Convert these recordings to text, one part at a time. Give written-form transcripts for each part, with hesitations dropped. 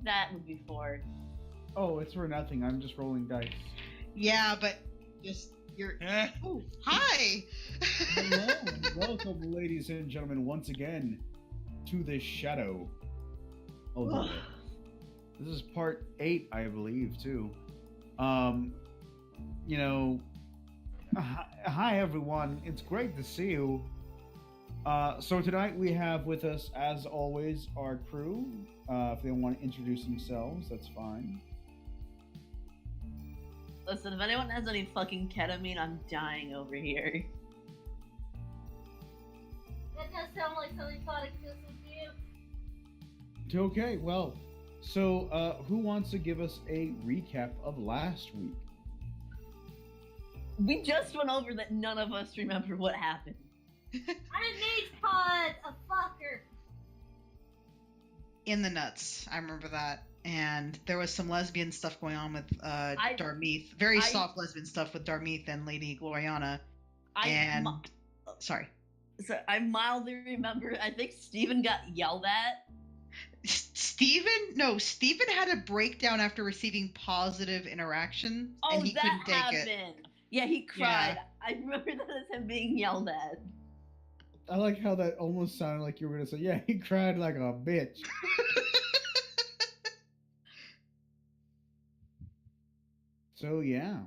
that would be for? Oh, it's for nothing. I'm just rolling dice. Yeah, but you're. Oh, hi. Hello, and welcome, ladies and gentlemen, once again to the Shadow of the World. This is part 8, I believe, too. Hi everyone. It's great to see you. So tonight we have with us, as always, our crew. If they want to introduce themselves, that's fine. Listen, if anyone has any fucking ketamine, I'm dying over here. That does sound like something Taldor would do. Okay, well, so who wants to give us a recap of last week? We just went over that none of us remember what happened. I'm a mage pod, a fucker. In the nuts. I remember that. And there was some lesbian stuff going on with Darmeath. Very soft lesbian stuff with Darmeath and Lady Gloriana. Sorry. So I mildly remember, I think Steven got yelled at. Steven? No, Steven had a breakdown after receiving positive interaction. Oh, and he couldn't take it. Yeah, he cried. Yeah. I remember that as him being yelled at. I like how that almost sounded like you were going to say, yeah, he cried like a bitch. So, yeah.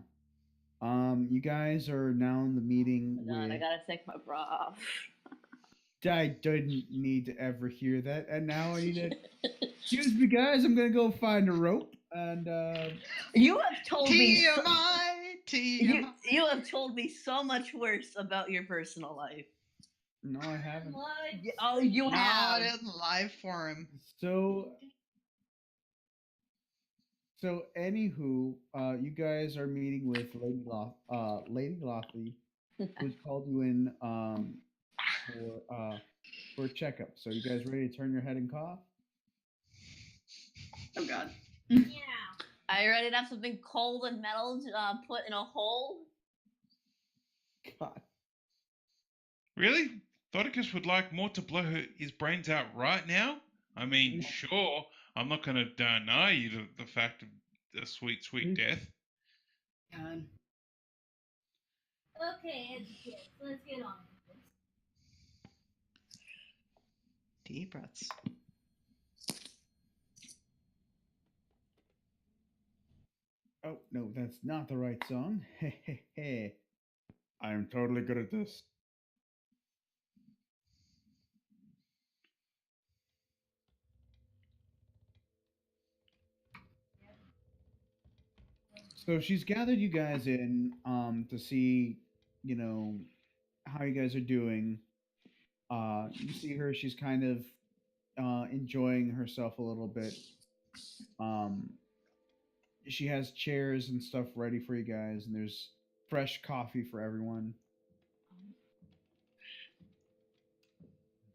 You guys are now in the meeting I gotta take my bra off. I didn't need to ever hear that, and now I need to... Excuse me, guys, I'm gonna go find a rope, and, You have told me... TMI. You have told me so much worse about your personal life. No, I haven't. Oh, you have. Not in live forum. So, anywho, you guys are meeting with Lady Lothy, who's called you in for a checkup. So, you guys ready to turn your head and cough? Oh God. Yeah. Are you ready to have something cold and metal put in a hole? God. Really? Thoticus would like more to blow his brains out right now? I mean, sure, I'm not going to deny you the fact of the sweet, sweet death. God. Okay, educate. Let's get on with this. Deep breaths. Oh, no, that's not the right song. Hey. I'm totally good at this. So she's gathered you guys in to see, how you guys are doing. You see her, she's kind of enjoying herself a little bit. She has chairs and stuff ready for you guys, and there's fresh coffee for everyone.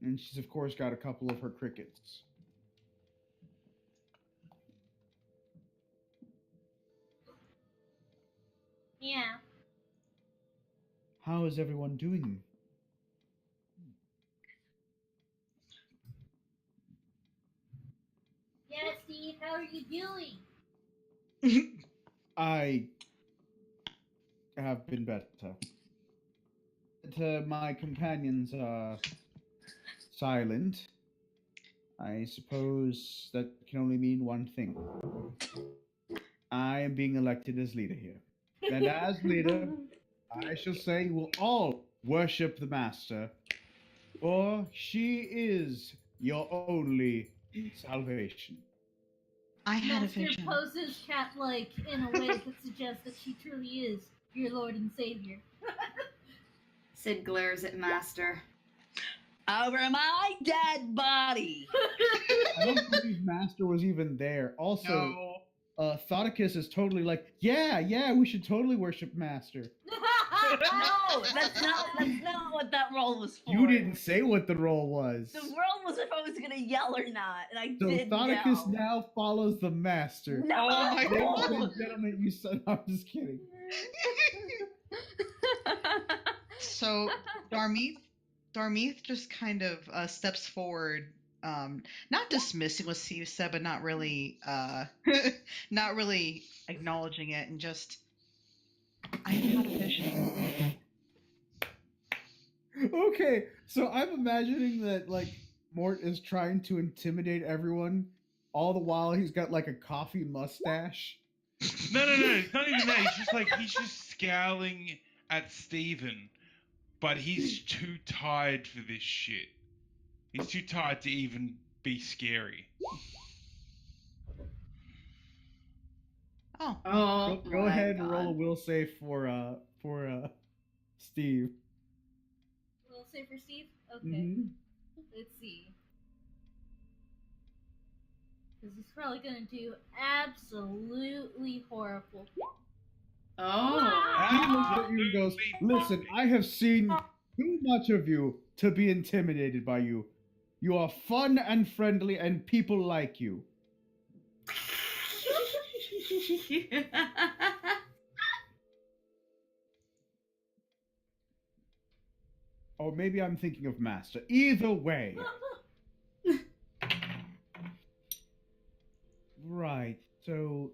And she's, of course, got a couple of her crickets. Yeah. How is everyone doing? Yeah, Steve, how are you doing? I have been better. My companions are silent. I suppose that can only mean one thing. I am being elected as leader here. And as leader, I shall say you will all worship the Master, for she is your only salvation. I had Master a vision. poses cat-like in a way that suggests that she truly is your Lord and Savior. Sid glares at Master. Over my dead body. I don't believe Master was even there. Also, Thoticus is totally like, yeah, we should totally worship Master. No, that's not what that role was for. You didn't say what the role was. The role was if I was gonna yell or not, and I did Thoticus yell. now follows the Master. No! Oh my God. Ladies and gentlemen, you said, I'm just kidding. So Darmeath just kind of steps forward not dismissing what Steve said, but not really not really acknowledging it, and just I had a vision. Okay, so I'm imagining that like Mort is trying to intimidate everyone, all the while he's got like a coffee mustache. No, it's not even that. He's just scowling at Steven, but he's too tired for this shit. He's too tired to even be scary. Oh, Oh, Go my ahead and God. roll a will save for Steve. We'll say for Steve? Okay. Mhm. Let's see. Because he's probably going to do absolutely horrible. Oh. He looks at you and goes, "Listen, I have seen too much of you to be intimidated by you. You are fun and friendly, and people like you." Or maybe I'm thinking of Master. Either way. Right, so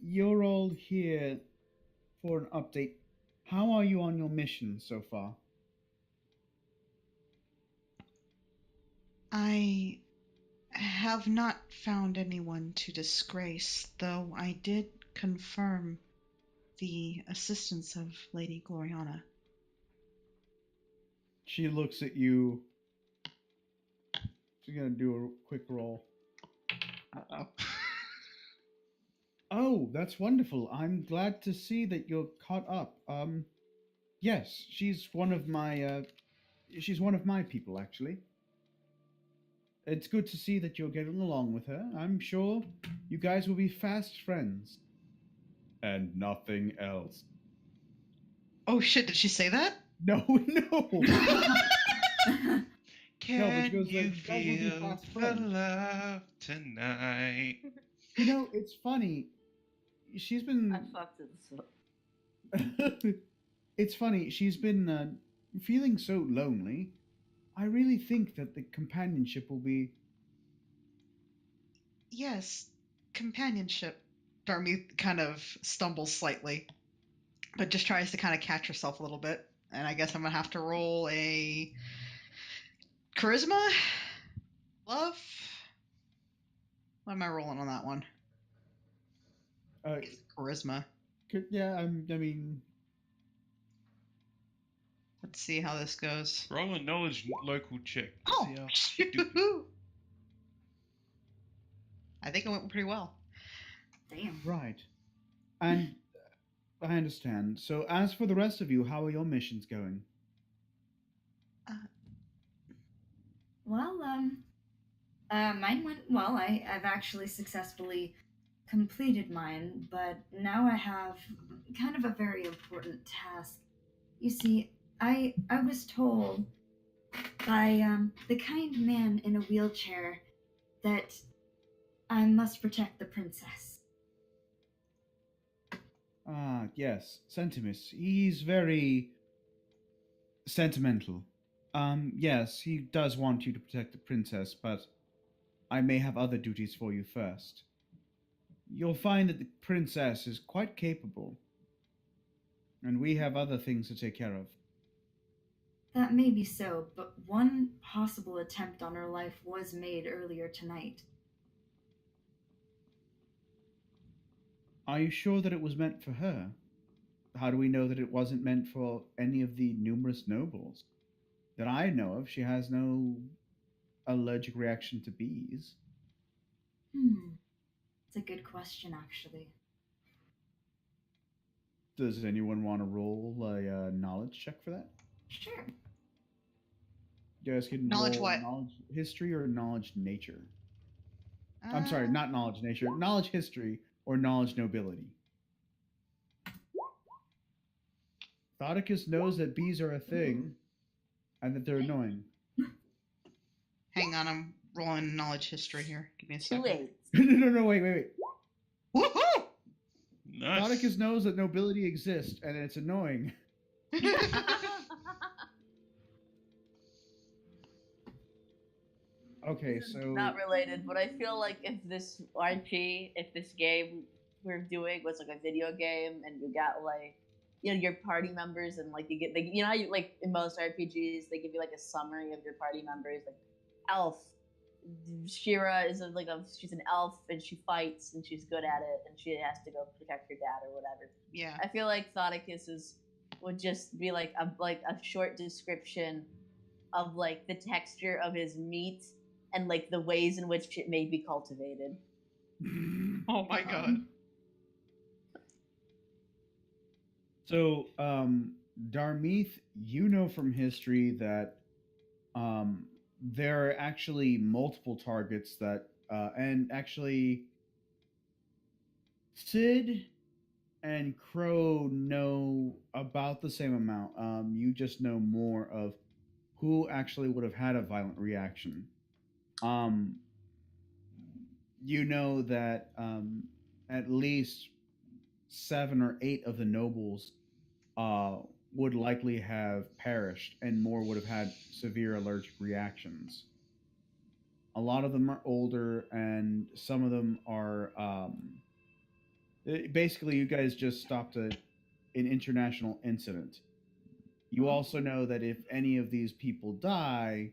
you're all here for an update. How are you on your mission so far? I have not found anyone to disgrace, though I did confirm the assistance of Lady Gloriana. She looks at you. She's gonna do a quick roll. Uh-oh. Oh, that's wonderful. I'm glad to see that you're caught up. Yes, she's one of my people actually. It's good to see that you're getting along with her. I'm sure you guys will be fast friends. And nothing else. Oh shit, did she say that? No, no. Can goes you like, "You guys will be feel fast the friends." love tonight? You know, it's funny. She's been. I fucked this up. It's funny. She's been feeling so lonely. I really think that the companionship will be. Yes, companionship. Darmy kind of stumbles slightly, but just tries to kind of catch herself a little bit. And I guess I'm gonna have to roll a charisma, love. What am I rolling on that one? It's charisma. Yeah, I mean, Let's see how this goes. Roll a knowledge local check. Oh, See how you do. shoot. I think it went pretty well. Damn. right. And I understand. So, as for the rest of you, how are your missions going? Well, mine went well. I've actually successfully completed mine, but now I have kind of a very important task. You see, I was told by the kind man in a wheelchair that I must protect the princess. Ah, yes, Centimus. He's very sentimental. Yes, he does want you to protect the princess, but I may have other duties for you first. You'll find that the princess is quite capable, and we have other things to take care of. That may be so, but one possible attempt on her life was made earlier tonight. Are you sure that it was meant for her? How do we know that it wasn't meant for any of the numerous nobles? That I know of, she has no allergic reaction to bees. It's a good question, actually. Does anyone want to roll a knowledge check for that? Sure. You guys can Knowledge roll what? knowledge history or knowledge nature. I'm sorry, not knowledge nature. Knowledge history or knowledge nobility. Thoticus knows that bees are a thing and that they're annoying. Hang on, I'm rolling knowledge history here. Give me a second. 2 8. No, wait. Woohoo! Nice. Thoticus knows that nobility exists and it's annoying. Okay, This is so not related, but I feel like if this if this game we're doing was like a video game, and you got like, your party members, and like you get like, how you like in most RPGs they give you like a summary of your party members, like elf. Shira is she's an elf and she fights and she's good at it and she has to go protect her dad or whatever. Yeah. I feel like Thoticus would just be like a short description of like the texture of his meat and like the ways in which it may be cultivated. Oh my god. So, Darmeeth, you know from history that there are actually multiple targets that, and actually, Sid and Crow know about the same amount. You just know more of who actually would have had a violent reaction. Um, you know that at least 7 or 8 of the nobles uh, would likely have perished, and more would have had severe allergic reactions. A lot of them are older, and some of them are. Basically, you guys just stopped an international incident. You also know that if any of these people die,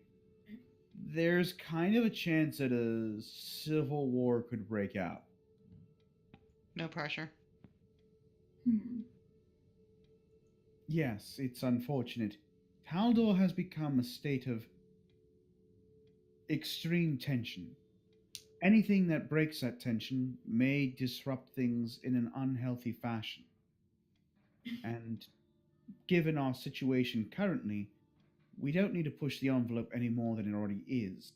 there's kind of a chance that a civil war could break out. No pressure. Yes, it's unfortunate. Taldor has become a state of extreme tension. Anything that breaks that tension may disrupt things in an unhealthy fashion. And given our situation currently, we don't need to push the envelope any more than it already is.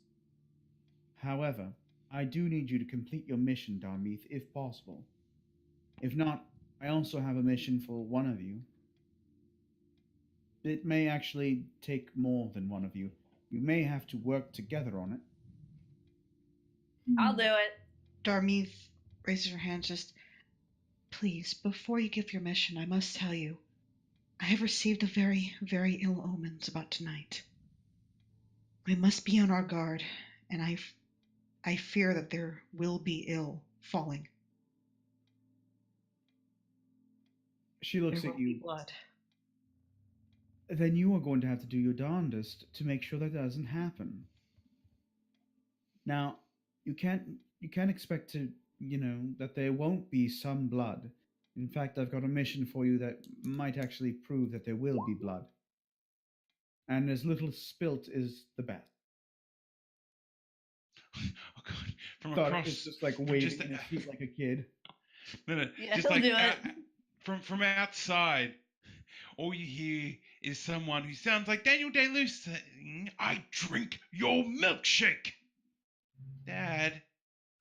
However, I do need you to complete your mission, Darmeeth, if possible. If not, I also have a mission for one of you. It may actually take more than one of you. You may have to work together on it. I'll do it. Darmeeth raises her hand. Just, please, before you give your mission, I must tell you, I have received a very, very ill omens about tonight. We must be on our guard, and I fear that there will be ill falling. She looks There at will be you. blood. Then you are going to have to do your darndest to make sure that doesn't happen. Now, you can't expect to, that there won't be some blood. In fact, I've got a mission for you that might actually prove that there will be blood. And as little spilt is the best. Oh god! From Thought across, it's just like from waving just- in his feet like a kid. no, Yeah, just he'll like do it. from outside, all you hear is someone who sounds like Daniel Day-Lewis saying, "I drink your milkshake." Dad,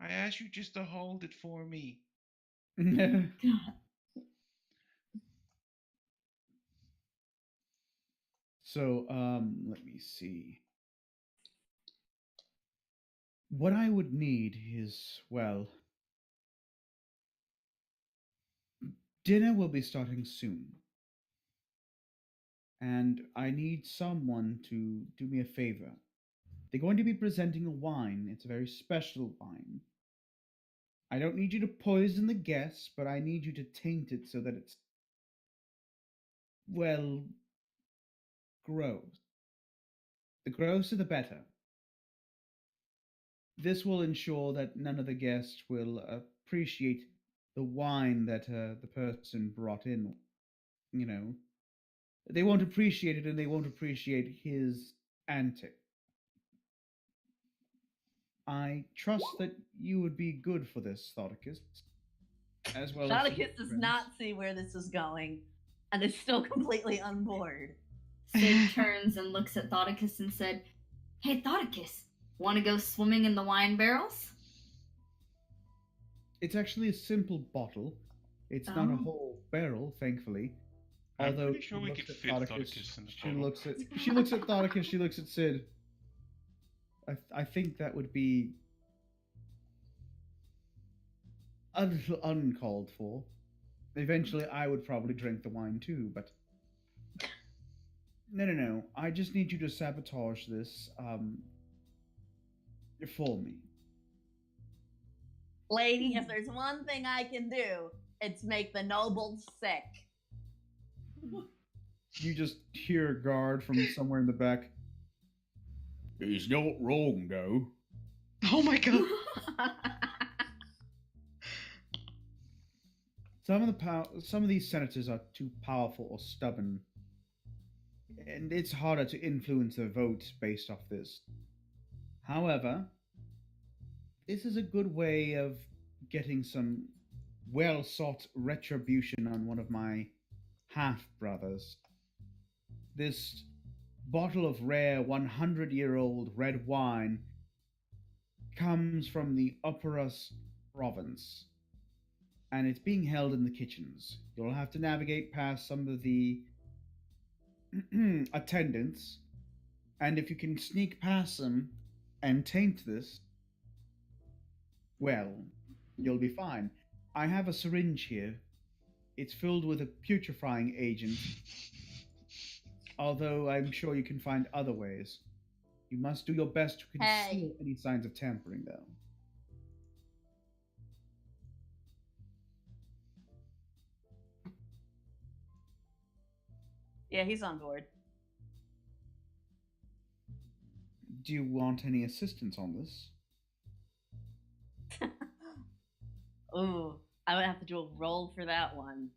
I asked you just to hold it for me. God. So, let me see. What I would need is, well, dinner will be starting soon. And I need someone to do me a favor. They're going to be presenting a wine. It's a very special wine. I don't need you to poison the guests, but I need you to taint it so that it's, well, gross. The grosser the better. This will ensure that none of the guests will appreciate the wine that the person brought in. They won't appreciate it, and they won't appreciate his antic. I trust that you would be good for this, Thoticus. As well as Thoticus does not see where this is going and is still completely on board. Sid turns and looks at Thoticus and said, "Hey, Thoticus, want to go swimming in the wine barrels?" It's actually a simple bottle. It's not a Oh. whole barrel, thankfully. I'm Although pretty sure she we looks could at fit Thoticus in the she bottle. looks at Thoticus, she looks at Sid. I think that would be a little uncalled for. Eventually, I would probably drink the wine too, but no. I just need you to sabotage this. for me. Lady, if there's one thing I can do, it's make the nobles sick. You just hear a guard from somewhere in the back. He's not wrong, though. Oh my god. Some of these senators are too powerful or stubborn, and it's harder to influence their votes based off this. However, this is a good way of getting some well-sought retribution on one of my half-brothers. This bottle of rare 100-year-old red wine comes from the Upperus province, and it's being held in the kitchens. You'll have to navigate past some of the attendants, and if you can sneak past them and taint this, well, you'll be fine. I have a syringe here. It's filled with a putrefying agent, although I'm sure you can find other ways. You must do your best to conceal any signs of tampering, though. Yeah, he's on board. Do you want any assistance on this? Ooh, I would have to do a roll for that one.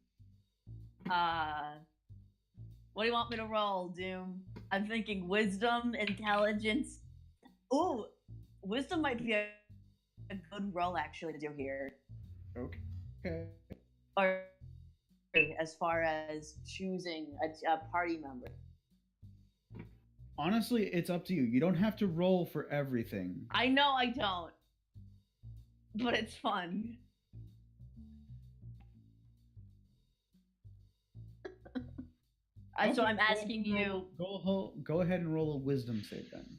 What do you want me to roll, Doom? I'm thinking wisdom, intelligence. Ooh, wisdom might be a good roll actually to do here. Okay. Or as far as choosing a party member. Honestly, it's up to you. You don't have to roll for everything. I know I don't, but it's fun. So I'm asking you. Go ahead and roll a wisdom save then.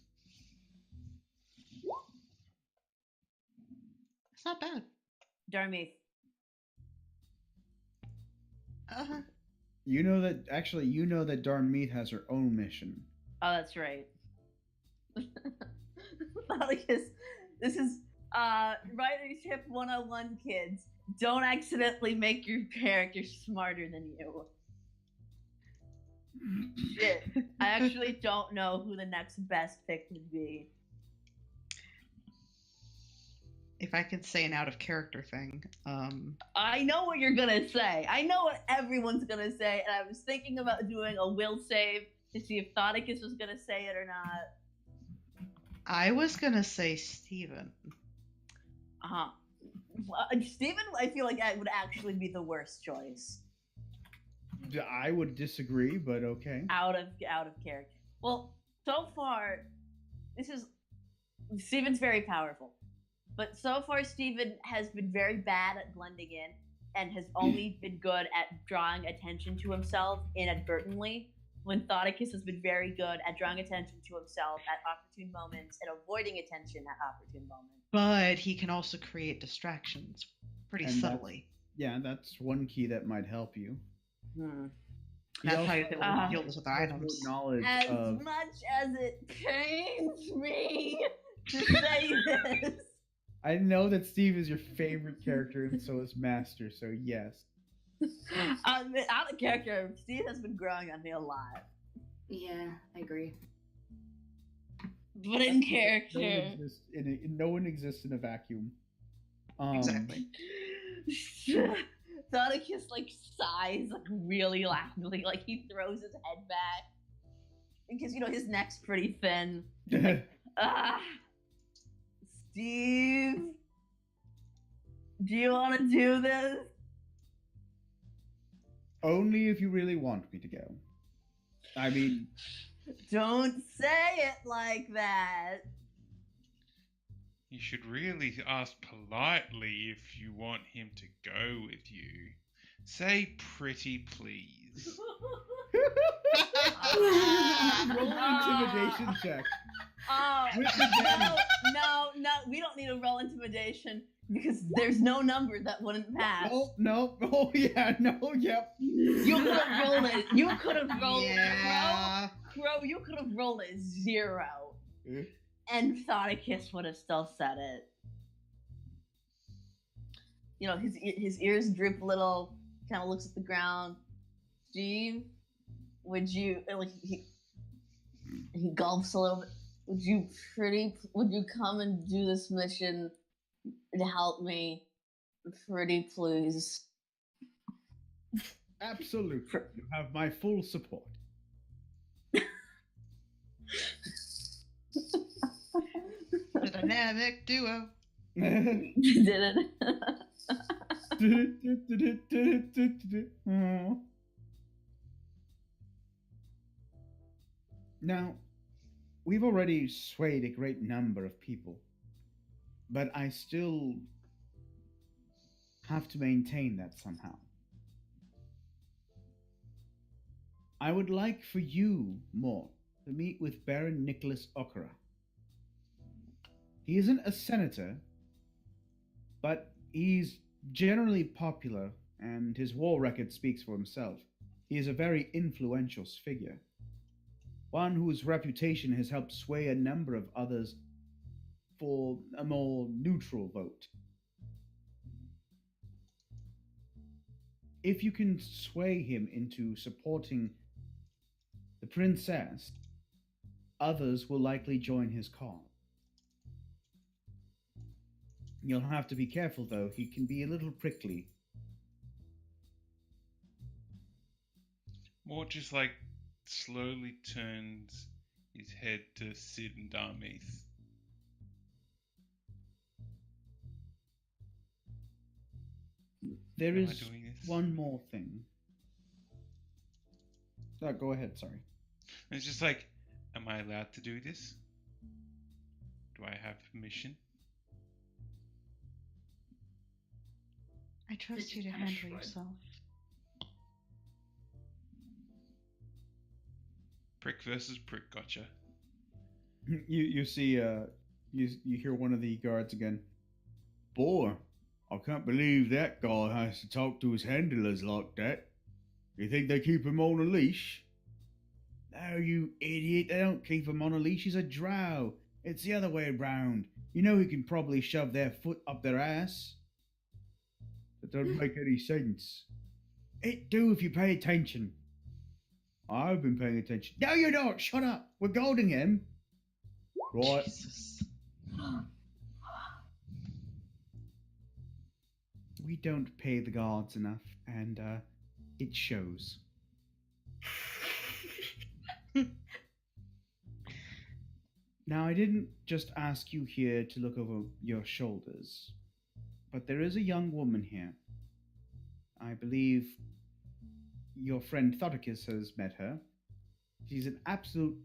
It's not bad. Darmeath. You know that Darnmeath has her own mission. Oh, that's right. This is writer's tip 101, kids. Don't accidentally make your character smarter than you. Shit. I actually don't know who the next best pick would be. If I could say an out of character thing, I know what you're gonna say. I know what everyone's gonna say, and I was thinking about doing a will save to see if Thoticus was gonna say it or not. I was gonna say Steven. Uh-huh. Steven, I feel like would actually be the worst choice. I would disagree, but okay. Out of character. Well, so far, Steven's very powerful. But so far, Steven has been very bad at blending in and has only been good at drawing attention to himself inadvertently, when Thoticus has been very good at drawing attention to himself at opportune moments and avoiding attention at opportune moments. But he can also create distractions pretty subtly. That's one key that might help you. That's how you're able to deal with items. As much as it pains me to say this. I know that Steve is your favorite character, and so is Master, so yes. Out of character, Steve has been growing on me a lot. Yeah, I agree. But in character... No one exists in a vacuum. Exactly. Thoticus, sighs, really loudly, he throws his head back. Because, his neck's pretty thin. Steve, do you want to do this? Only if you really want me to go. I mean... Don't say it like that. You should really ask politely if you want him to go with you. Say pretty please. Roll an intimidation check. No, we don't need to roll intimidation because there's no number that wouldn't pass. No, oh yeah, no, yep. You could have rolled it. You could have rolled yeah. Crow, you could have rolled a 0. And Thoticus would have still said it. You know, his ears droop a little, kind of looks at the ground. Jeeve, would you, like, he gulps a little bit. Would you come and do this mission to help me? Pretty please. Absolutely. You have my full support. The dynamic duo. Did it? Now, we've already swayed a great number of people, but I still have to maintain that somehow. I would like for you, Mort, to meet with Baron Nicholas Okara. He isn't a senator, but he's generally popular, and his war record speaks for himself. He is a very influential figure, one whose reputation has helped sway a number of others for a more neutral vote. If you can sway him into supporting the princess, others will likely join his cause. You'll have to be careful, though. He can be a little prickly. More just like slowly turns his head to Sid and Darmeath. There Am I is doing this? one more thing. No, go ahead, sorry. And it's just like, am I allowed to do this? Do I have permission? I trust you to just handle shrug. yourself. Prick versus prick, gotcha. You see, you hear one of the guards again. Boy, I can't believe that guy has to talk to his handlers like that. You think they keep him on a leash? No, you idiot, they don't keep him on a leash. He's a drow. It's the other way around. You know he can probably shove their foot up their ass. That doesn't make any sense. It do if you pay attention. I've been paying attention. No, you don't. Shut up. We're goading him. Right. Jesus. We don't pay the guards enough, and it shows. Now, I didn't just ask you here to look over your shoulders, but there is a young woman here. I believe your friend Thoticus has met her. She's an absolute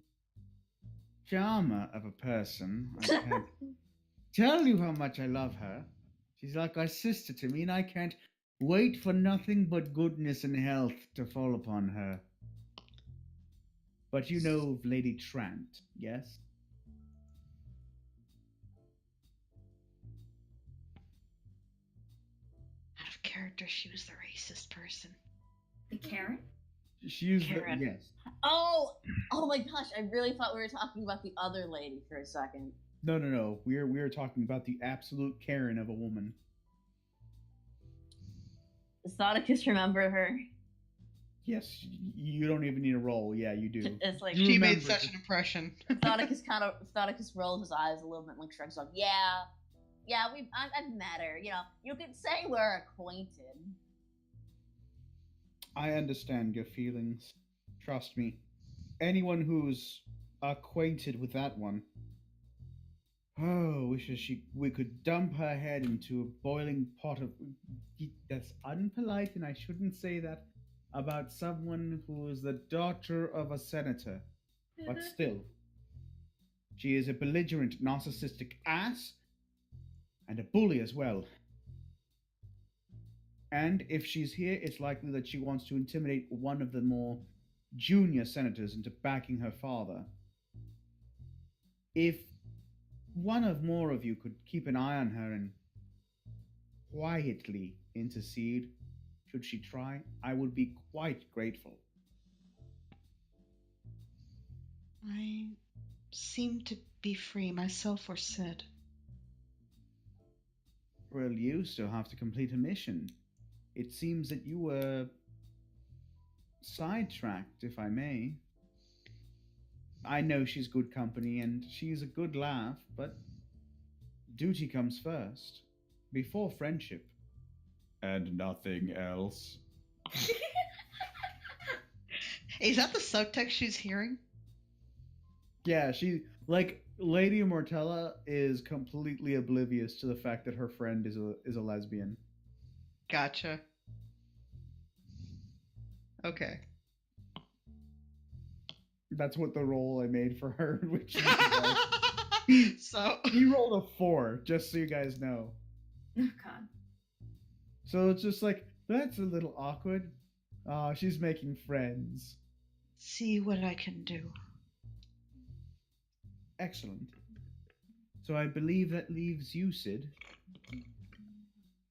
charmer of a person. I can't tell you how much I love her. She's like a sister to me, and I can't wait for nothing but goodness and health to fall upon her. But you know of Lady Trant, yes? Out of character, she was the racist person. The Karen? She used the, Karen. yes. Oh my gosh! I really thought we were talking about the other lady for a second. No. We're talking about the absolute Karen of a woman. Does Thoticus remember her? Yes, you don't even need a roll. Yeah, you do. It's like You She made remember such it. an impression. Thoticus rolls his eyes a little bit, like shrugs off. Yeah, I've met her. You know, you could say we're acquainted. I understand your feelings. Trust me. Anyone who's acquainted with that one, wishes we could dump her head into a boiling pot of. That's unpolite, and I shouldn't say that about someone who is the daughter of a senator. But still, she is a belligerent, narcissistic ass, and a bully as well. And if she's here, it's likely that she wants to intimidate one of the more junior senators into backing her father. If one of more of you could keep an eye on her and quietly intercede, should she try, I would be quite grateful. I seem to be free, myself or Sid. Well, you still have to complete a mission. It seems that you were sidetracked, if I may. I know she's good company and she's a good laugh, but duty comes first, before friendship. And nothing else. Is that the subtext she's hearing? Yeah, Lady Immortella is completely oblivious to the fact that her friend is a lesbian. Gotcha. Okay. That's what the role I made for her, which is So he rolled a 4, just so you guys know. Oh God. So it's just like, that's a little awkward. She's making friends. see what I can do. Excellent. So I believe that leaves you, Sid.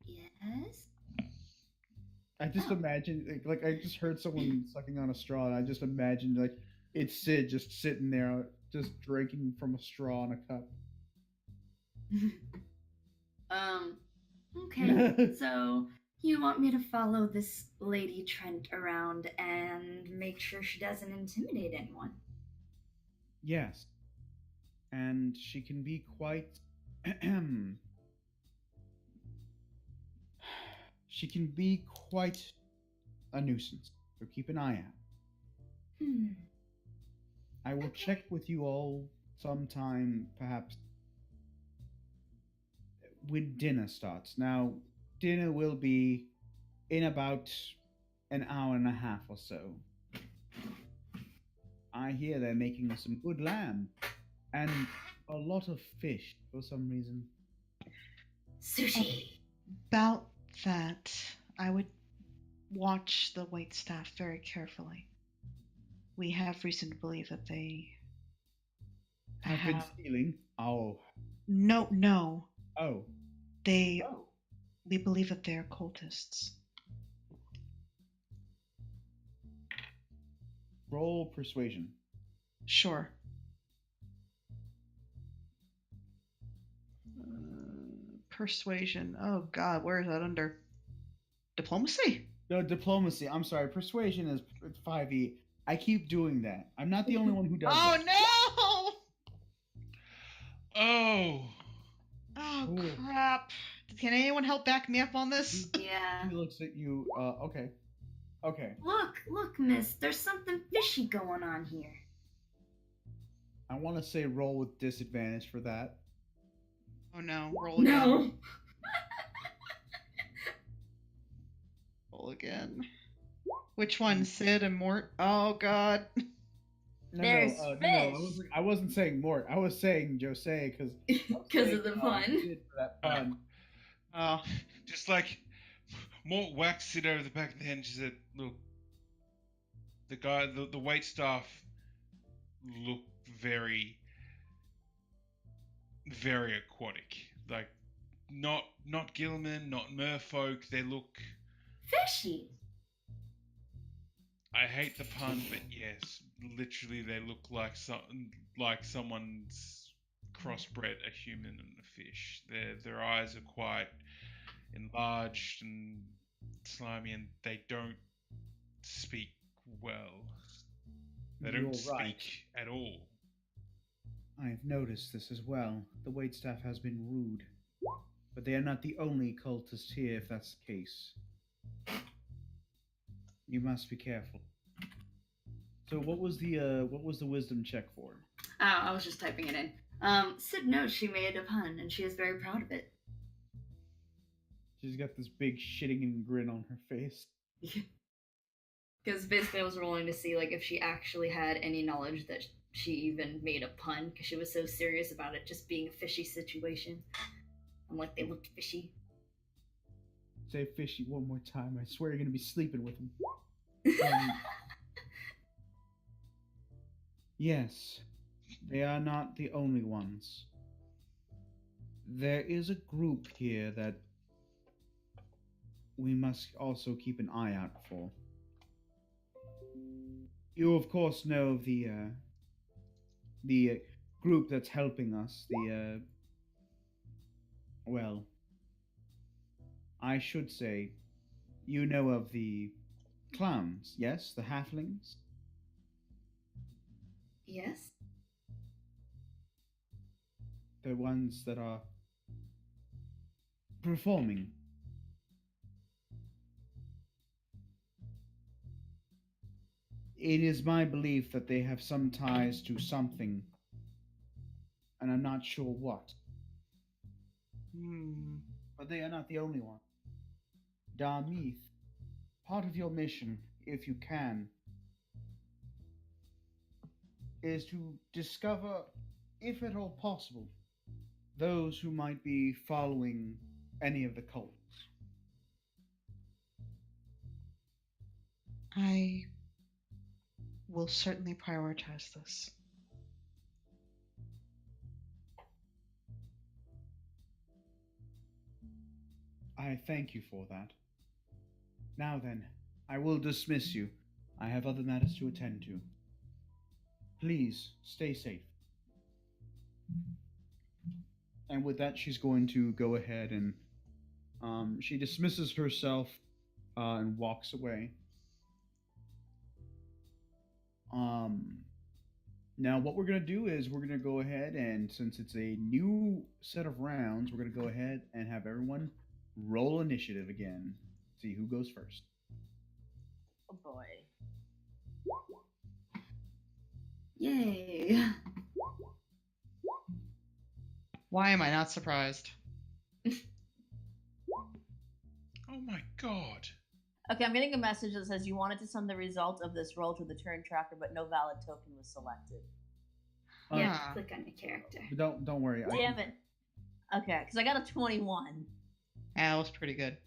Yes. I just imagine, like I just heard someone sucking on a straw, and I just imagined, like, it's Sid just sitting there, just drinking from a straw in a cup. Okay. So you want me to follow this Lady Trent around and make sure she doesn't intimidate anyone? Yes. And she can be quite. She can be quite a nuisance, so keep an eye out. I will check with you all sometime, perhaps, when dinner starts. Now, dinner will be in about an hour and a half or so. I hear they're making some good lamb and a lot of fish for some reason. Sushi. About that, I would watch the white staff very carefully. We have reason to believe that they Have been stealing. Oh. No. Oh. We believe that they are cultists. Roll persuasion. Sure. Persuasion. Oh God, where is that under? Diplomacy? No, diplomacy. I'm sorry. Persuasion is 5e. I keep doing that. I'm not the only one who does Oh that. no! Oh. Oh Ooh. crap! Can anyone help back me up on this? Yeah. He looks at you. Okay. Okay. Look, miss. There's something fishy going on here. I want to say roll with disadvantage for that. Oh no! Roll again. No. Roll again. Which one, Sid and Mort? Oh God! There's fish. I wasn't saying Mort. I was saying Jose because Because of the pun. For that pun. Oh, Just like Mort whacks it over the back of the head and she said, "Look, the wait staff look very, very aquatic. Like not Gilliman, not merfolk. They look. Fishy. I hate the pun, but yes, literally they look like someone's crossbred a human and a fish. Their eyes are quite enlarged and slimy, and they don't speak well. They don't You're speak right. at all. I've noticed this as well. The waitstaff has been rude. But they are not the only cultists here, if that's the case. You must be careful. So what was the wisdom check for? Oh, I was just typing it in. Sid knows she made a pun, and she is very proud of it. She's got this big shitting and grin on her face. Because basically I was rolling to see like if she actually had any knowledge that she even made a pun, because she was so serious about it just being a fishy situation. I'm like, they looked fishy. Say fishy one more time. I swear you're gonna be sleeping with him. Yes, they are not the only ones. There is a group here that we must also keep an eye out for. You, of course, know the group that's helping us. Well, I should say, you know of the clowns, yes? The halflings? Yes? The ones that are performing. It is my belief that they have some ties to something, and I'm not sure what. But they are not the only one. Darmeath, part of your mission, if you can, is to discover, if at all possible, those who might be following any of the cults. I will certainly prioritize this. I thank you for that. Now then, I will dismiss you. I have other matters to attend to. Please stay safe. And with that, she's going to go ahead and she dismisses herself and walks away. Now, what we're going to do is we're going to go ahead and, since it's a new set of rounds, we're going to go ahead and have everyone roll initiative again. See who goes first. Oh boy. Yay! Why am I not surprised? Oh my god. Okay, I'm getting a message that says you wanted to send the result of this roll to the turn tracker, but no valid token was selected. Yeah, Ah. click on your character. Don't worry. Damn it. Okay, because I got a 21. That was pretty good.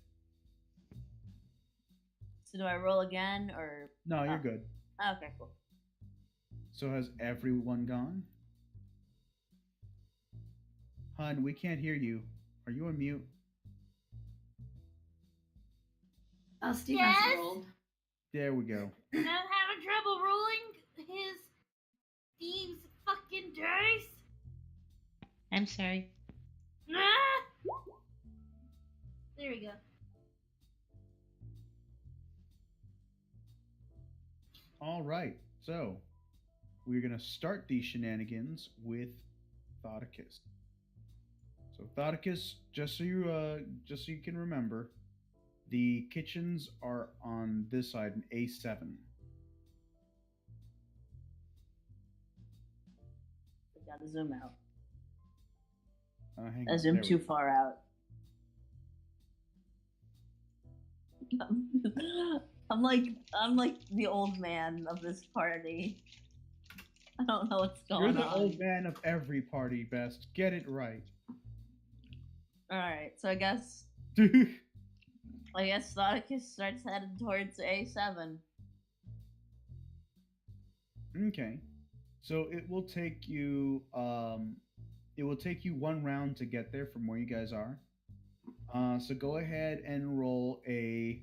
So do I roll again, or... No, you're good. Okay, cool. So has everyone gone? Hun, we can't hear you. Are you on mute? Oh, Steve Yes? has rolled. There we go. I'm having trouble rolling his Steve's fucking dice. I'm sorry. Ah! There we go. All right. So we're gonna start these shenanigans with Thoticus. So Thoticus, just so you can remember, the kitchens are on this side in A7. We gotta zoom out. Hang I on, zoomed there we too go. far out. I'm like the old man of this party. I don't know what's You're going the on. old man of every party, Best. Get it right. Alright, so I guess Thoticus starts headed towards A7. Okay. So it will take you one round to get there from where you guys are. So go ahead and roll a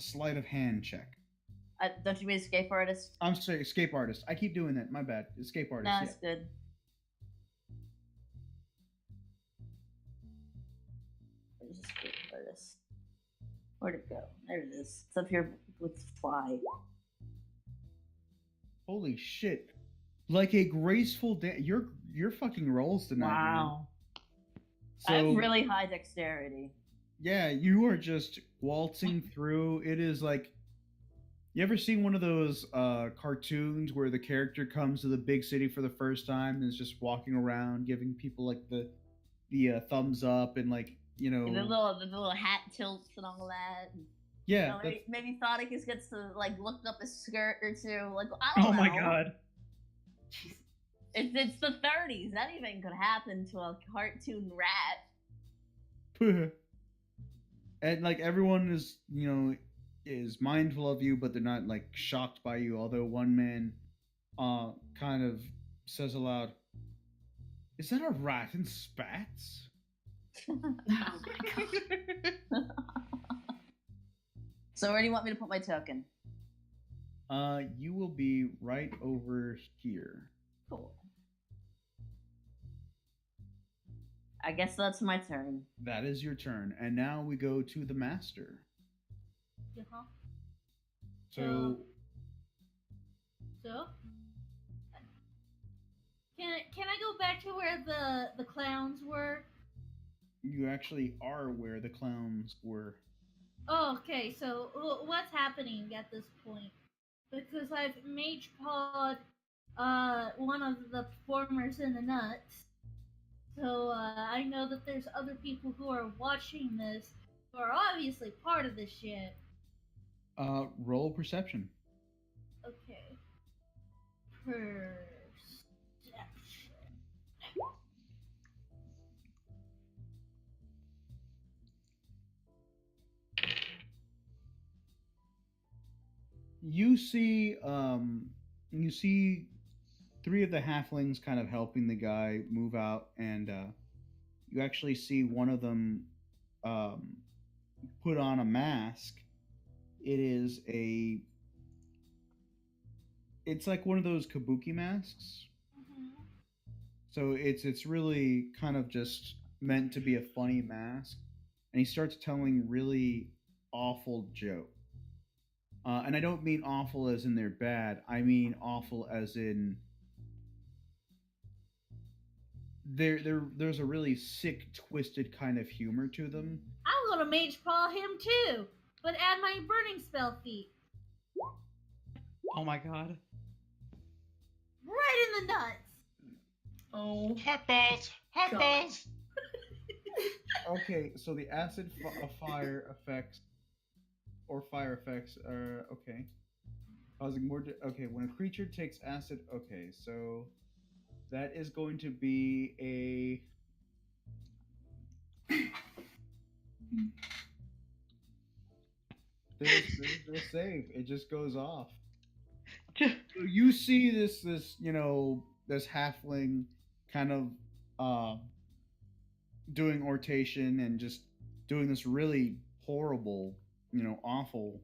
sleight of hand check. Don't you mean escape artist? I'm sorry, escape artist. I keep doing that. My bad. Escape artist. No, Yeah. it's good. Where's escape artist? Where'd it go? There it is. It's up here with fly. Holy shit! Like a graceful your fucking rolls tonight. Man. Wow. So I have really high dexterity. yeah, you are just waltzing through. It is like, you ever seen one of those cartoons where the character comes to the big city for the first time and is just walking around giving people like the thumbs up and like, you know, And the little hat tilts and all that. yeah. You know, maybe Thoticus gets to like look up his skirt or two. Like, I don't know. Oh my god. It's the 30s. Anything could happen to a cartoon rat. And like everyone is, you know, is mindful of you, but they're not like shocked by you. Although one man kind of says aloud, "Is that a rat in spats?" Oh my god. So where do you want me to put my token? You will be right over here. Cool. I guess that's my turn. That is your turn, and now we go to the master. Uh-huh. So So, can I go back to where the clowns were? you actually are where the clowns were. Oh, okay. So what's happening at this point? Because I've mage pawed one of the performers in the nuts. So I know that there's other people who are watching this who are obviously part of this shit. Roll perception. Okay. Perception. You see, you see three of the halflings kind of helping the guy move out, and you actually see one of them um, put on a mask. It is a, it's like one of those kabuki masks. Mhm. So it's really kind of just meant to be a funny mask, and he starts telling really awful jokes. And I don't mean awful as in they're bad. I mean awful as in there's a really sick, twisted kind of humor to them. I'm gonna mage paw him too, but add my burning spell feat Oh my god. right in the nuts. Oh, Hot balls! Hot God. balls! Okay, so the fire effects or fire effects are okay. Causing more. Okay, when a creature takes acid. Okay, so that is going to be a. There's save. It just goes off. So you see this this halfling kind of doing ortation and just doing this really horrible, awful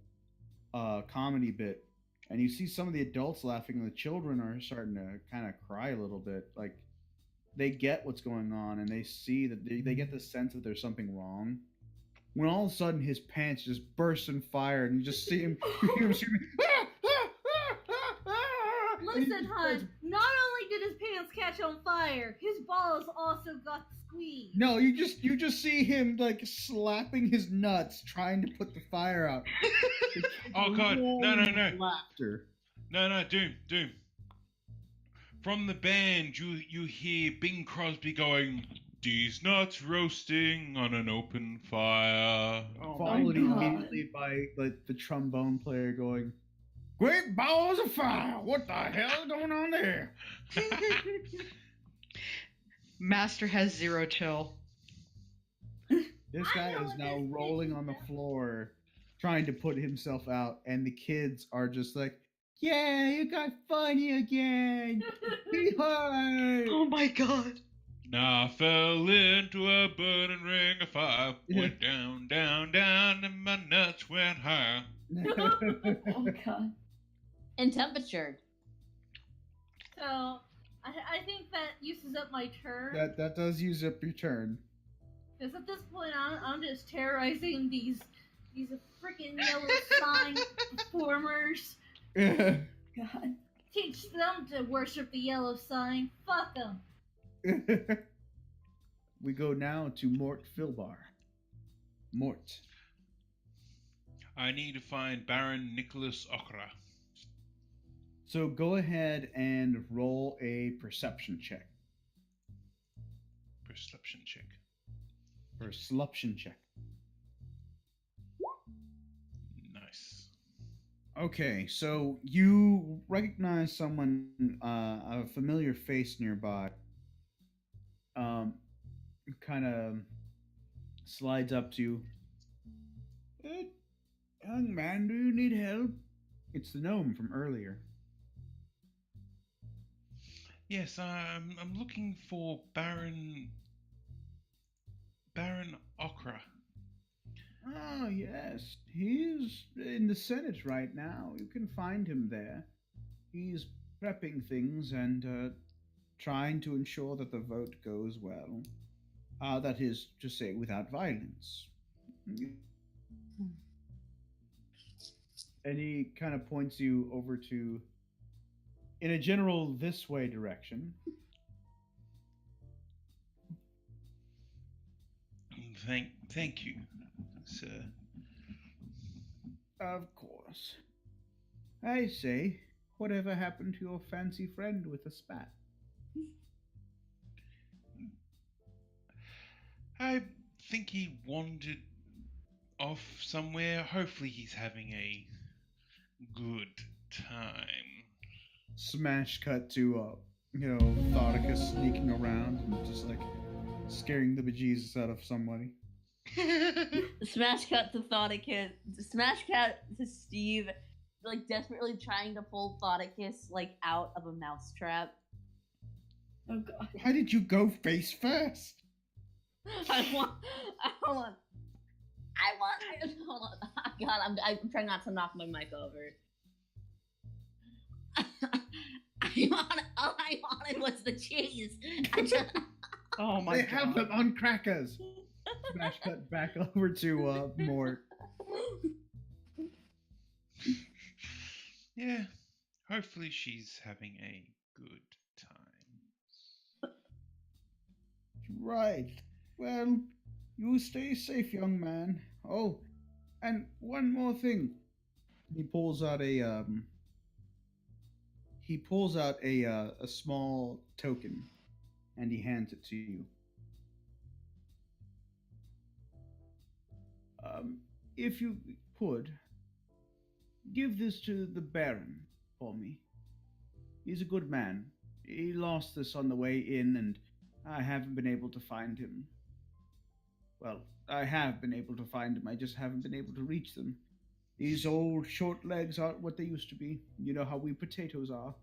comedy bit, and you see some of the adults laughing and the children are starting to kind of cry a little bit, like they get what's going on and they see that they get the sense that there's something wrong, when all of a sudden his pants just burst in fire and you just see him, you hear him screaming, "Ah, ah, ah, ah, ah," and he Listen, just hun. starts- Not only did his pants catch on fire, his balls also got squeezed. no, you just see him like slapping his nuts trying to put the fire out. Oh god, no, no, no. Laughter. No, Doom. From the band, you hear Bing Crosby going, "These nuts roasting on an open fire." Oh my Followed God. immediately by the trombone player going, "Great balls of fire! What the hell is going on there?" Master has zero chill. This I guy know is what now this rolling bitch on the is. floor, trying to put himself out, and the kids are just like, "Yeah, you got funny again! Hee-haw!" Oh my god. Now I fell into a burning ring of fire, Yeah. went down, down, down, and my nuts went high. oh God. In temperature. So, I think that uses up my turn. that does use up your turn. Because at this point, I'm just terrorizing these freaking yellow sign performers. God. Teach them to worship the yellow sign. Fuck them. We go now to Mort Filbar. Mort. I need to find Baron Nicholas Okra. So go ahead and roll a perception check. Perception check. Or sluption check. Nice. Okay, so you recognize someone, a familiar face nearby. Kind of slides up to you. Young man, do you need help? It's the gnome from earlier. Yes, I'm looking for Baron Okra. Oh, yes. He's in the Senate right now. You can find him there. He's prepping things and trying to ensure that the vote goes well. That is to say, without violence. And he kind of points you over to, in a general this way direction. Thank you, sir. Of course. I say, whatever happened to your fancy friend with the spat? I think he wandered off somewhere. Hopefully, he's having a good time. Smash cut to, Thoticus sneaking around and just like scaring the bejesus out of somebody. Smash cut to Thoticus. Smash cut to Steve, like desperately trying to pull Thoticus like out of a mousetrap. Oh god. Why did you go face first? Hold on. Hold on. God, I'm trying not to knock my mic over. All I wanted was the cheese. Oh my They god. have them on crackers. Smash cut back over to Mort. Yeah, hopefully she's having a good time. Right. Well, you stay safe, young man. Oh, and one more thing. He pulls out a small token, and he hands it to you. If you could, give this to the Baron for me. He's a good man. He lost this on the way in, and I haven't been able to find him. Well, I have been able to find him, I just haven't been able to reach them. These old short legs aren't what they used to be. You know how we potatoes are.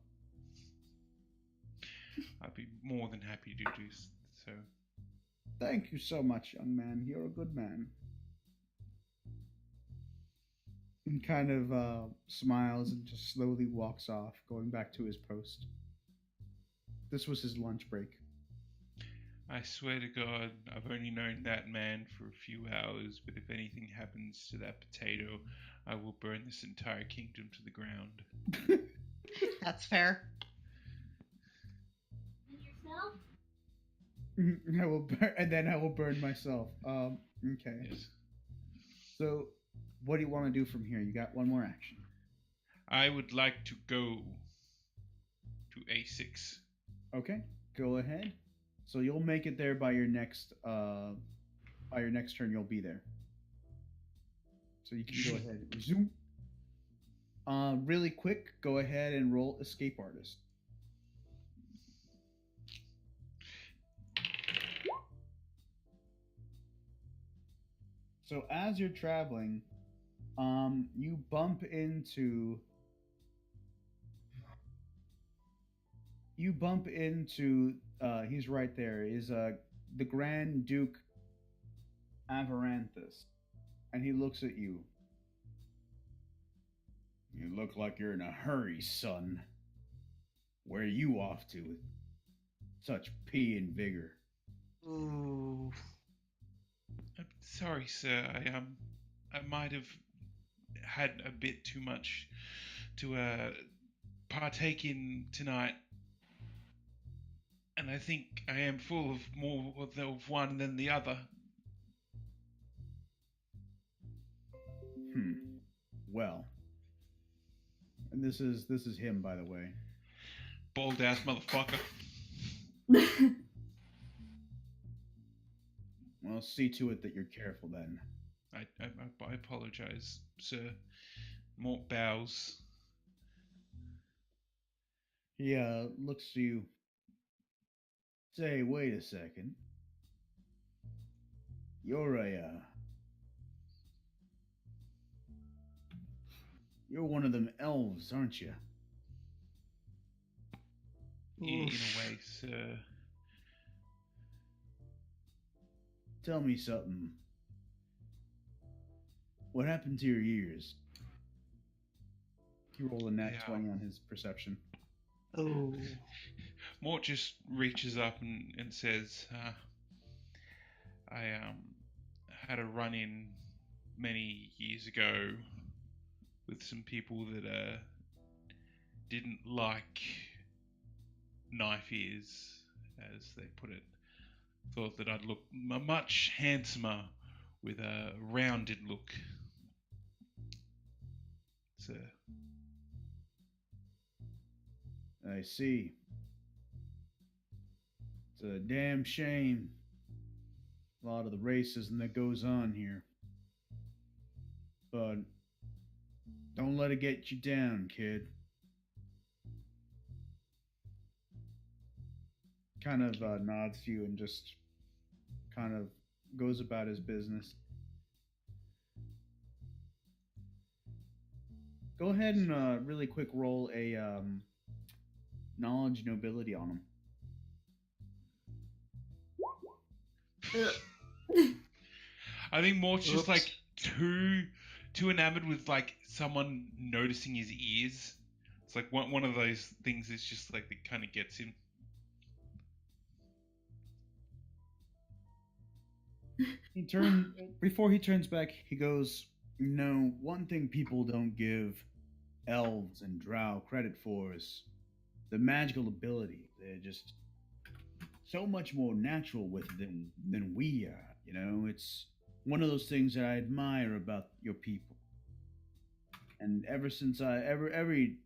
I'd be more than happy to do so. Thank you so much, young man. You're a good man. And kind of smiles and just slowly walks off, going back to his post. This was his lunch break. I swear to God, I've only known that man for a few hours, but if anything happens to that potato, I will burn this entire kingdom to the ground. That's fair. And yourself? I will burn, and then I will burn myself. Okay. Yes. So, what do you want to do from here? You got one more action. I would like to go to A6. Okay, go ahead. So you'll make it there by your next turn. You'll be there. So you can go ahead and resume. Really quick, go ahead and roll Escape Artist. So as you're traveling, you bump into he's right there, is the Grand Duke Avaranthus, and he looks at you. You look like you're in a hurry, son. Where are you off to with such pee and vigor? Ooh. I'm sorry, sir. I might have had a bit too much to partake in tonight, and I think I am full of more of one than the other. Well, and this is him, by the way. Bald ass motherfucker. Well, see to it that you're careful then. I apologize, sir. Mort bows. He looks to you. Say, wait a second. You're one of them elves, aren't you? In a way, sir. Tell me something. What happened to your ears? You roll a nat Yeah. 20 on his perception. Oh. Mort just reaches up and says, I had a run-in many years ago with some people that didn't like knife ears, as they put it. Thought that I'd look much handsomer with a rounded look. It's I see. It's a damn shame. A lot of the racism that goes on here. But don't let it get you down, kid. Kind of nods to you and just kind of goes about his business. Go ahead and really quick roll a knowledge nobility on him. I think Mort's just Oops. like too enamored with like someone noticing his ears. It's like one of those things that's just like that kind of gets him. Before he turns back, he goes, "No, one thing people don't give elves and drow credit for is the magical ability. They're just so much more natural with it than we are. You know, it's one of those things that I admire about your people. And ever since every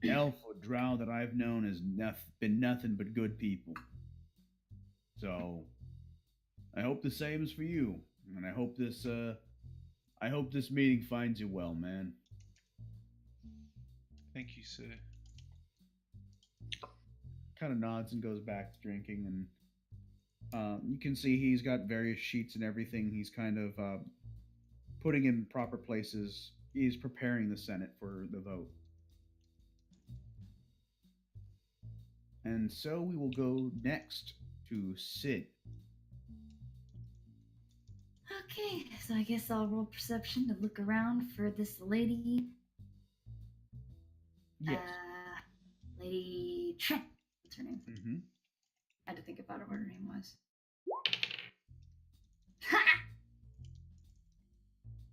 elf or drow that I've known has been nothing but good people. So I hope the same is for you, and I hope this meeting finds you well, man." Thank you, sir. Kind of nods and goes back to drinking, and you can see he's got various sheets and everything. He's kind of putting in proper places. He's preparing the Senate for the vote. And so we will go next to Sid. Okay, so I guess I'll roll perception to look around for this lady. Yes. Lady Trent. What's her name? Mm-hmm. I had to think about what her name was.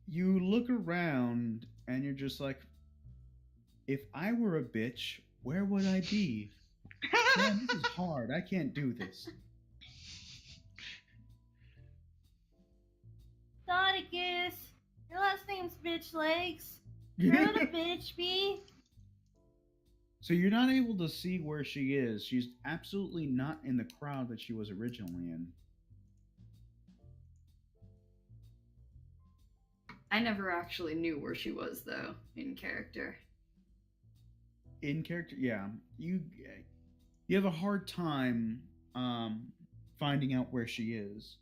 You look around and you're just like, if I were a bitch, where would I be? Man, this is hard. I can't do this. Dodicus, your last name's Bitch Legs. You're a bitch, B. So you're not able to see where she is. She's absolutely not in the crowd that she was originally in. I never actually knew where she was, though, in character. In character, yeah. You have a hard time finding out where she is.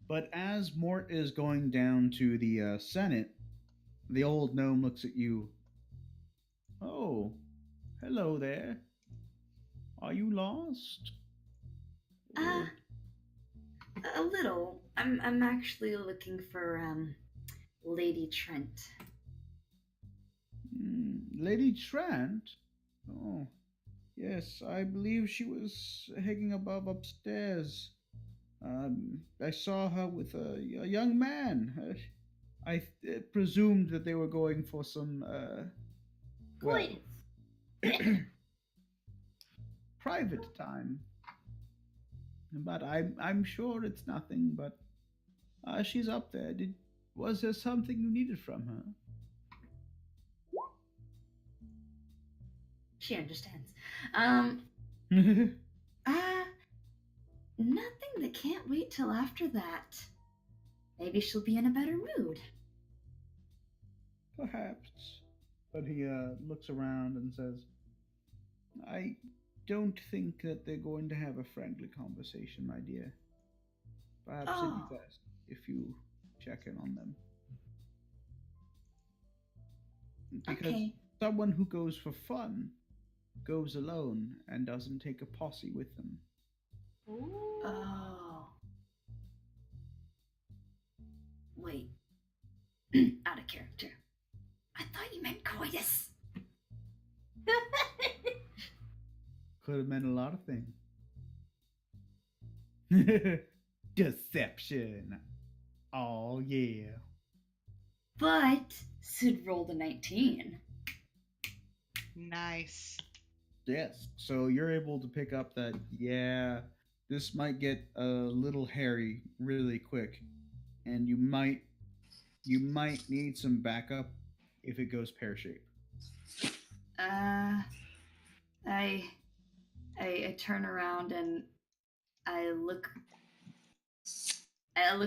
But as Mort is going down to the Senate, the old gnome looks at you. "Oh, hello there. Are you lost?" A little. I'm actually looking for Lady Trent. Lady Trent? Oh, yes, I believe she was hanging above upstairs. I saw her with a young man. I presumed that they were going for some, well, private time. But I'm sure it's nothing. But she's up there. Was there something you needed from her? She understands. Nothing that can't wait till after that. Maybe she'll be in a better mood. Perhaps. But he looks around and says, "I don't think that they're going to have a friendly conversation, my dear. Perhaps it'd be best if you check in on them. Because someone who goes for fun goes alone and doesn't take a posse with them." Oh. Wait. Could have meant a lot of things. Deception. Oh, yeah. But Sid rolled a 19. Nice. Yes. So you're able to pick up that, yeah, this might get a little hairy really quick. And you might need some backup if it goes pear shaped. I turn around and I look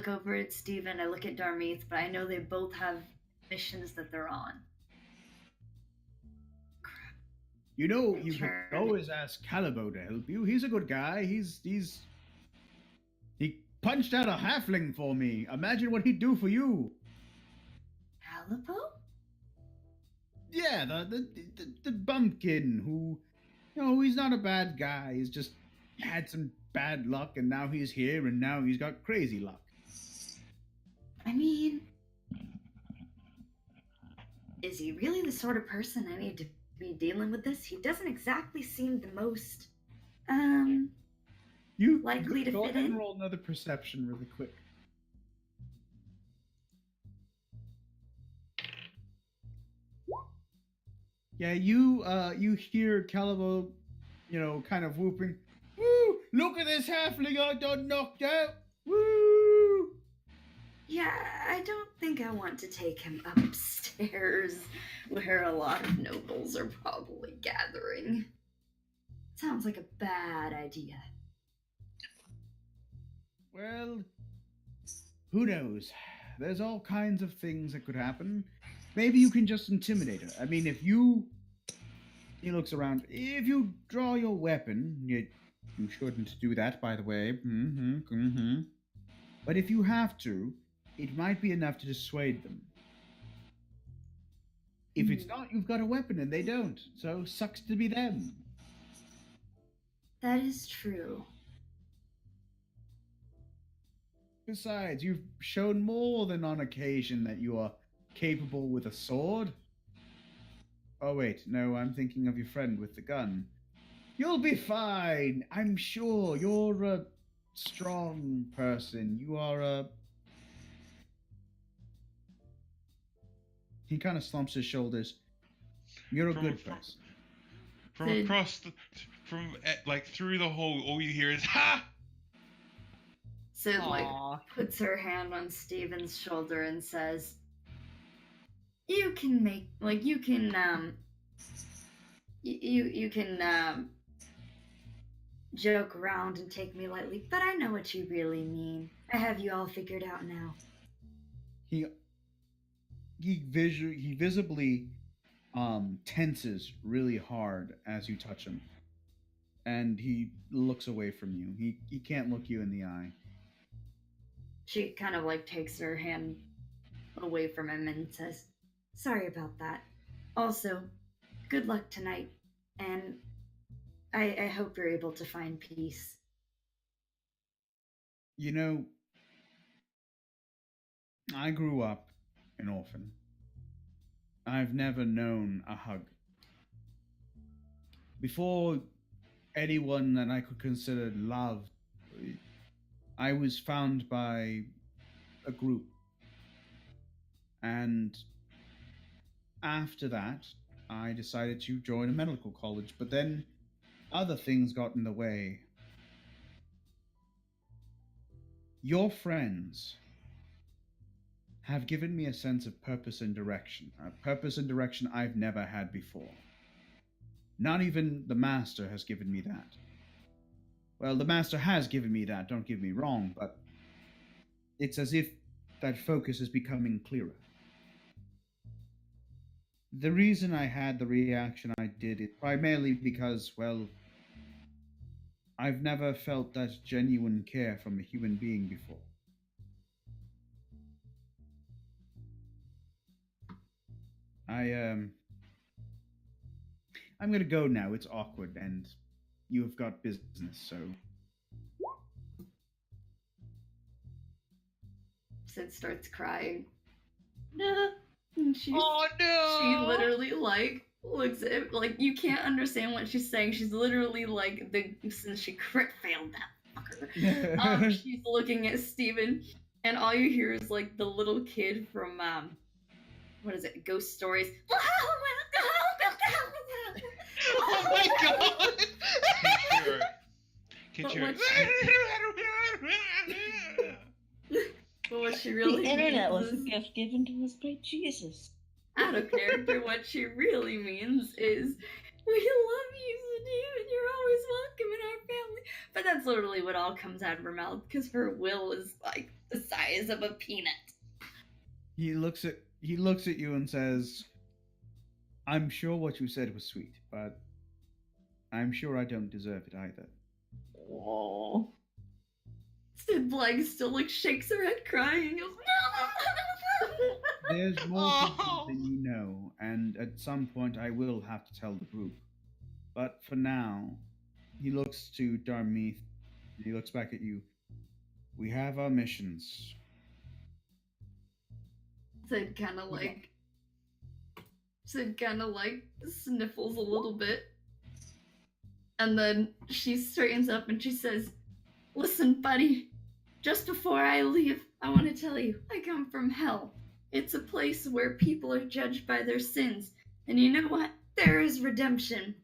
over at Steven, I look at Darmeeth, but I know they both have missions that they're on. You know, you can Turn. always ask Calibo to help you. He's a good guy. He punched out a halfling for me. Imagine what he'd do for you. Calibo? Yeah, the bumpkin who, he's not a bad guy. He's just had some bad luck, and now he's here, and now he's got crazy luck. I mean, is he really the sort of person I need to be dealing with this? He doesn't exactly seem the most, likely to go fit ahead and in. roll another perception really quick. Yeah, you hear Calibo, kind of whooping. Woo! Look at this halfling I done knocked out. Woo! Yeah, I don't think I want to take him upstairs where a lot of nobles are probably gathering. Sounds like a bad idea. Well, who knows? There's all kinds of things that could happen. Maybe you can just intimidate her. I mean, he looks around. If you draw your weapon, you shouldn't do that, by the way. But if you have to, it might be enough to dissuade them. If it's not, you've got a weapon and they don't. So sucks to be them. That is true. Besides, you've shown more than on occasion that you are capable with a sword. Oh wait, no, I'm thinking of your friend with the gun. You'll be fine, I'm sure. You're a strong person. You are a... He kind of slumps his shoulders. You're a good person. From across through the hole, all you hear is "Ha!" Sid puts her hand on Steven's shoulder and says, you can joke around and take me lightly, but I know what you really mean. I have you all figured out now. He visibly tenses really hard as you touch him, and he looks away from you. He can't look you in the eye. She kind of takes her hand away from him and says, sorry about that. Also, good luck tonight, and I hope you're able to find peace. I grew up an orphan. I've never known a hug. Before anyone that I could consider love, I was found by a group. And after that, I decided to join a medical college, but then other things got in the way. Your friends have given me a sense of purpose and direction, a purpose and direction I've never had before. Not even the Master has given me that. Well, the Master has given me that, don't get me wrong, but it's as if that focus is becoming clearer. The reason I had the reaction I did is primarily because, well, I've never felt that genuine care from a human being before. I'm gonna go now. It's awkward, and you've got business, so... Sid starts crying. No. And Oh, no! She literally, looks at like you can't understand what she's saying. She's literally like since she crit failed that fucker. She's looking at Steven, and all you hear is like the little kid from what is it? Ghost Stories. Oh my god! Kinchiro. But what she really The internet means was a is, gift given to us by Jesus. out of character, what she really means is, we love you, Steve, you're always welcome in our family. But that's literally what all comes out of her mouth, because her will is like the size of a peanut. He looks at you and says, "I'm sure what you said was sweet, but I'm sure I don't deserve it either." Oh. Sid Blag still like shakes her head crying and goes, no! There's more to Oh. it than you know, and at some point I will have to tell the group. But for now, he looks to Darmeath. He looks back at you. We have our missions. Sid kind of like sniffles a little bit. And then she straightens up and she says, listen, buddy, just before I leave, I want to tell you, I come from hell. It's a place where people are judged by their sins. And you know what? There is redemption.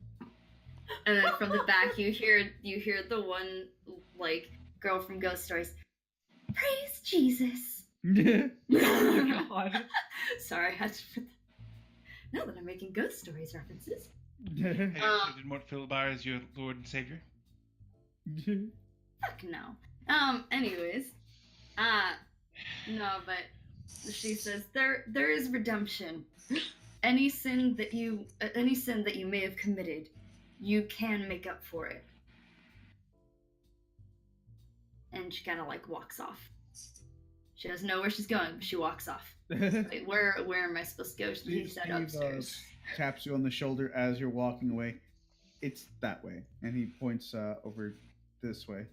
And then from the back, you hear the one, like, girl from Ghost Stories. Praise Jesus. Oh god. Sorry, I had to put that. Now that I'm making Ghost Stories references. Hey, so did Mort Philbar as your Lord and Savior? Fuck no. Anyways. No, but she says there is redemption. Any sin that you may have committed, you can make up for it. And she kind of like walks off. She doesn't know where she's going, but she walks off. Like, where am I supposed to go? She said upstairs. Taps you on the shoulder as you're walking away. It's that way, and he points over this way.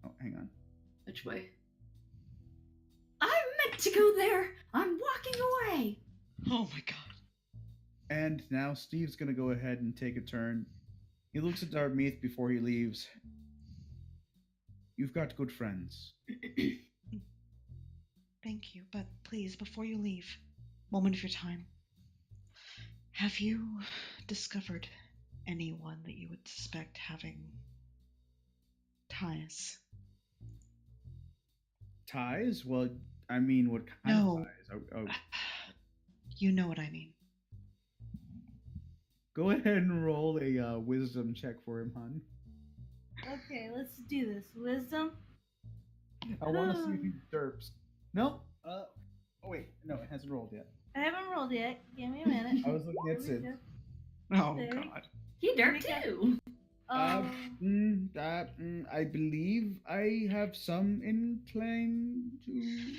Oh, hang on. Which way? I meant to go there. I'm walking away. Oh my god. And now Steve's gonna go ahead and take a turn. He looks at Darmeath before he leaves. You've got good friends. Thank you, but please, before you leave, moment of your time. Have you discovered anyone that you would suspect having ties? Ties? Well, I mean, what kind No. of ties? Oh, You know what I mean. go ahead and roll a wisdom check for him, hon. Okay, let's do this. Wisdom. I want to see if he derps. Nope. Oh wait, no, it hasn't rolled yet. I haven't rolled yet. Give me a minute. I was looking at Here we Sid. go. Oh Okay. god. He derped too. I believe I have some incline to.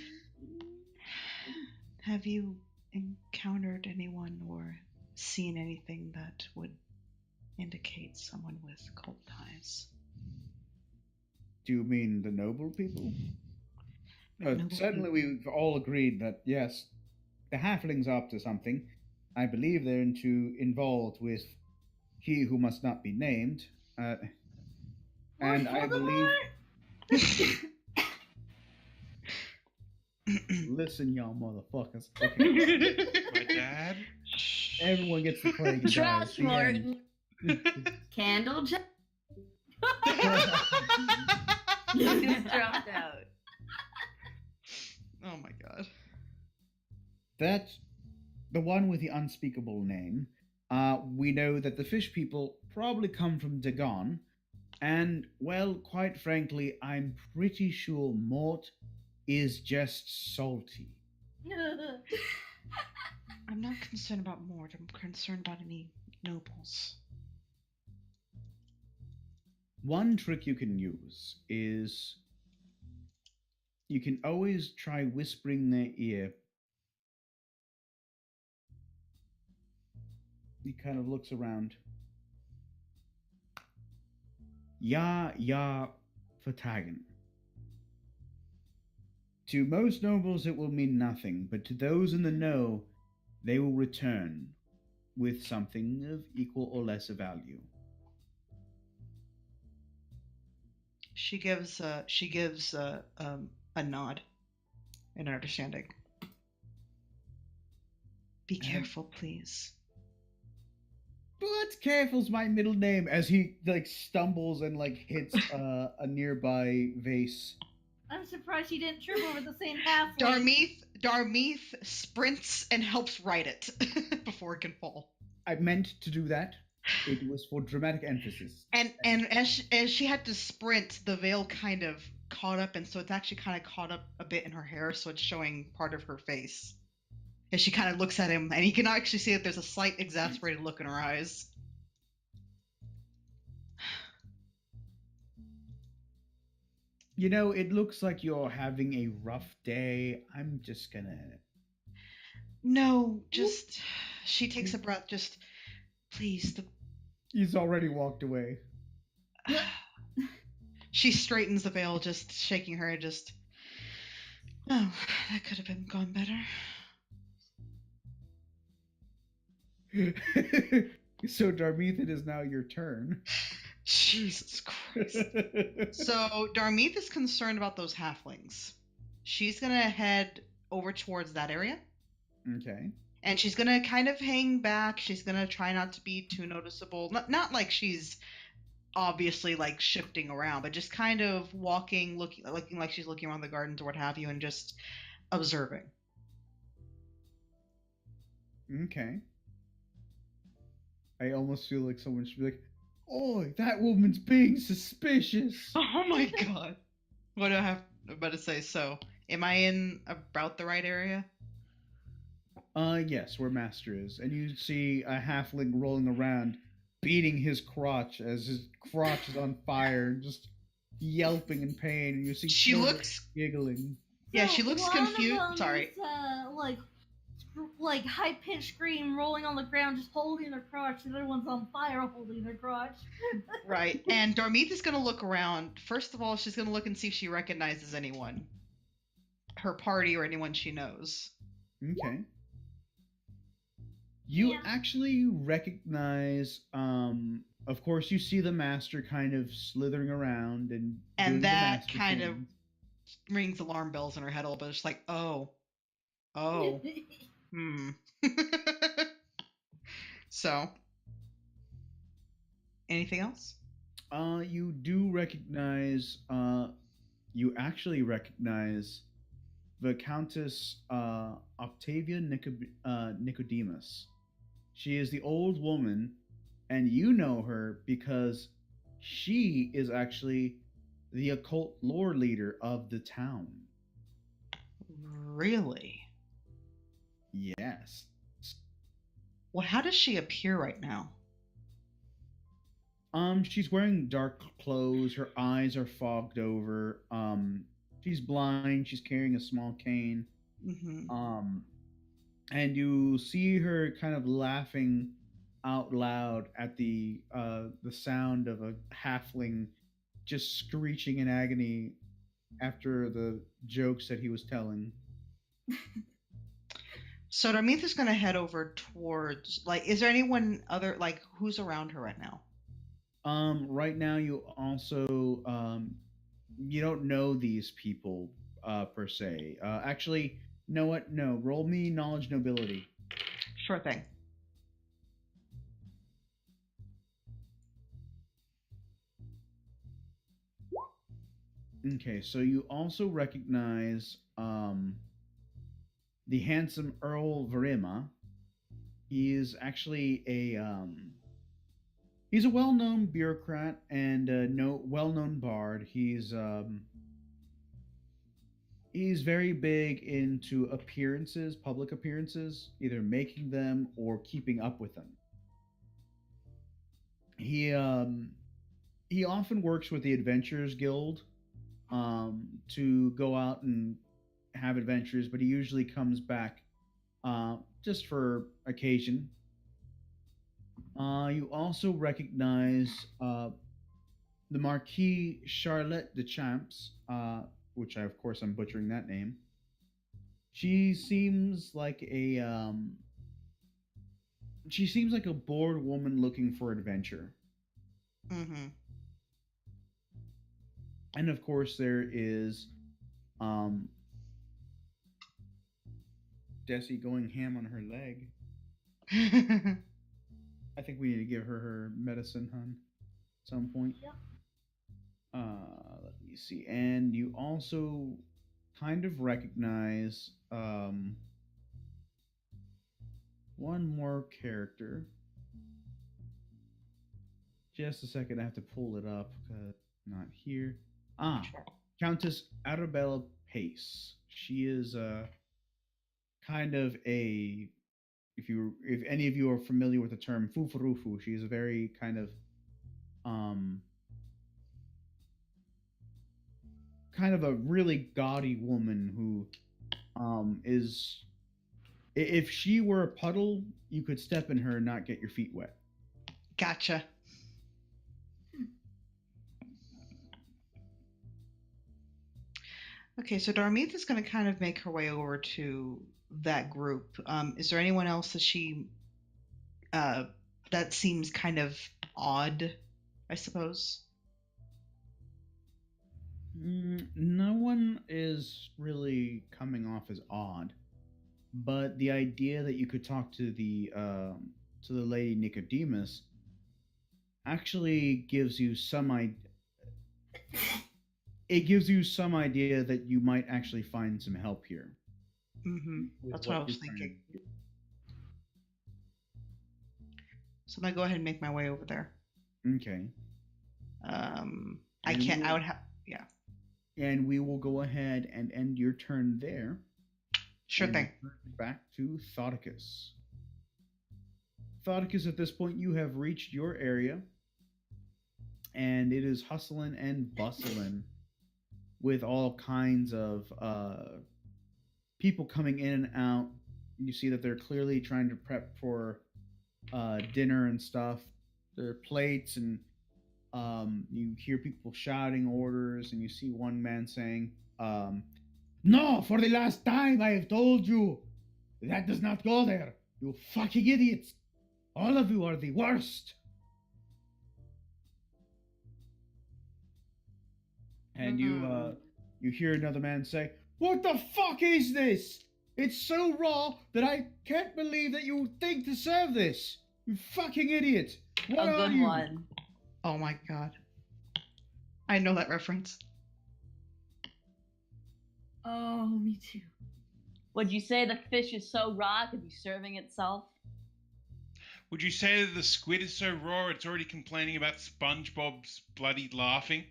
Have you encountered anyone or seen anything that would indicate someone with cult ties? Do you mean the noble people? Noble Certainly, people. we've all agreed that yes, the halflings are up to something. I believe they're involved with he who must not be named, and I believe. Listen, y'all motherfuckers. Okay. My dad? Everyone gets to play. Trust Martin. Candle Jack. You just dropped out. Oh my god. That's the one with the unspeakable name. We know that the fish people probably come from Dagon, and, well, quite frankly, I'm pretty sure Mort is just salty. I'm not concerned about Mort. I'm concerned about any nobles. One trick you can use is you can always try whispering in their ear. He kind of looks around. Ya Fatagan. To most nobles it will mean nothing, but to those in the know, they will return. with something of equal or less value. She gives a nod in understanding. Be careful, please. But careful's my middle name. As he like stumbles and like hits a nearby vase. I'm surprised he didn't trip over the same half. Darmeeth sprints and helps right it before it can fall. I meant to do that. It was for dramatic emphasis. And as she had to sprint, the veil kind of caught up, and so it's actually kind of caught up a bit in her hair, so it's showing part of her face. As she kind of looks at him, and he can actually see that there's a slight exasperated look in her eyes. You know, it looks like you're having a rough day. I'm just gonna. No, just. She takes a breath, just. Please. He's already walked away. She straightens the veil, just shaking her head, just. Oh, that could have gone better. So, Darmeeth, it is now your turn. Jesus Christ. So, Darmeeth is concerned about those halflings. She's going to head over towards that area. Okay. And she's going to kind of hang back. She's going to try not to be too noticeable. Not like she's obviously like shifting around, but just kind of walking, looking like she's looking around the gardens or what have you, and just observing. Okay. I almost feel like someone should be like, "Oh, that woman's being suspicious." Oh my god. What do I have about to say? So, am I in about the right area? Yes, where Master is. And you see a halfling rolling around, beating his crotch as his crotch is on fire, just yelping in pain. And you see She children looks giggling. Yeah, she looks confused. One of them Sorry. is, like high pitched scream, rolling on the ground, just holding their crotch. The other one's on fire, holding their crotch. Right. And Darmeeth is going to look around. First of all, she's going to look and see if she recognizes anyone, her party or anyone she knows. Okay. You Yeah. actually recognize, of course, you see the Master kind of slithering around and doing the that master kind of things. rings alarm bells in her head a little bit. It's like, oh, hmm. So, anything else? You do recognize, you actually recognize the Countess Octavia Nicodemus. She is the old woman, and you know her because she is actually the occult lore leader of the town. Really? Yes. Well, how does she appear right now? She's wearing dark clothes. Her eyes are fogged over. She's blind. She's carrying a small cane. Mm-hmm. And you see her kind of laughing out loud at the sound of a halfling just screeching in agony after the jokes that he was telling. So Darmeeth is going to head over towards, like, is there anyone other, like, who's around her right now? Right now you also you don't know these people per se. Actually, know what? No, roll me knowledge nobility. Sure thing. Okay, so you also recognize the handsome Earl Verima. He is actually he's a well-known bureaucrat and well-known bard. He's very big into appearances, public appearances, either making them or keeping up with them. He often works with the Adventurers Guild to go out and have adventures, but he usually comes back just for occasion. You also recognize the Marquis Charlotte de Champs, which of course I'm butchering that name. She seems like a she seems like a bored woman looking for adventure. Mm-hmm. And of course, there is um, Desi going ham on her leg. I think we need to give her medicine, hun, at some point. Yep. Let me see. And you also kind of recognize one more character. Just a second, I have to pull it up because not here. Countess Arabella Pace. She is kind of a if any of you are familiar with the term fufurufu, she is a very um kind of a really gaudy woman who is if she were a puddle, you could step in her and not get your feet wet. Gotcha. Okay, so Darmeeth is going to kind of make her way over to that group. Is there anyone else that she that seems kind of odd, I suppose? No one is really coming off as odd, but the idea that you could talk to the lady Nicodemus actually gives you some idea. It gives you some idea that you might actually find some help here. Mm-hmm. with That's what I what was you're trying thinking. to do. So I'm going to go ahead and make my way over there. Okay. I And can't. we I will- would have. Yeah. And we will go ahead and end your turn there. Sure and thing. return back to Thoticus. Thoticus, at this point, you have reached your area, and it is hustling and bustling with all kinds of people coming in and out. You see that they're clearly trying to prep for dinner and stuff. There are plates, and you hear people shouting orders, and you see one man saying, "No, for the last time, I have told you that does not go there. You fucking idiots! All of you are the worst." And you hear another man say, "What the fuck is this? It's so raw that I can't believe that you think to serve this. You fucking idiot! What A are good you?" one. Oh my god. I know that reference. Oh, me too. Would you say the fish is so raw it could be serving itself? Would you say that the squid is so raw it's already complaining about SpongeBob's bloody laughing?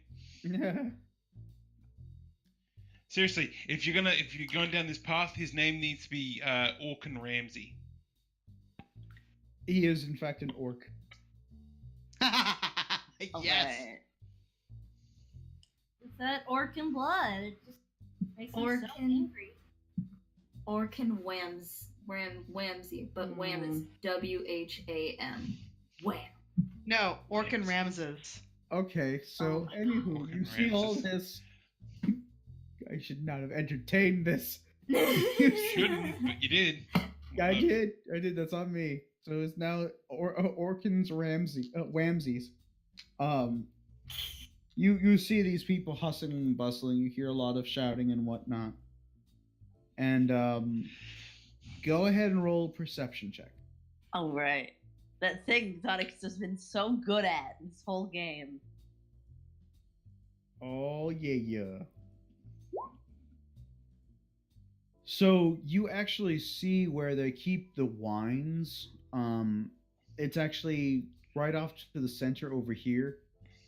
Seriously, if you're going down this path, his name needs to be Orkin Ramsey. He is, in fact, an orc. Yes. Alright. It's that orc blood. It just makes me so Orc and- angry. Orkin Whamsy, but Wham is WHAM. Wham. No, Orkin Yes. Ramses. Okay, so Oh, anywho, Orc you and see all Ramses. this. I should not have entertained this. Shouldn't, but you did. I did. That's on me. So it's now Orkins Whamsies. You see these people hustling and bustling. You hear a lot of shouting and whatnot. And go ahead and roll a perception check. Alright. That thing Exotics has been so good at this whole game. Oh yeah. So you actually see where they keep the wines. It's actually right off to the center over here,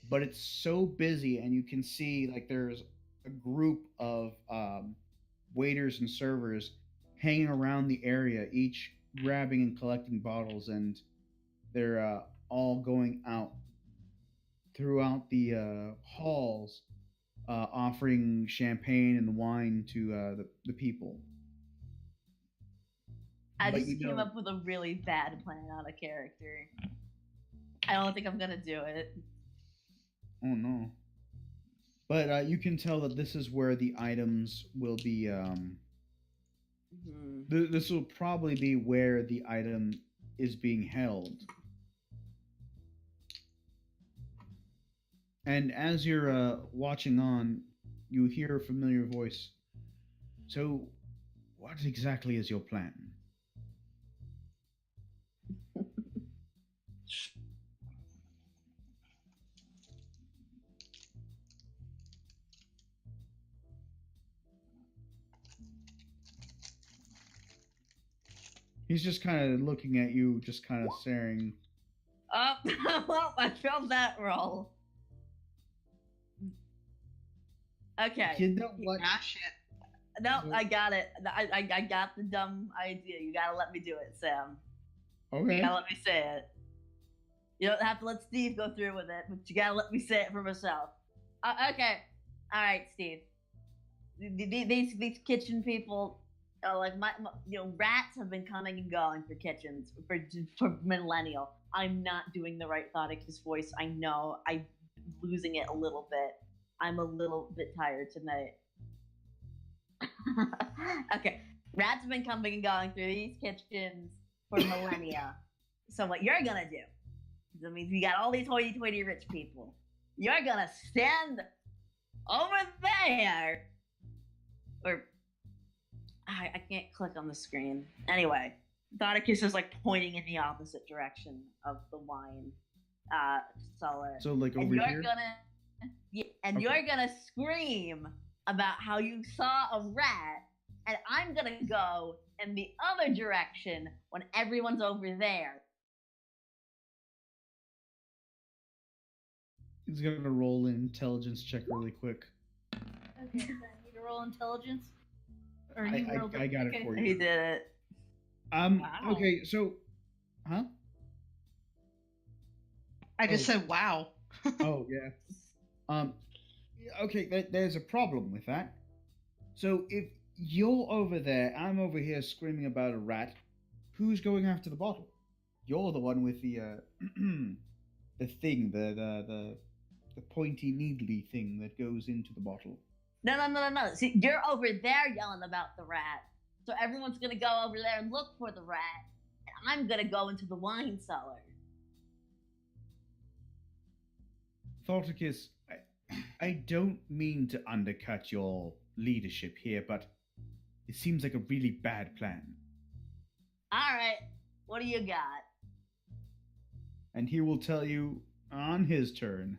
but it's so busy, and you can see like there's a group of waiters and servers hanging around the area, each grabbing and collecting bottles, and they're all going out throughout the halls, offering champagne and wine to the people. I But just you came know- up with a really bad plan on a character. I don't think I'm gonna do it. Oh no! But you can tell that this is where the items will be. Mhm. This will probably be where the item is being held. And as you're watching on, you hear a familiar voice. So, what exactly is your plan? He's just kind of looking at you, just kind of staring. Oh, well, I failed that roll. Okay. You know what? Ah, shit. No, I got it. I got the dumb idea. You gotta let me do it, Sam. Okay. You gotta let me say it. You don't have to let Steve go through with it, but you gotta let me say it for myself. Okay. All right, Steve. These kitchen people, like my rats have been coming and going for kitchens for millennial. I'm not doing the right Thoticus voice. I know. I'm losing it a little bit. I'm a little bit tired tonight. Okay. Rats have been coming and going through these kitchens for millennia. So what you're gonna do, that means you got all these hoity-toity rich people. You're gonna stand over there, or I can't click on the screen. Anyway, Thoticus is like pointing in the opposite direction of the wine cellar. So like And over you're here. you're gonna scream about how you saw a rat, and I'm gonna go in the other direction when everyone's over there. He's gonna roll an intelligence check really quick. Okay, so I need to roll intelligence. Or I you rolled got it okay. for He you. did it. Wow. Okay, so, huh? I just said wow. Oh yeah. Okay, there's a problem with that. So if you're over there, I'm over here screaming about a rat. Who's going after the bottle? You're the one with the the thing, the pointy needly thing that goes into the bottle. No. See, you're over there yelling about the rat. So everyone's gonna go over there and look for the rat. And I'm gonna go into the wine cellar. Thoticus, I don't mean to undercut your leadership here, but it seems like a really bad plan. Alright, what do you got? And he will tell you on his turn.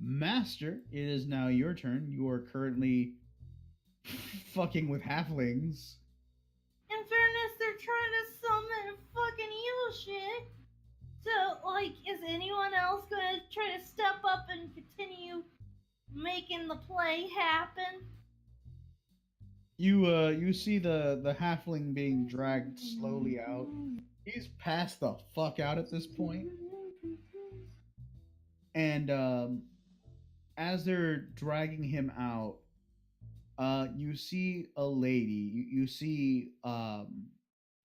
Master, it is now your turn. You are currently fucking with halflings. In fairness, they're trying to summon fucking evil shit. So, like, is anyone else gonna try to step up and continue making the play happen? You see the halfling being dragged slowly out. He's passed the fuck out at this point. And as they're dragging him out, you see a lady. You see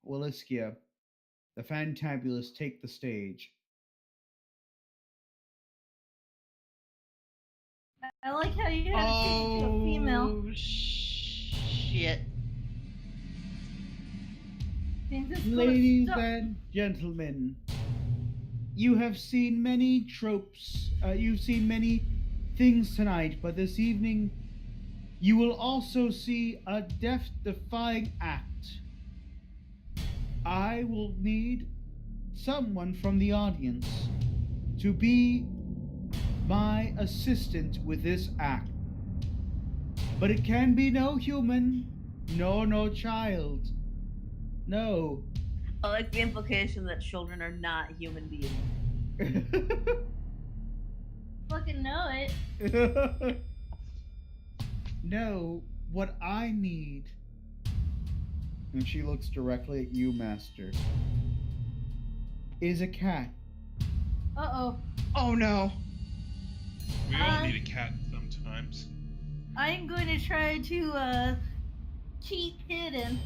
Williskia, the Fantabulous, take the stage. I like how you had to change it to a female. Shit. Things is gonna Ladies stop- and gentlemen, you have seen many tropes, you've seen many things tonight, but this evening you will also see a death-defying act. I will need someone from the audience to be my assistant with this act. But it can be no human, no child. No. I like the implication that children are not human beings. Fucking know it. No, what I need. And she looks directly at you, Master. Is a cat. Uh-oh. Oh no. We all need a cat sometimes. I'm going to try to, keep hidden.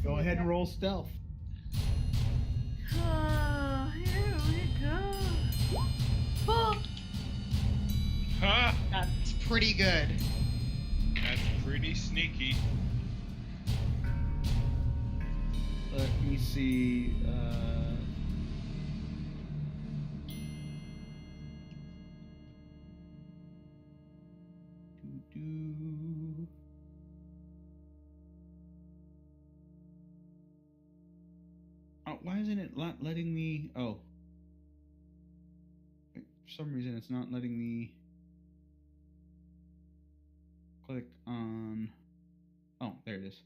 Go ahead and roll stealth. Oh, here we go. Boom! Ha! It's pretty good. That's pretty sneaky. Let me see. Doo-doo. Oh, why isn't it not letting me? Oh, for some reason it's not letting me click on. Oh, there it is.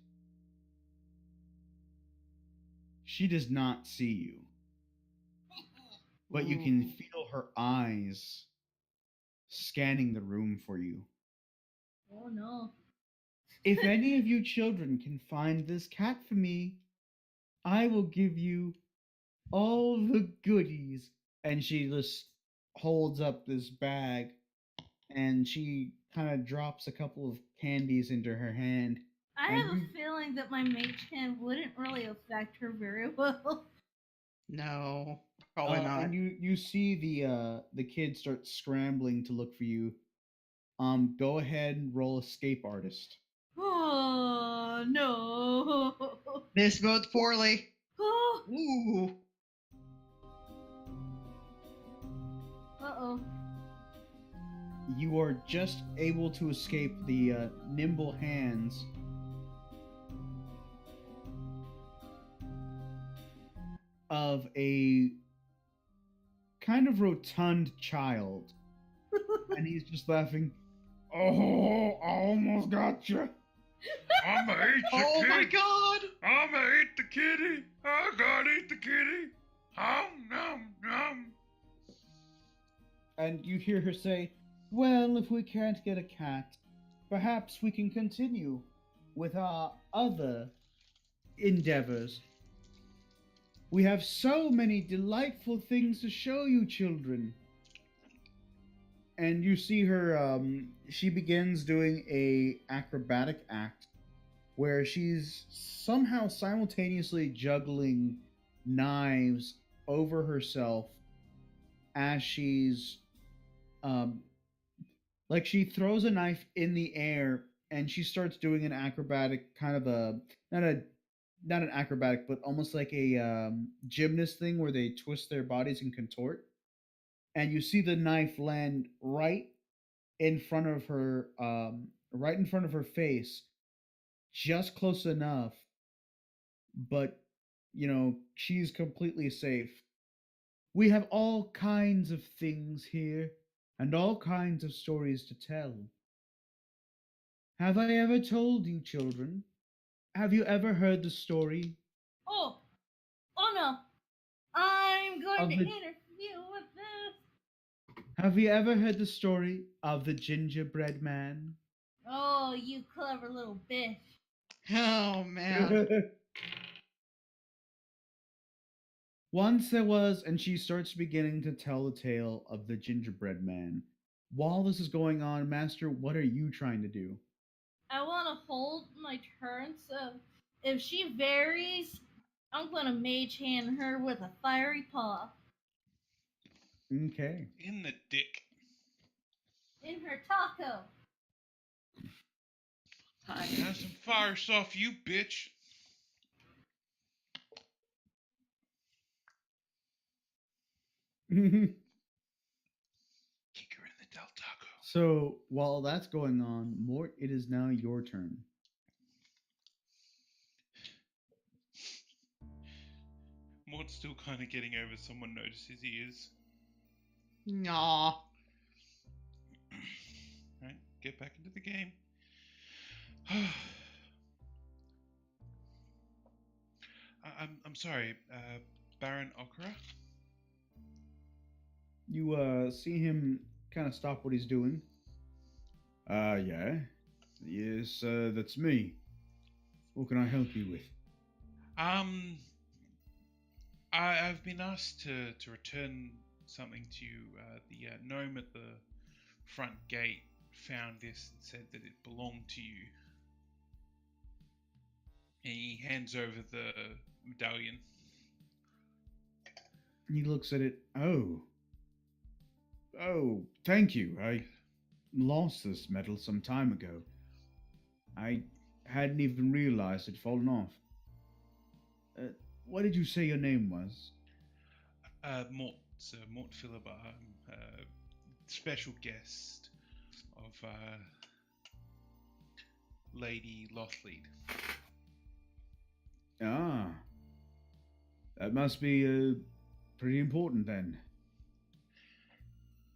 She does not see you, but you can feel her eyes scanning the room for you. Oh no. If any of you children can find this cat for me, I will give you all the goodies. And she just holds up this bag and she kind of drops a couple of candies into her hand. I And have you- a feeling that my mage hand wouldn't really affect her very well. No, probably not. And you see the kid start scrambling to look for you. Go ahead and roll escape artist. Oh no. This bodes poorly. Oh. Ooh. Uh-oh. You are just able to escape the nimble hands of a kind of rotund child. And he's just laughing. Oh, I almost got you. I'ma eat the Oh kid. my god! I'ma eat the kitty. I gotta eat the kitty. Nom nom. And you hear her say, well, if we can't get a cat, perhaps we can continue with our other endeavors. We have so many delightful things to show you, children. And you see her, she begins doing a acrobatic act where she's somehow simultaneously juggling knives over herself as she's like she throws a knife in the air and she starts doing an acrobatic kind of a not an acrobatic but almost like a gymnast thing where they twist their bodies and contort, and you see the knife land right in front of her right in front of her face, just close enough, but she's completely safe. We have all kinds of things here and all kinds of stories to tell. Have I ever told you, children? Have you ever heard the story Oh. Oh no. I'm going of to the interfere with this. Have you ever heard the story of the gingerbread man? Oh, you clever little bitch. Oh man. Once there was, and she starts beginning to tell the tale of the gingerbread man. While this is going on, Master, what are you trying to do? I want to hold my turn, so if she varies, I'm going to mage hand her with a fiery paw Okay. In the dick. in her taco. Hi. Have some fire off you, bitch. Kick her in the Del Taco. So while that's going on, Mort, it is now your turn. Mort's still kind of getting over someone notices he is. Aw. Right, get back into the game. I'm sorry, Baron Okra? You see him kind of stop what he's doing. Yeah. Yes, that's me. What can I help you with? I've been asked to return something to you. The gnome at the front gate found this and said that it belonged to you. And he hands over the medallion. He looks at it. Oh, thank you. I lost this medal some time ago. I hadn't even realized it'd fallen off. Uh, what did you say your name was? Mort, Sir Mort Philibert, special guest of Lady Lothlead. Ah, that must be pretty important then.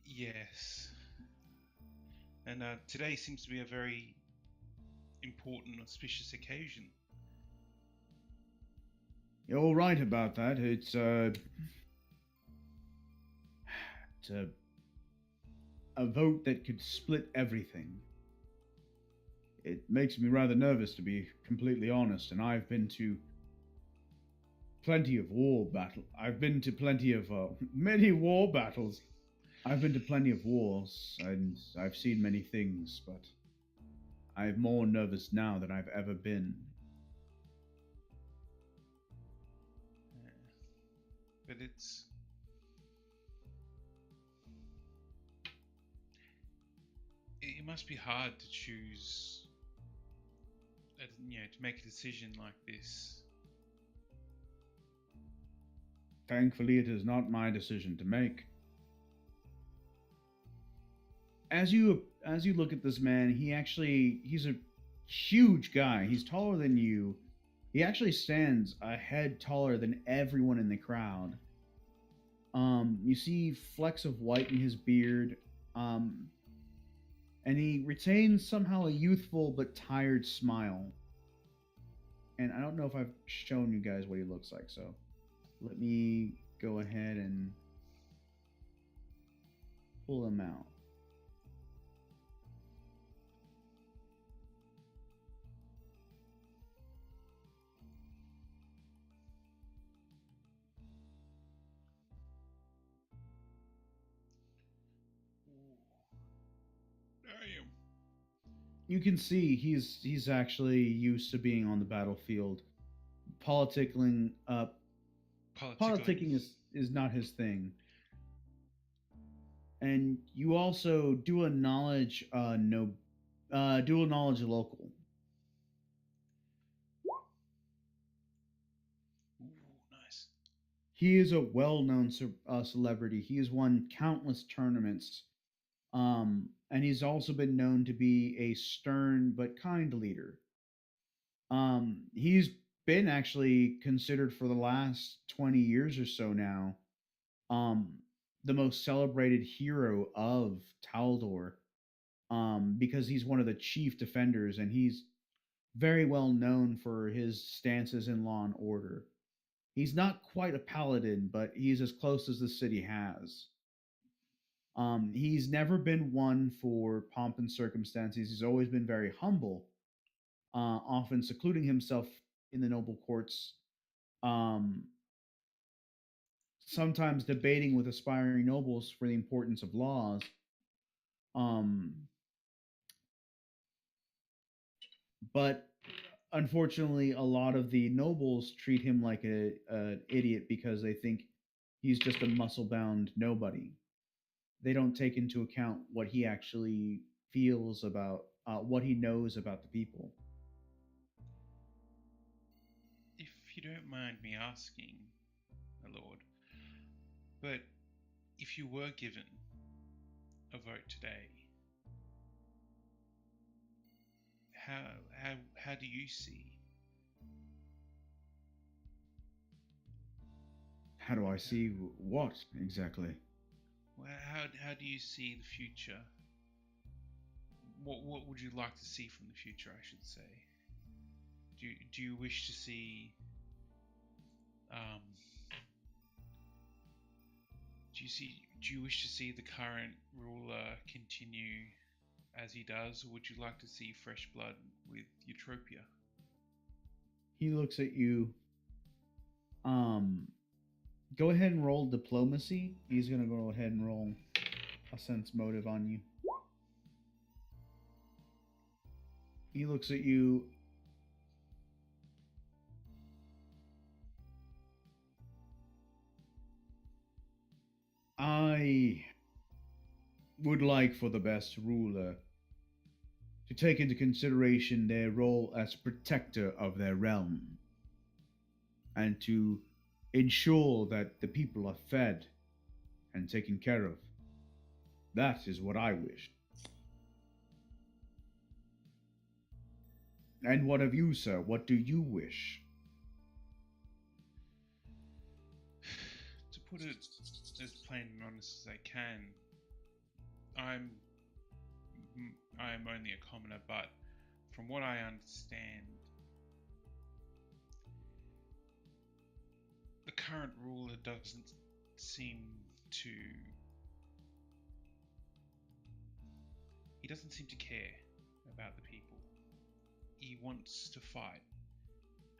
Yes. And today seems to be a very important, auspicious occasion. You're right about that. It's a vote that could split everything. It makes me rather nervous, to be completely honest, and I've been to plenty of war battle. I've been to plenty of many war battles. I've been to plenty of wars, and I've seen many things, but I'm more nervous now than I've ever been. But it must be hard to choose, to make a decision like this. Thankfully, it is not my decision to make. As you look at this man, he's a huge guy. He's taller than you. He actually stands a head taller than everyone in the crowd. You see flecks of white in his beard. And he retains somehow a youthful but tired smile. And I don't know if I've shown you guys what he looks like, so let me go ahead and pull him out. Damn. You can see he's actually used to being on the battlefield. Politicking is not his thing. And you also do a knowledge local. Ooh, nice. He is a well-known celebrity. He has won countless tournaments. And he's also been known to be a stern but kind leader. He's been actually considered for the last 20 years or so now, um, the most celebrated hero of Taldor, because he's one of the chief defenders and he's very well known for his stances in law and order. He's not quite a paladin, but he's as close as the city has. He's never been one for pomp and circumstances. He's always been very humble, often secluding himself in the noble courts, um, sometimes debating with aspiring nobles for the importance of laws. Um, but unfortunately, a lot of the nobles treat him like an idiot because they think he's just a muscle bound nobody. They don't take into account what he actually feels about what he knows about the people. If you don't mind me asking, my lord, but if you were given a vote today, how do you see? How do I see what exactly? Well, how do you see the future? What would you like to see from the future, I should say? Do you wish to see um do you wish to see the current ruler continue as he does, or would you like to see fresh blood with Eutropia? He looks at you. Um, Go ahead and roll diplomacy. He's gonna go ahead and roll a sense motive on you. He looks at you. I would like for the best ruler to take into consideration their role as protector of their realm. and to ensure that the people are fed and taken care of. That is what I wish. And what of you, sir? What do you wish? To put it as plain and honest as I can, I'm I'm only a commoner, but from what I understand, the current ruler doesn't seem to he doesn't seem to care about the people. He wants to fight,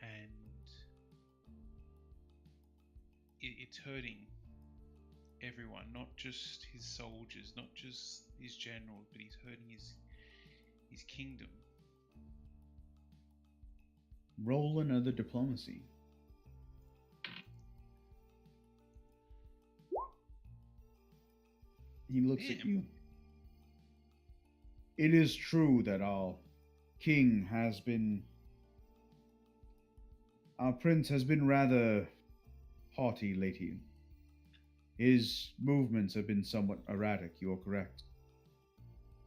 and it's hurting everyone, not just his soldiers, not just his generals, but he's hurting his kingdom. Roll another diplomacy. He looks at Damn. you. It is true that our prince has been rather haughty lately. His movements have been somewhat erratic, you're correct.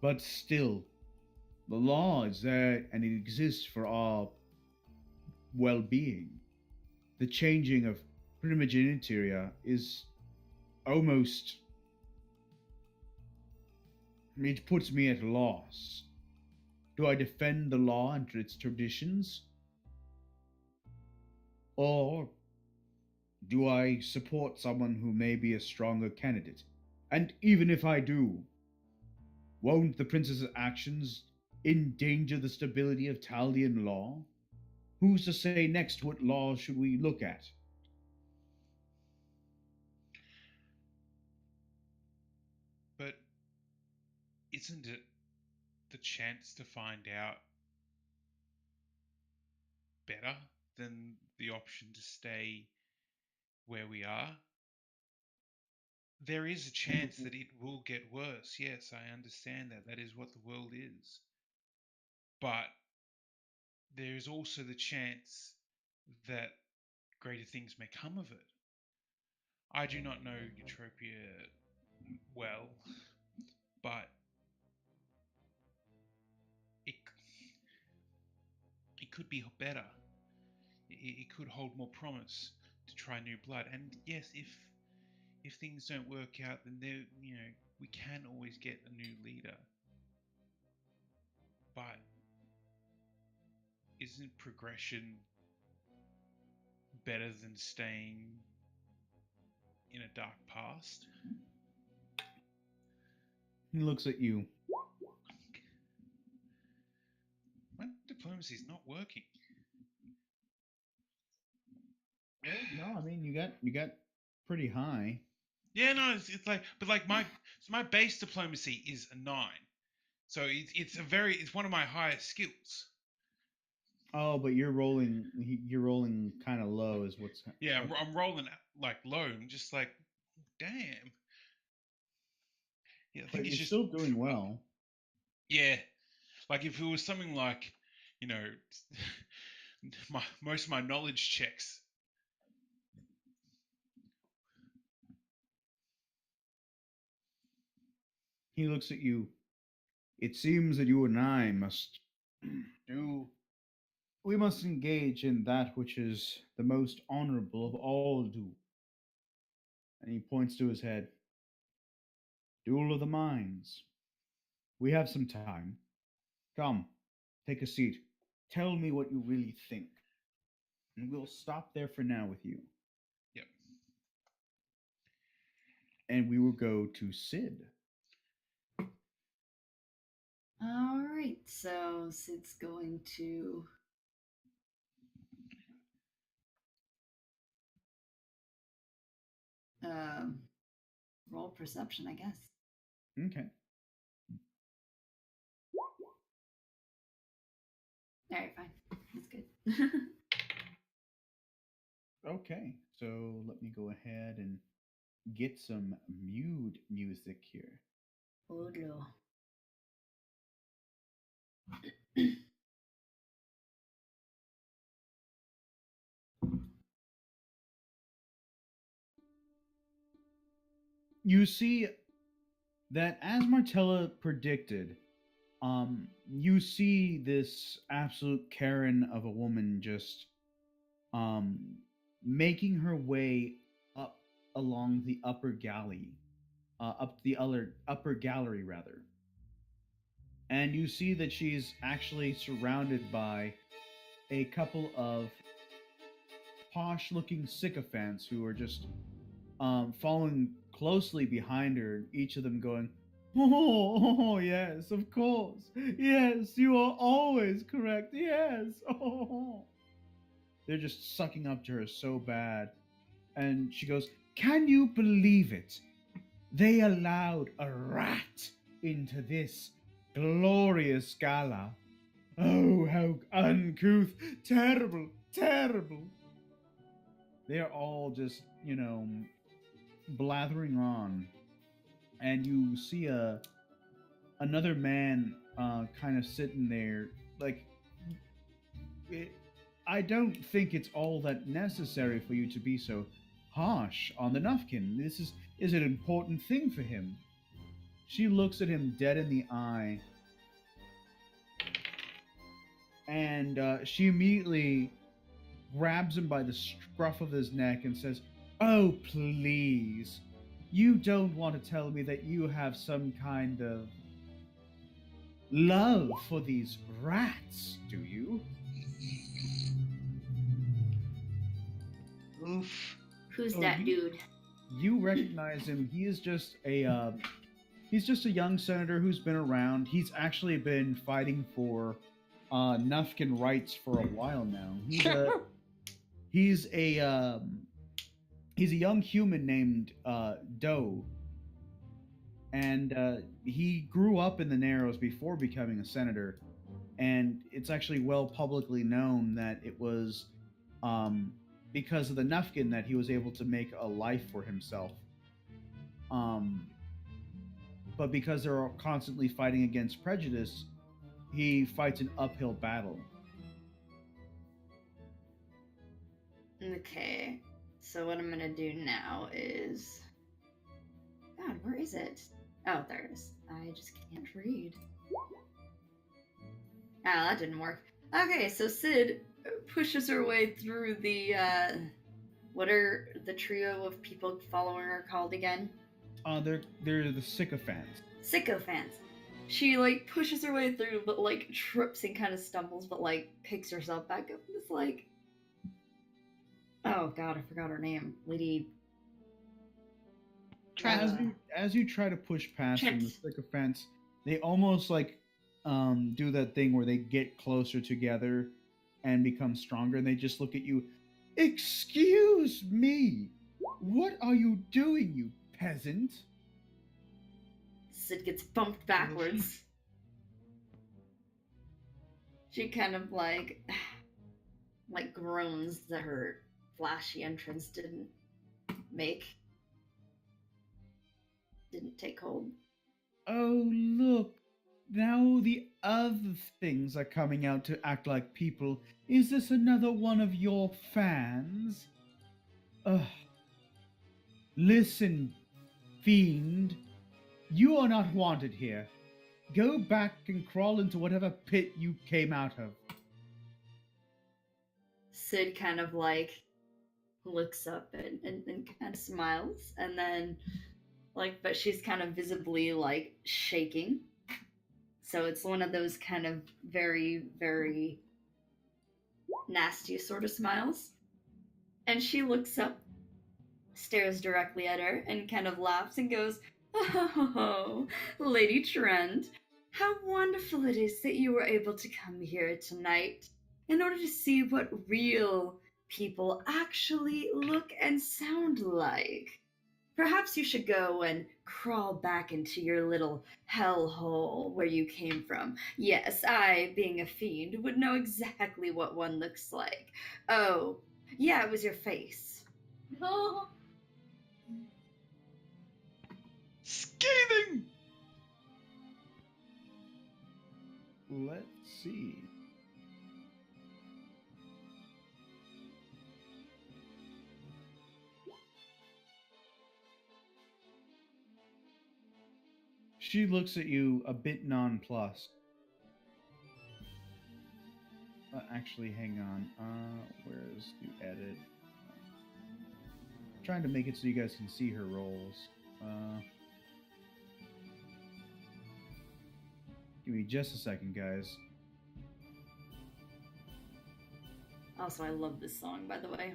But still, the law is there and it exists for our well being. The changing of primogeniture is almost. It puts me at a loss. Do I defend the law and its traditions? Or do I support someone who may be a stronger candidate? And even if I do, won't the prince's actions endanger the stability of Taldian law? Who's to say next what law should we look at? But isn't it the chance to find out better than the option to stay where we are? There is a chance that it will get worse. Yes, I understand that. That is what the world is. But there is also the chance that greater things may come of it. I do not know Utopia well, but it it could be better. It could hold more promise to try new blood. And yes, if things don't work out, then we can always get a new leader. But isn't progression better than staying in a dark past? He looks at you. My diplomacy's not working. No, I mean you got pretty high. Yeah, no, it's like, but like my base diplomacy is a 9, so it's one of my highest skills. Oh, but you're rolling kind of low, is what's. Yeah, I'm rolling like low. I'm just like, damn. Yeah, I But think it's you're just still doing well. yeah. Like if it was something like, you know, most of my knowledge checks. He looks at you. It seems that you and I must do. We must engage in that which is the most honorable of all do. And he points to his head. Duel of the minds. We have some time. Come, take a seat. Tell me what you really think. And we'll stop there for now with you. Yep. And we will go to Sid. All right, so Sid's going to roll perception, I guess. Okay. All right, fine. That's good. Okay. So let me go ahead and get some mood music here. Oh, no. you see that as Martella predicted, you see this absolute Karen of a woman just um making her way up along the upper galley, up the other upper gallery rather, and you see that she's actually surrounded by a couple of posh looking sycophants who are just following closely behind her, each of them going, oh, yes, of course. Yes, you are always correct. Yes. Oh. They're just sucking up to her so bad. And she goes, can you believe it? They allowed a rat into this glorious gala. Oh, how uncouth. Terrible, terrible. They are all just, blathering on. And you see another man kind of sitting there. Like, I don't think it's all that necessary for you to be so harsh on the Nufkin. This is an important thing for him. She looks at him dead in the eye, and she immediately grabs him by the scruff of his neck and says, oh, please. You don't want to tell me that you have some kind of love for these rats, do you? Oof. Who's Oh, that dude? You recognize him. He is just he's just a young senator who's been around. He's actually been fighting for Nufkin rights for a while now. He's a young human named Doe, and he grew up in the Narrows before becoming a senator. And it's actually well publicly known that it was because of the Nufkin that he was able to make a life for himself. But because they're constantly fighting against prejudice, he fights an uphill battle. Okay, so what I'm gonna do now is... God, where is it? Oh, there it is. I just can't read. Ah, that didn't work. Okay, so Sid pushes her way through the, what are the trio of people following her called again? They're the sycophants. Sycophants. She, like, pushes her way through, but, like, trips and kind of stumbles, but, like, picks herself back up and is like... Oh, God, I forgot her name. Lady... As you try to push past them, the Trent. sycophants, they almost like do that thing where they get closer together and become stronger, and they just look at you. Excuse me, what are you doing, you peasant? Sid gets bumped backwards. She kind of like groans that her flashy entrance didn't take hold. Oh, look. Now the other things are coming out to act like people. Is this another one of your fans? Ugh. Listen, fiend. You are not wanted here. Go back and crawl into whatever pit you came out of. Sid kind of like looks up and kind of smiles, and then like, but she's kind of visibly like shaking. So it's one of those kind of very, very nasty sort of smiles. And she looks up, stares directly at her, and kind of laughs and goes, oh, Lady Trent, how wonderful it is that you were able to come here tonight in order to see what real people actually look and sound like. Perhaps you should go and crawl back into your little hellhole where you came from. Yes, I, being a fiend, would know exactly what one looks like. Oh, yeah, it was your face. Oh, Scathing! Let's see. She looks at you a bit nonplussed. Actually, hang on. Where's the edit? Trying to make it so you guys can see her rolls. Give me just a second, guys. Also, I love this song, by the way.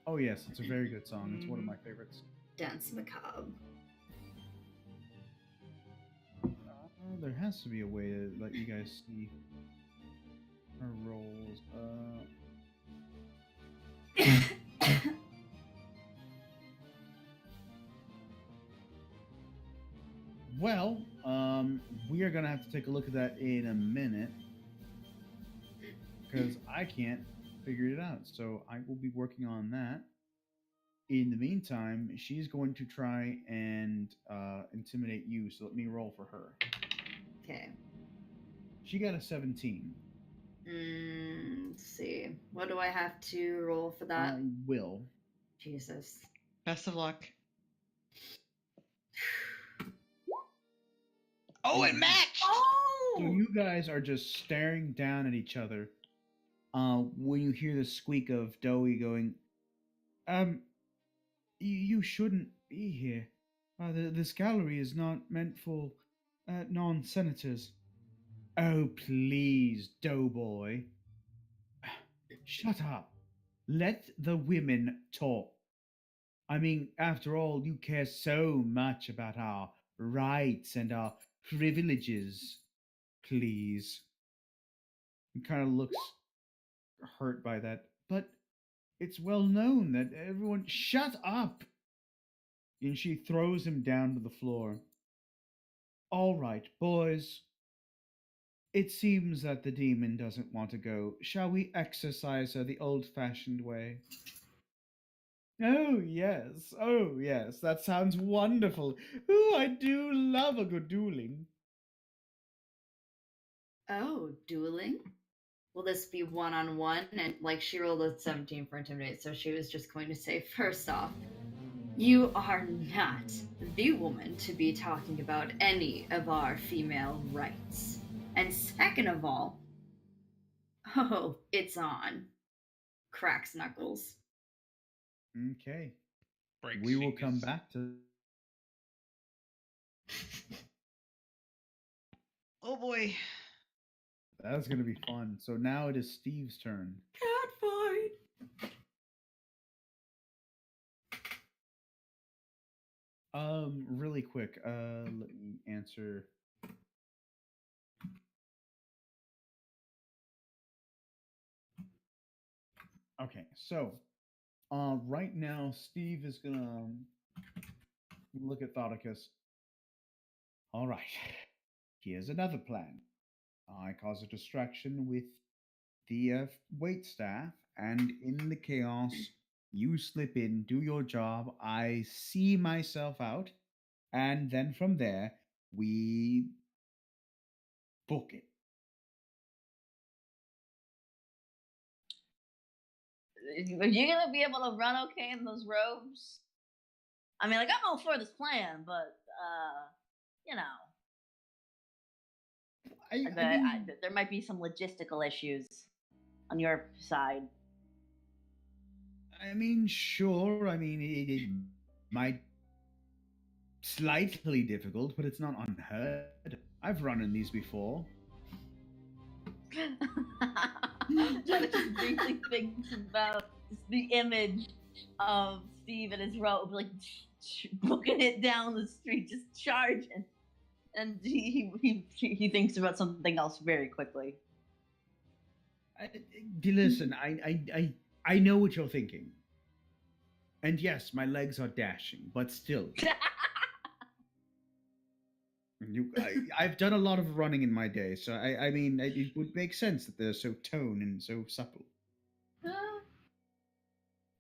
Oh yes, it's a very good song. It's one of my favorites. Dance Macabre. There has to be a way to let you guys see her rolls. Well, we are gonna have to take a look at that in a minute because I can't figure it out. So I will be working on that. In the meantime, she's going to try and intimidate you. So let me roll for her. Okay. She got a 17. Let's see. What do I have to roll for that? I will. Jesus. Best of luck. Oh, it matched! So Oh! you guys are just staring down at each other. When you hear the squeak of Doughy going, you shouldn't be here. This gallery is not meant for non-senators. Oh, please, Doughboy. Shut up. Let the women talk. I mean, after all, you care so much about our rights and our privileges. Please. He kind of looks hurt by that. But it's well known that everyone... Shut up! And she throws him down to the floor. All right, boys. It seems that the demon doesn't want to go. Shall we exercise her the old-fashioned way? Oh, yes. Oh, yes. That sounds wonderful. Ooh, I do love a good dueling. Oh, dueling? Will this be one-on-one? And like she rolled a 17 for intimidate, so she was just going to say, first off, you are not the woman to be talking about any of our female rights. And second of all, oh, it's on. Cracks knuckles. Okay. Breaks We will come fingers. back to... Oh boy. That's going to be fun. So now it is Steve's turn. Catfight. Really quick. Let me answer. Okay, so right now Steve is gonna look at Thoticus. All right, here's another plan. I cause a distraction with the wait staff, and in the chaos, you slip in, do your job. I see myself out, and then from there we book it. Are you gonna be able to run okay in those robes? I mean, like, I'm all for this plan, but you know, there might be some logistical issues on your side. I mean, sure. I mean, it might slightly difficult, but it's not unheard. I've run in these before. Jenna just briefly thinks about the image of Steve in his robe, like booking it down the street, just charging, and he thinks about something else very quickly. Listen, I know what you're thinking, and yes, my legs are dashing, but still. I've done a lot of running in my day, so I mean, it would make sense that they're so toned and so supple.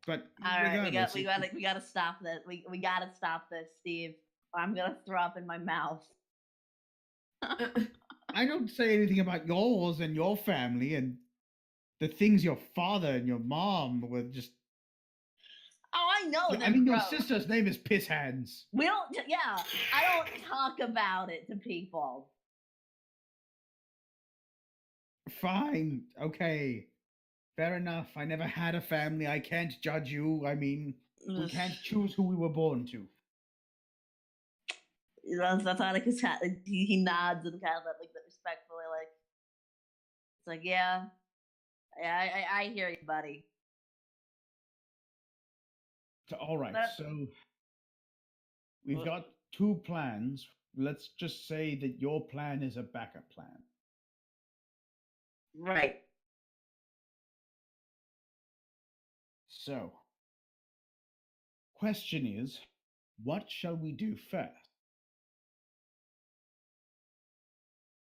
But all right, regardless, we gotta stop this. We gotta stop this, Steve. I'm gonna throw up in my mouth. I don't say anything about yours and your family and the things your father and your mom were just. Oh, I know Yeah, they're I mean, your gross. sister's name is Piss Hands. We don't. Yeah, I don't talk about it to people. Fine. Okay. Fair enough. I never had a family. I can't judge you. I mean, we can't choose who we were born to. That's how like he nods and kind of like respectfully, like it's like yeah, I hear you, buddy. So, all right. That- So we've got two plans. Let's just say that your plan is a backup plan. Right. So, question is, what shall we do first?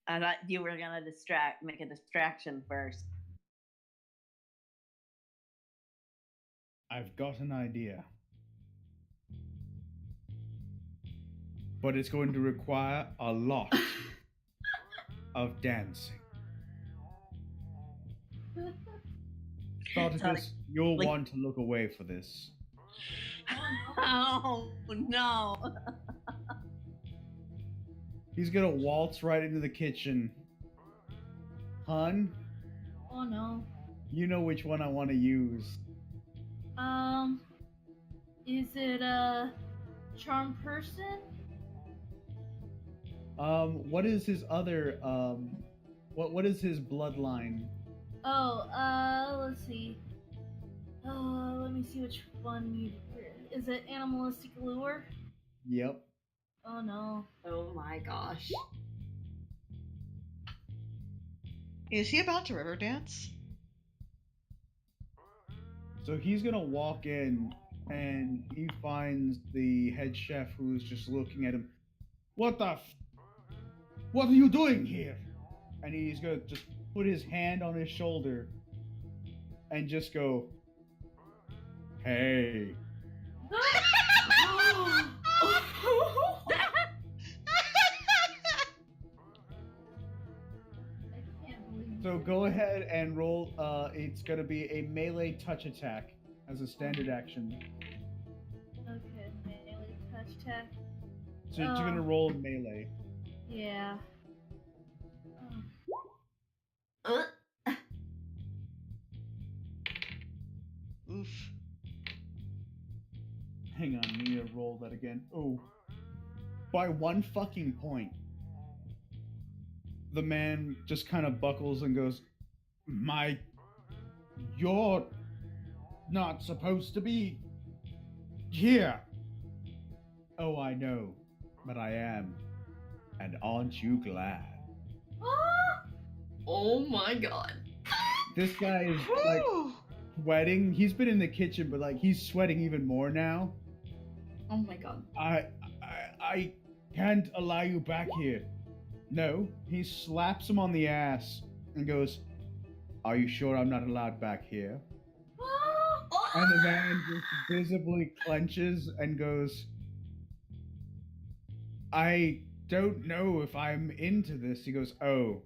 I thought you were gonna make a distraction first. I've got an idea. But it's going to require a lot of dancing. Spartacus, you'll like- want to look away for this. Oh no! He's gonna waltz right into the kitchen. Hun, Oh no. you know which one I want to use. Is it a charm person? What is his other, what is his bloodline? Oh, let's see. Let me see which one you. Is it animalistic lure? Yep. Oh no. Oh my gosh. Is he about to river dance? So he's gonna walk in and he finds the head chef who's just looking at him. What the what are you doing here? And he's gonna just put his hand on his shoulder and just go, hey. I can't believe. So go ahead and roll. It's gonna be a melee touch attack as a standard action. Okay, melee touch attack. So you're gonna roll melee. Yeah. Oof. Hang on, I need to roll that again. Oh. By 1 fucking point. The man just kind of buckles and goes, you're not supposed to be here. Oh, I know, but I am. And aren't you glad? Oh my god. This guy is like sweating. He's been in the kitchen, but like he's sweating even more now. Oh my god. I can't allow you back here. No, he slaps him on the ass and goes, are you sure I'm not allowed back here? And the man just visibly clenches and goes, I don't know if I'm into this. He goes, oh,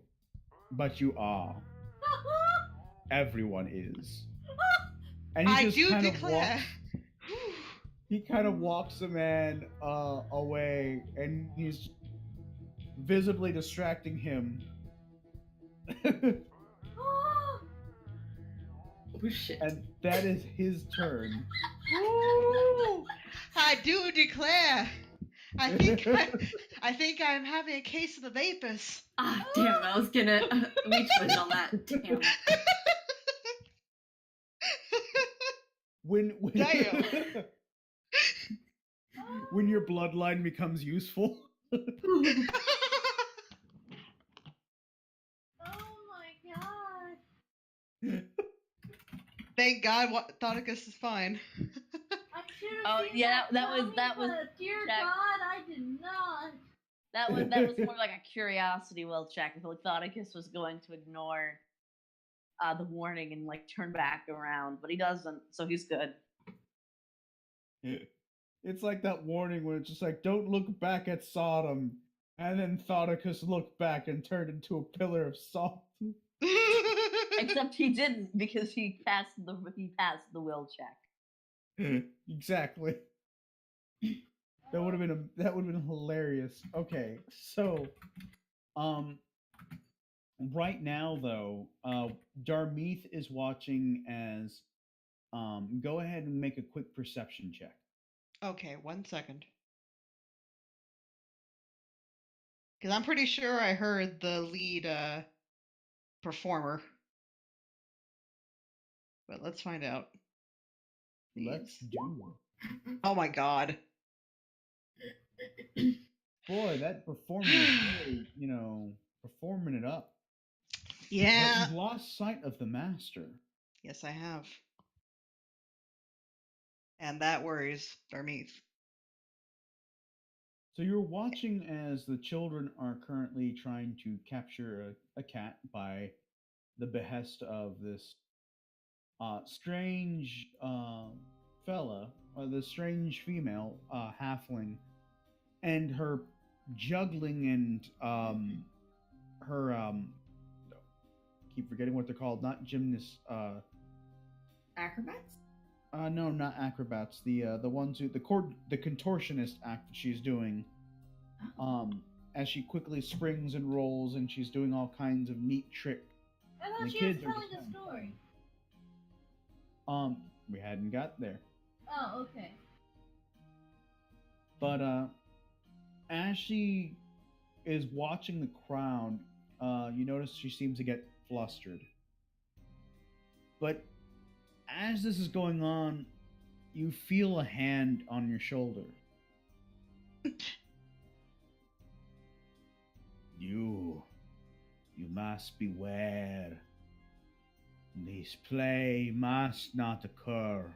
but you are. Everyone is. And he I just do kind declare. of he kind of walks the man away, and he's visibly distracting him. Oh shit. And that is his turn. Ooh, I do declare. I think I'm having a case of the vapors. Ah, damn, I was gonna retwist on that. Damn. When Damn. when your bloodline becomes useful. Oh my god. Thank God, Thonicus is fine. I should have Oh, seen yeah, that was- coming, that was but dear check. God, I did not. That was more like a curiosity will check. I feel like Thoticus was going to ignore the warning and like turn back around, but he doesn't, so he's good. It's like that warning where it's just like, don't look back at Sodom. And then Thoticus looked back and turned into a pillar of salt. Except he didn't because he passed the will check. Exactly. That would have been hilarious. Okay, so um, right now though, Darmeeth is watching as go ahead and make a quick perception check. Okay, 1 second. Because I'm pretty sure I heard the lead performer. But let's find out. Let's Please. do. Oh my god. Boy, that performer is really, performing it up. But Yeah. you've lost sight of the master. Yes, I have. And that worries Darmeeth. So you're watching as the children are currently trying to capture a cat by the behest of this strange fella, or the strange female halfling, and her juggling and her keep forgetting what they're called. Not gymnasts. Acrobats? No, not acrobats. The ones who the contortionist act that she's doing. As she quickly springs and rolls, and she's doing all kinds of neat tricks. I And thought the she was kids are telling just a story. We hadn't got there. Oh, okay. But as she is watching the crowd, you notice she seems to get flustered. But as this is going on, you feel a hand on your shoulder. You must beware. This play must not occur.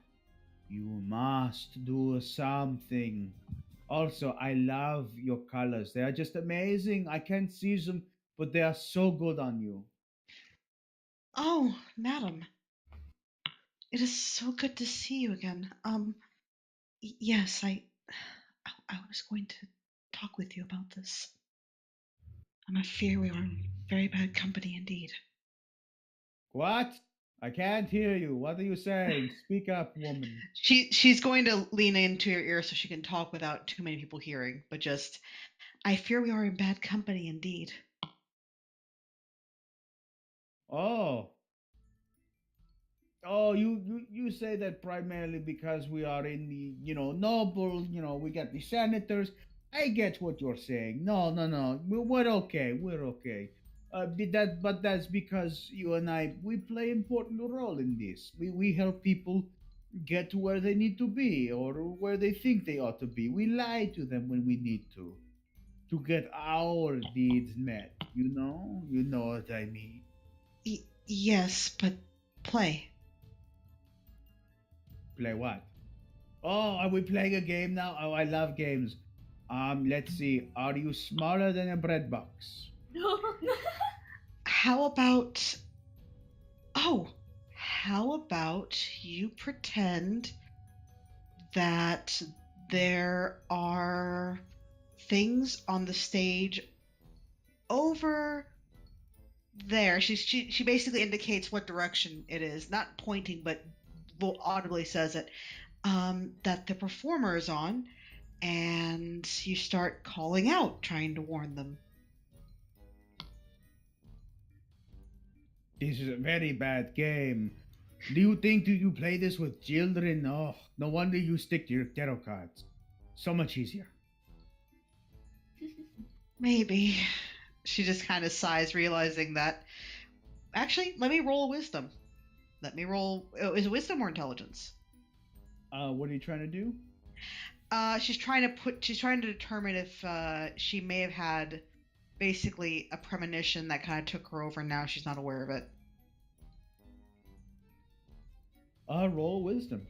You must do something. Also, I love your colors. They are just amazing. I can't see them, but they are so good on you. Oh, madam. It is so good to see you again. Yes, I was going to talk with you about this. I'm afraid we are in very bad company indeed. What? I can't hear you. What are you saying? Speak up, woman. She's going to lean into your ear so she can talk without too many people hearing, but just, I fear we are in bad company indeed. Oh. You say that primarily because we are in the, noble, we got the senators. I get what you're saying. No. We're okay. We're okay. But that's because you and I, we play important role in this. We help people get to where they need to be or where they think they ought to be. We lie to them when we need to get our needs met. You know what I mean. Yes, but play. Play what? Oh, are we playing a game now? Oh, I love games. Let's see. Are you smaller than a bread box? How about how about you pretend that there are things on the stage over there. She basically indicates what direction it is, not pointing, but audibly says it. That the performer is on, and you start calling out, trying to warn them. This is a very bad game. Do you think you play this with children? Oh, no wonder you stick to your tarot cards. So much easier. Maybe. She just kind of sighs, realizing that. Actually, let me roll a wisdom. Let me roll. Is it wisdom or intelligence? What are you trying to do? She's trying to determine if she may have had basically a premonition that kind of took her over, and now she's not aware of it. Roll wisdom.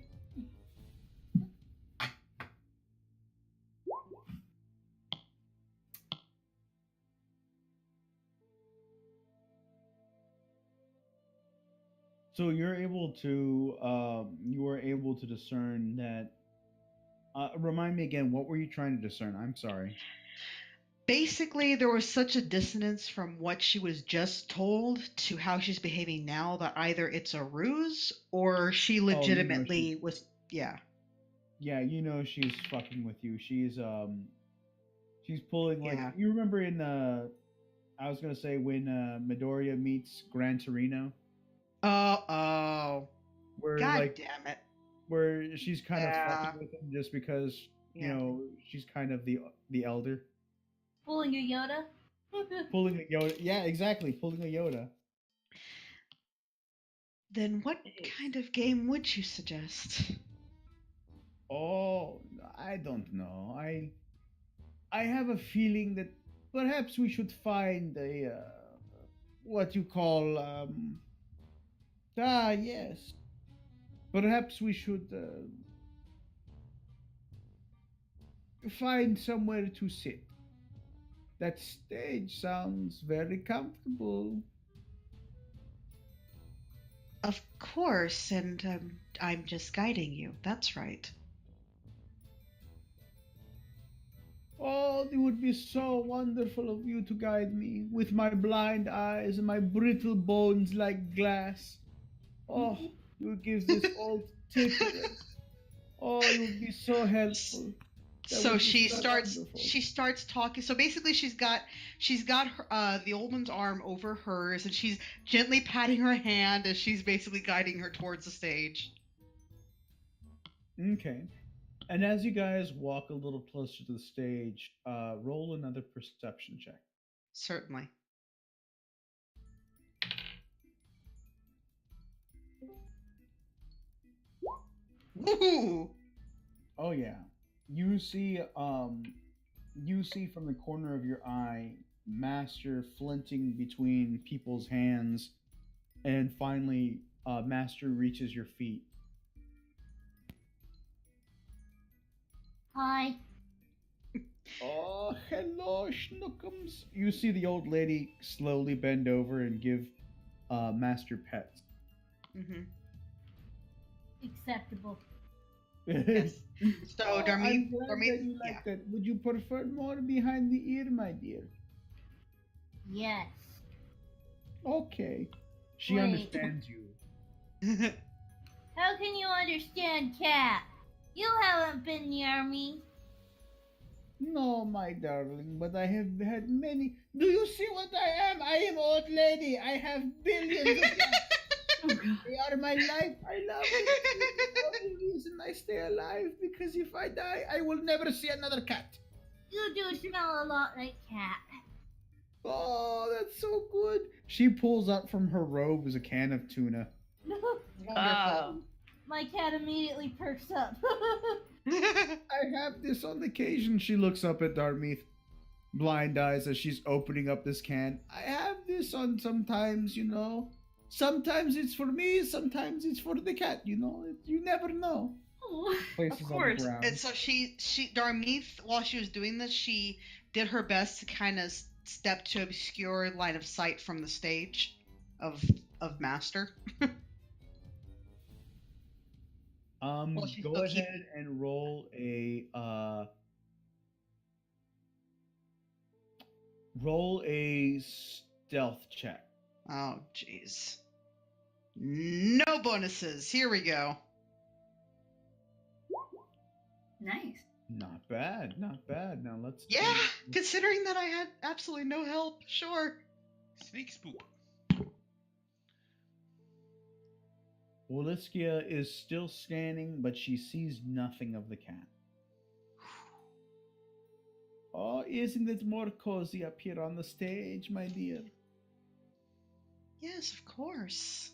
So you were able to discern that. Remind me again, what were you trying to discern? I'm sorry. Basically, there was such a dissonance from what she was just told to how she's behaving now that either it's a ruse or she legitimately was. Yeah. Yeah, you know she's fucking with you. She's pulling like Yeah. you remember in I was gonna say when Midoriya meets Gran Torino, Oh. where God like damn it. where she's kind of Yeah. fucking with him just because you Yeah. know she's kind of the elder, Pulling a Yoda. pulling a Yoda. Yeah, exactly, pulling a Yoda. Then what kind of game would you suggest? Oh, I don't know. I have a feeling that perhaps we should find a what you call yes. Perhaps we should find somewhere to sit. That stage sounds very comfortable. Of course, and I'm just guiding you. That's right. Oh, it would be so wonderful of you to guide me with my blind eyes and my brittle bones like glass. Oh, you would give this old tickler. Oh, you would be so helpful. That So would be she so starts wonderful. she starts talking. So basically she's got her, the old one's arm over hers, and she's gently patting her hand as she's basically guiding her towards the stage. Okay. And as you guys walk a little closer to the stage, roll another perception check. Certainly. Woohoo! Oh yeah. You see you see from the corner of your eye Master flinting between people's hands, and finally Master reaches your feet. Hi. Oh, hello, Schnookums. You see the old lady slowly bend over and give Master pets. Mm-hmm. Acceptable. Yes. So Oh, I'm glad Darmith, that you like that. Would you prefer more behind the ear, my dear? Yes. Okay. She Wait. understands you. yeah. How can you understand cat? You haven't been near me. No, my darling, but I have had many. Do you see what I am? I am old lady. I have billions of cats. They are my life. I love them. The only reason I stay alive because if I die, I will never see another cat. You do smell a lot like cat. Oh, that's so good. She pulls out from her robes a can of tuna. Oh. My cat immediately perks up. I have this on occasion. She looks up at Dartmouth, blind eyes as she's opening up this can. I have this on sometimes, you know. Sometimes it's for me, sometimes it's for the cat, you know. You never know. Places Of on the course. ground. And so Darmith, while she was doing this, she did her best to kind of step to obscure line of sight from the stage of Master. Well, she's Go still ahead and roll a stealth check. Oh, jeez. No bonuses. Here we go. Nice. Not bad, not bad. Now let's Yeah, considering that I had absolutely no help, sure. Sneak spook. Waliskia is still scanning, but she sees nothing of the cat. Oh, isn't it more cozy up here on the stage, my dear? Yes, of course.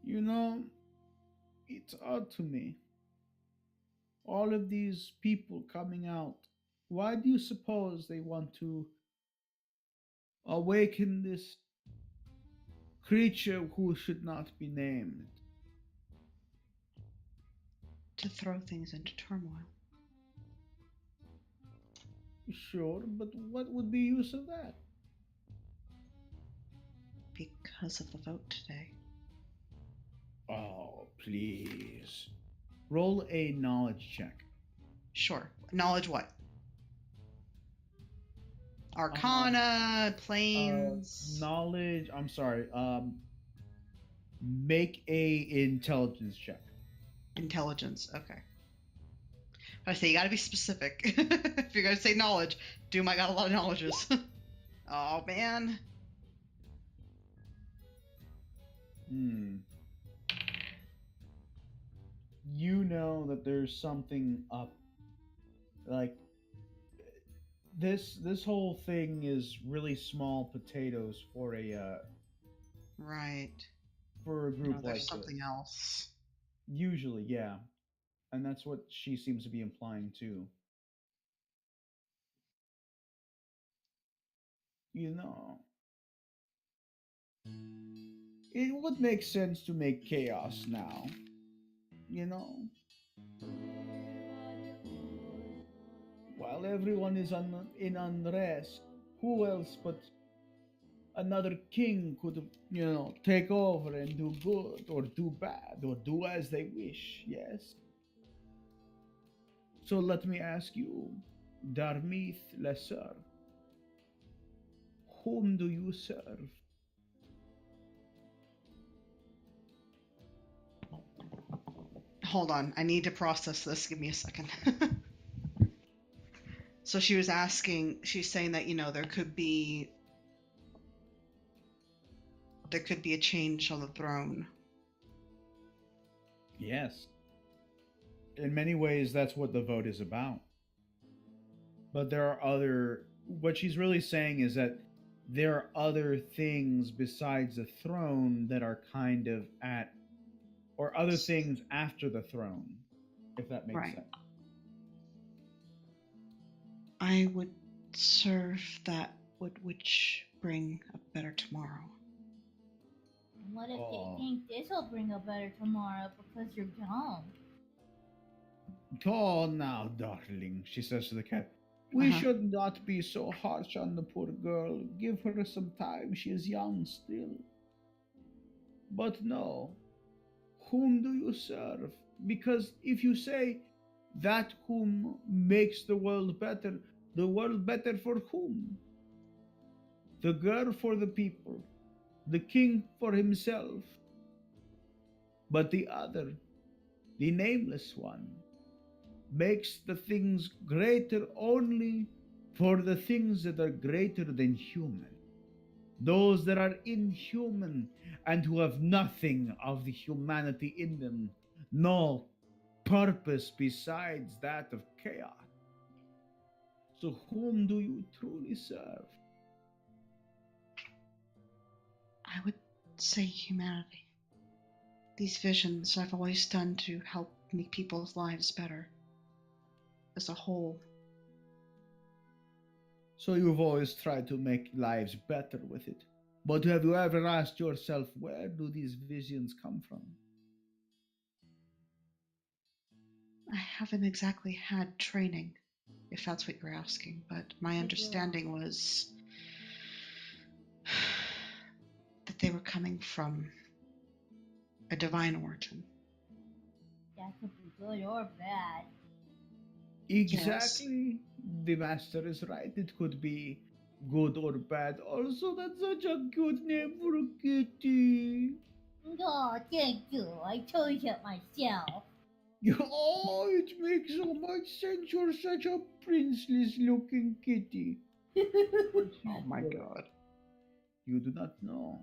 You know, it's odd to me. All of these people coming out. Why do you suppose they want to awaken this creature who should not be named? To throw things into turmoil. Sure, but what would be use of that? Because of the vote today. Oh, please. Roll a knowledge check. Sure. Knowledge what? Arcana, planes. Knowledge, I'm sorry. Make a intelligence check. Intelligence. Okay. I say you gotta be specific. If you're gonna say knowledge, Doom, I got a lot of knowledges. Oh man. You know that there's something up. Like this whole thing is really small potatoes Right. for a group like There's something this. else. Usually, yeah, and that's what she seems to be implying too. You know, it would make sense to make chaos now. You know, while everyone is in unrest, who else but another king could, take over and do good or do bad or do as they wish, yes? So let me ask you, Darmith Lesser, whom do you serve? Hold on, I need to process this. Give me a second. So she was asking, she's saying that, there could be a change on the throne. Yes. In many ways, that's what the vote is about. But there are what she's really saying is that there are other things besides the throne that are kind of or other things after the throne, if that makes Right. sense. I would serve that which bring a better tomorrow. What if Oh. they think this will bring a better tomorrow because you're dumb? Oh, now, darling, she says to the cat, we should not be so harsh on the poor girl. Give her some time. She is young still. But no, whom do you serve? Because if you say that whom makes the world better for whom? The girl for the people, the king for himself. But the other, the nameless one, makes the things greater only for the things that are greater than human. Those that are inhuman and who have nothing of the humanity in them, no purpose besides that of chaos. So whom do you truly serve? I would say humanity. These visions I've always done to help make people's lives better as a whole. So you've always tried to make lives better with it. But have you ever asked yourself, where do these visions come from? I haven't exactly had training, if that's what you're asking, but my understanding was that they were coming from a divine origin. That could be good or bad. Exactly. Yes. The master is right. It could be good or bad. Also, that's such a cute name for a kitty. Oh, thank you. I chose it myself. Oh, it makes so much sense. You're such a princeless looking kitty. Oh my god. You do not know.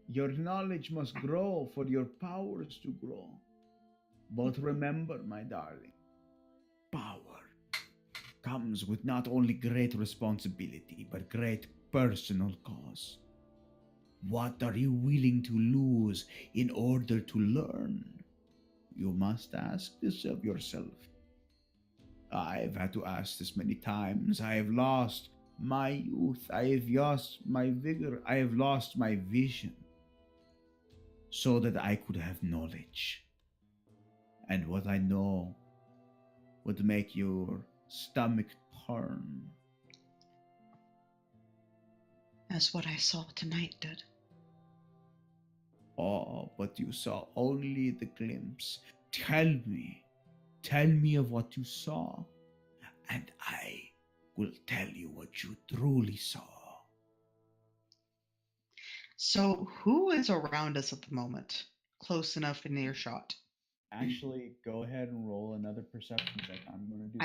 Your knowledge must grow for your powers to grow. But remember, my darling, power comes with not only great responsibility, but great personal cost. What are you willing to lose in order to learn? You must ask this of yourself. I've had to ask this many times. I have lost my youth. I have lost my vigor. I have lost my vision so that I could have knowledge. And what I know would make your stomach turn. As what I saw tonight did. Oh, but you saw only the glimpse. Tell me of what you saw, and I will tell you what you truly saw. So, who is around us at the moment? Close enough in earshot? Actually, go ahead and roll another perception check. I'm gonna do.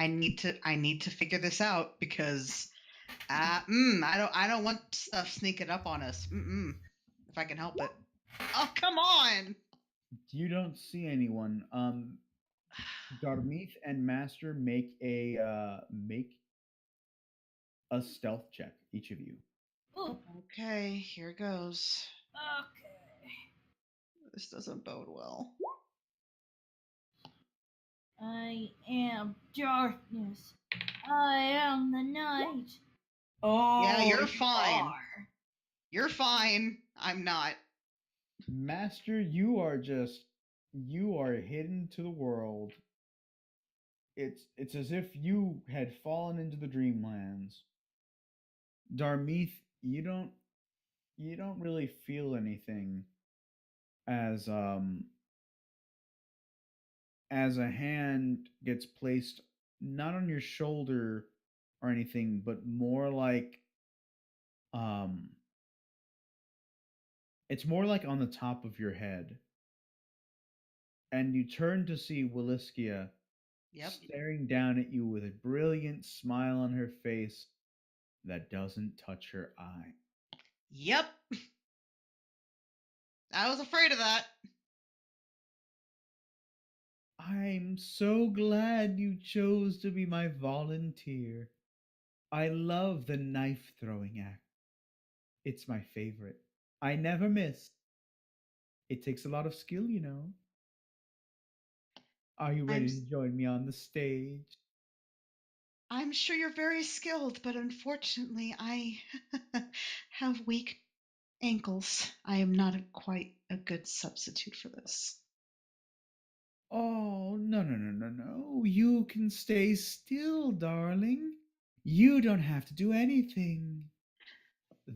I need to figure this out because I don't want stuff sneaking up on us. If I can help it. Oh, come on. You don't see anyone. Darmeeth and Master make a stealth check, each of you. Ooh, Okay, here goes. okay. This doesn't bode well. I am darkness. I am the night. Oh, Yeah, you're you fine. are. You're fine. I'm not. Master, you are hidden to the world. It's as if you had fallen into the dreamlands. Darmeeth, you don't really feel anything as as a hand gets placed not on your shoulder or anything, but more like um it's more like on the top of your head. And you turn to see Williskia Yep. staring down at you with a brilliant smile on her face that doesn't touch her eye. Yep. I was afraid of that. I'm so glad you chose to be my volunteer. I love the knife throwing act. It's my favorite. I never miss. It takes a lot of skill, you know. Are you ready to join me on the stage? I'm sure you're very skilled, but unfortunately, I have weak ankles. I am not quite a good substitute for this. Oh, no, no, no, no, no. You can stay still, darling. You don't have to do anything.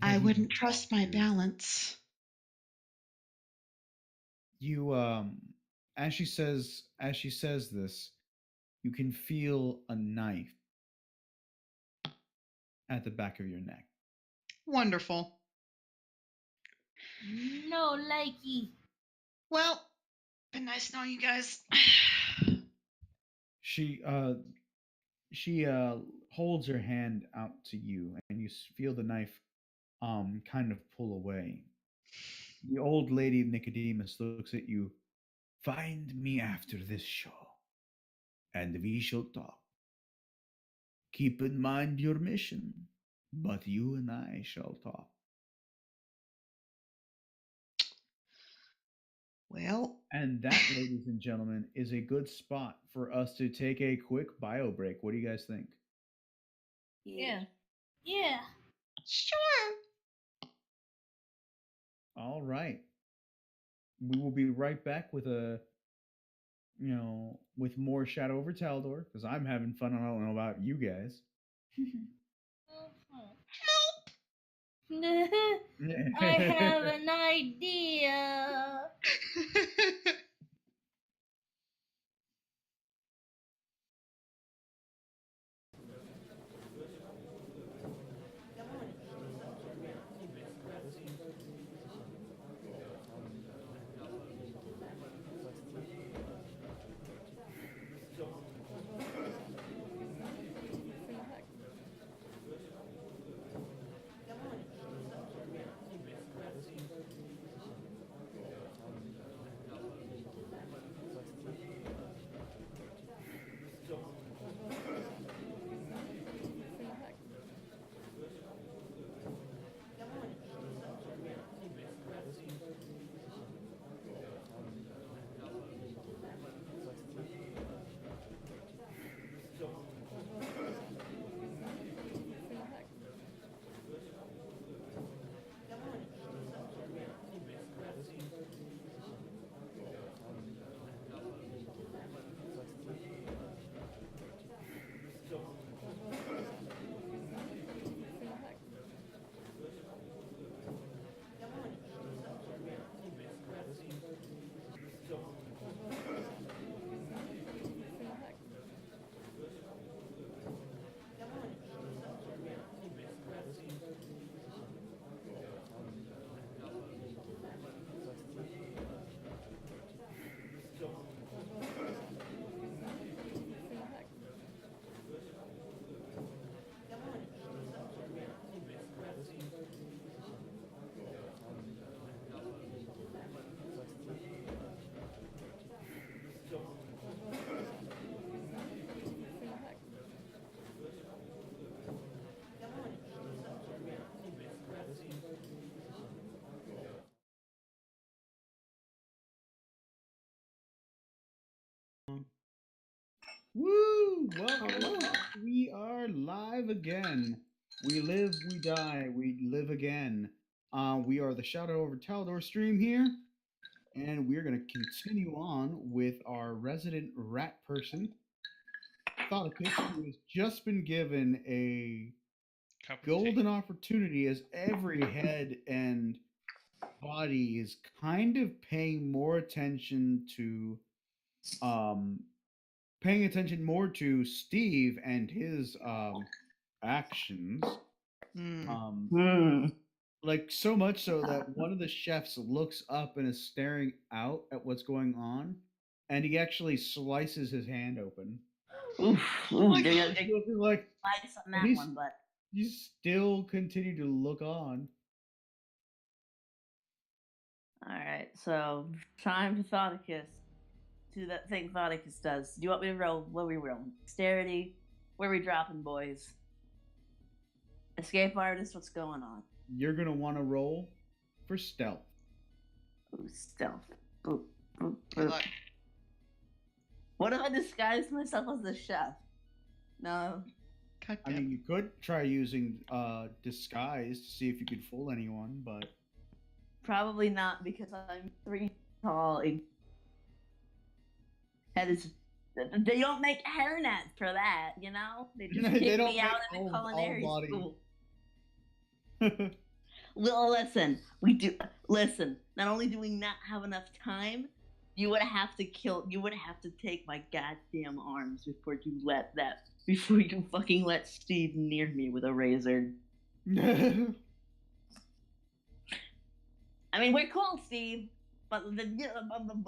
I that you wouldn't don't trust want my to. balance. You as she says this, you can feel a knife at the back of your neck. Wonderful. No likey. Well, been nice knowing you guys. She holds her hand out to you, and you feel the knife kind of pull away. The old lady Nicodemus looks at you. Find me after this show, and we shall talk. Keep in mind your mission, but you and I shall talk. Well, And that, ladies and gentlemen, is a good spot for us to take a quick bio break. What do you guys think? Yeah. Yeah. sure. All right. We will be right back with with more Shadow over Taldor, because I'm having fun. I don't know about you guys. I have an idea. Woo! Welcome. We are live again. We live, we die, we live again. We are the Shadow over Taldor stream here, and we're going to continue on with our resident rat person, Thoticus, who has just been given a Cup of tea. golden opportunity as every head and body is kind of paying more attention to Steve and his actions. Like so much so that one of the chefs looks up and is staring out at what's going on, and he actually slices his hand open. Oof. Like, Like like, on that he's- one, but you still continue to look on. all right. So time for Thoticus. Do that thing Thoticus does. Do you want me to roll? What are we rolling? Dexterity? Where are we dropping, boys? Escape artist? What's going on? You're gonna want to roll for stealth. Ooh, stealth. Boop, boop, Good boop. luck. What if I disguise myself as the chef? No. God I damn. mean, you could try using disguise to see if you could fool anyone, but Probably not because I'm 3 tall. That is. They don't make hairnets for that, you know? They just They kick don't me out make of the all culinary body. school. Well, listen. We do. Listen. Not only do we not have enough time, you would have to take my goddamn arms before you fucking let Steve near me with a razor. I mean, we're cool, Steve, but a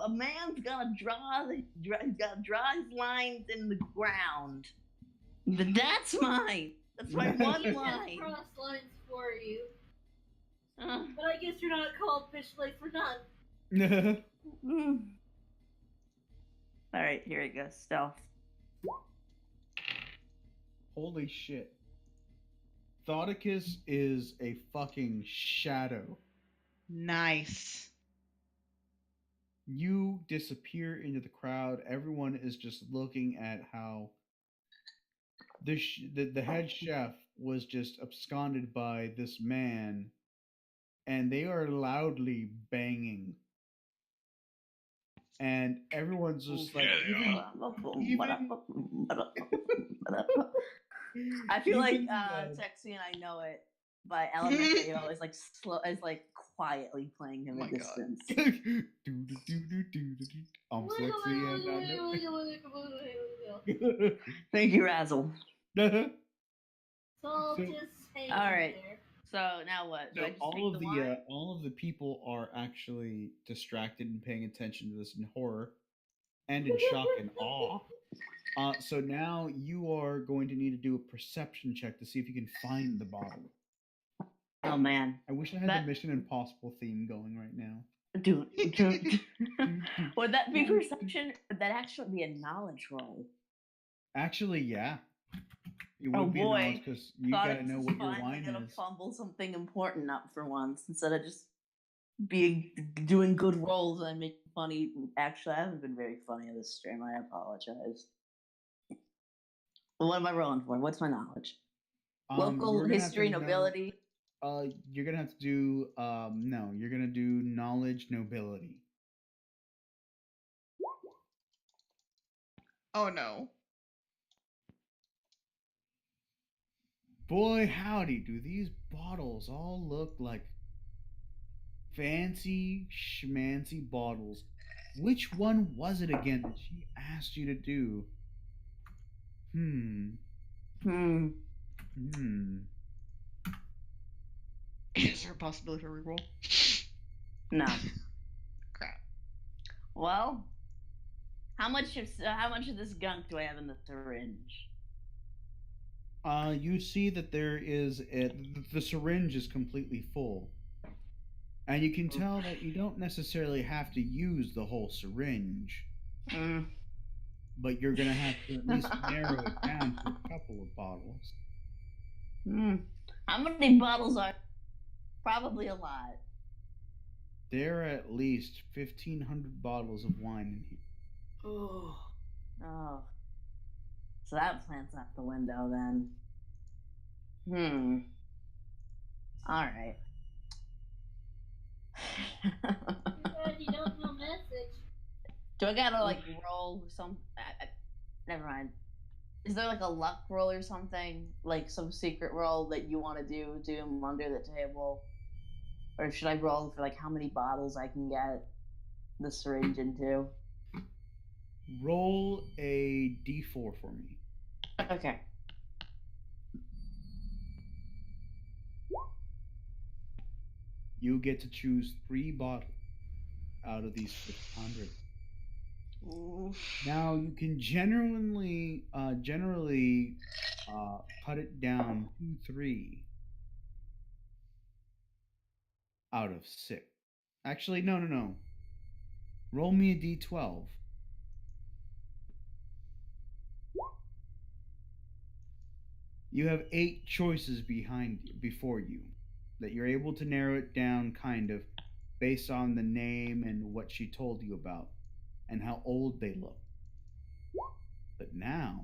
man's gotta draw his lines in the ground. That's mine. That's my one He line. just cross lines for you. Uh, But I guess you're not called officially for none. mm. All right, here we go. Stealth. Holy shit. Thoticus is a fucking shadow. Nice. You disappear into the crowd. Everyone is just looking at how the head chef was just absconded by this man, and they are loudly banging. And everyone's just like, I feel like even, Sexy and I Know It by LMFAO is like quietly playing in Oh the my God. distance. I'm sexy and I know. Thank you, Razzle. So I'll So- just hang All right. there. So now what? Do So I just take the wine? all of the people are actually distracted and paying attention to this in horror and in shock and awe. So now you are going to need to do a perception check to see if you can find the bottle. Oh man, I wish I had That- the Mission Impossible theme going right now. dude. Would that be perception? Would that actually be a knowledge roll? Actually, yeah. It Oh, would be boy. because you Thought gotta it know was what your finally wine gonna is. fumble something important up for once instead of just doing good rolls and making funny. Actually, I haven't been very funny in this stream. I apologize. What am I rolling for? What's my knowledge? Local You're gonna have history, to know- nobility. You're gonna have to do no. You're gonna do knowledge, nobility. Oh no. Boy, howdy, do these bottles all look like fancy schmancy bottles. Which one was it again that she asked you to do? Hmm. Is there a possibility for reroll? No. Crap. Well, how much of this gunk do I have in the syringe? You see that there is the syringe is completely full. And you can tell that you don't necessarily have to use the whole syringe, Mm. but you're gonna have to at least narrow it down to a couple of bottles. How many bottles are? Probably a lot. There are at least 1,500 bottles of wine in here. Oh. So that plan's out the window then. Hmm. All right. Too bad you don't know message. Do I gotta like roll some? Never mind. Is there like a luck roll or something, like some secret roll that you want to do under the table, or should I roll for like how many bottles I can get the syringe into? Roll a d4 for me. Okay. You get to choose 3 bottles out of these 600. Now you can generally cut it down to 3 out of 6. Actually, no. Roll me a d12. You have 8 choices before you that you're able to narrow it down kind of based on the name and what she told you about and how old they look. But now,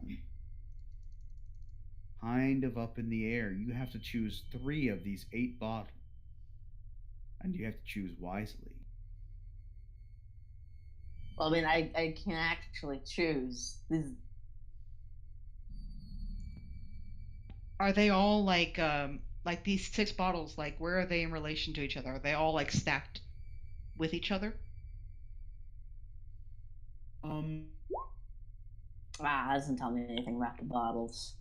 kind of up in the air, you have to choose 3 of these 8 bottles. And you have to choose wisely. Well, I mean, I can actually choose. Are they all like these 6 bottles? Like, where are they in relation to each other? Are they all like stacked with each other? Doesn't tell me anything about the bottles.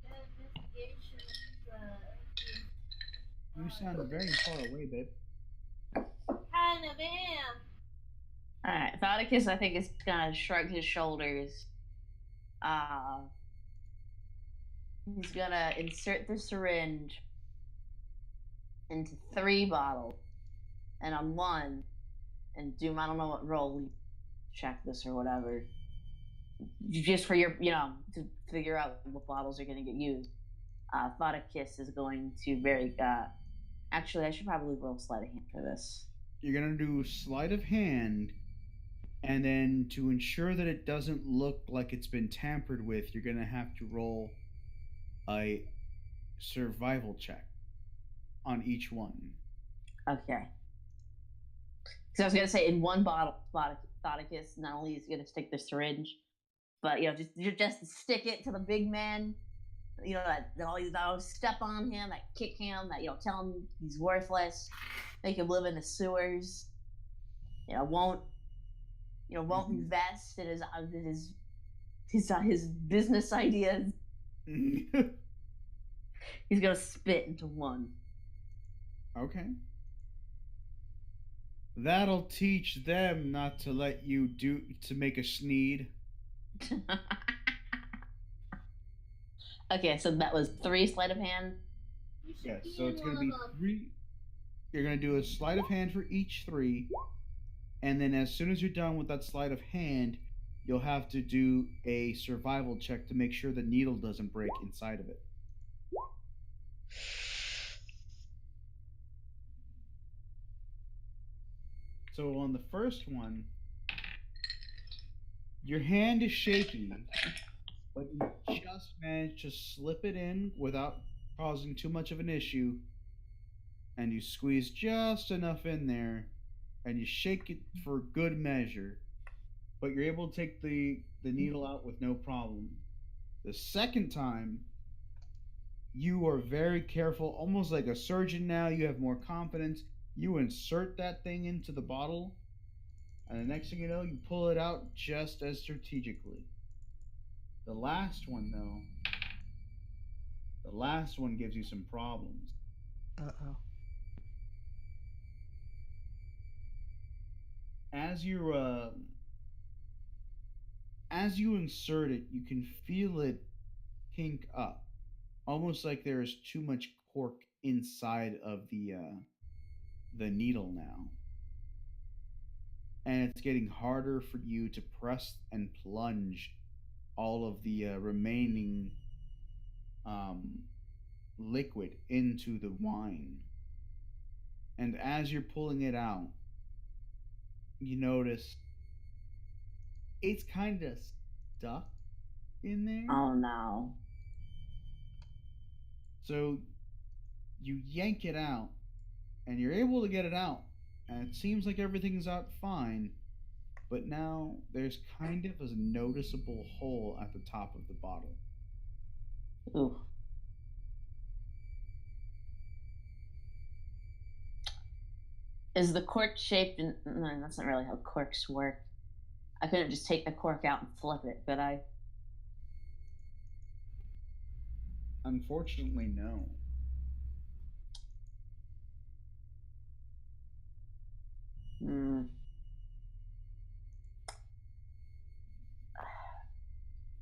Investigation You sound very far away, babe. kind of am. All right, Thauticus, I think is gonna shrug his shoulders. He's gonna insert the syringe into 3 bottles, and on one, and Doom, I don't know what roll we check this or whatever, just for your, to figure out what bottles are gonna get used. Thauticus is going to actually, I should probably roll sleight of hand for this. You're gonna do sleight of hand, and then to ensure that it doesn't look like it's been tampered with, you're gonna have to roll a survival check on each one. Okay. Because I was gonna say in one bottle, Thauticus not only is gonna stick the syringe, but just stick it to the big man. That all step on him, that kick him, that tell him he's worthless, make him live in the sewers. Won't invest in his business ideas. He's gonna spit into one. Okay. That'll teach them not to let you to make a sneed. Okay, so that was 3 sleight of hand. Yes, so it's gonna be 3. You're gonna do a sleight of hand for each 3, and then as soon as you're done with that sleight of hand, you'll have to do a survival check to make sure the needle doesn't break inside of it. So on the first one, your hand is shaky, but you just managed to slip it in without causing too much of an issue, and you squeeze just enough in there, and you shake it for good measure, but you're able to take the needle out with no problem. The second time, you are very careful, almost like a surgeon now. You have more confidence. You insert that thing into the bottle, and the next thing you know, you pull it out just as strategically. The last one, gives you some problems. Uh-oh. As you insert it, you can feel it kink up, almost like there is too much cork inside of the needle now, and it's getting harder for you to press and plunge all of the remaining liquid into the wine. And as you're pulling it out, you notice it's kind of stuck in there. Oh no. So you yank it out, and you're able to get it out, and it seems like everything's out fine. But now there's kind of a noticeable hole at the top of the bottle. Ooh. Is the cork shaped in? No, that's not really how corks work. I couldn't just take the cork out and flip it, could I? Unfortunately, no. Hmm.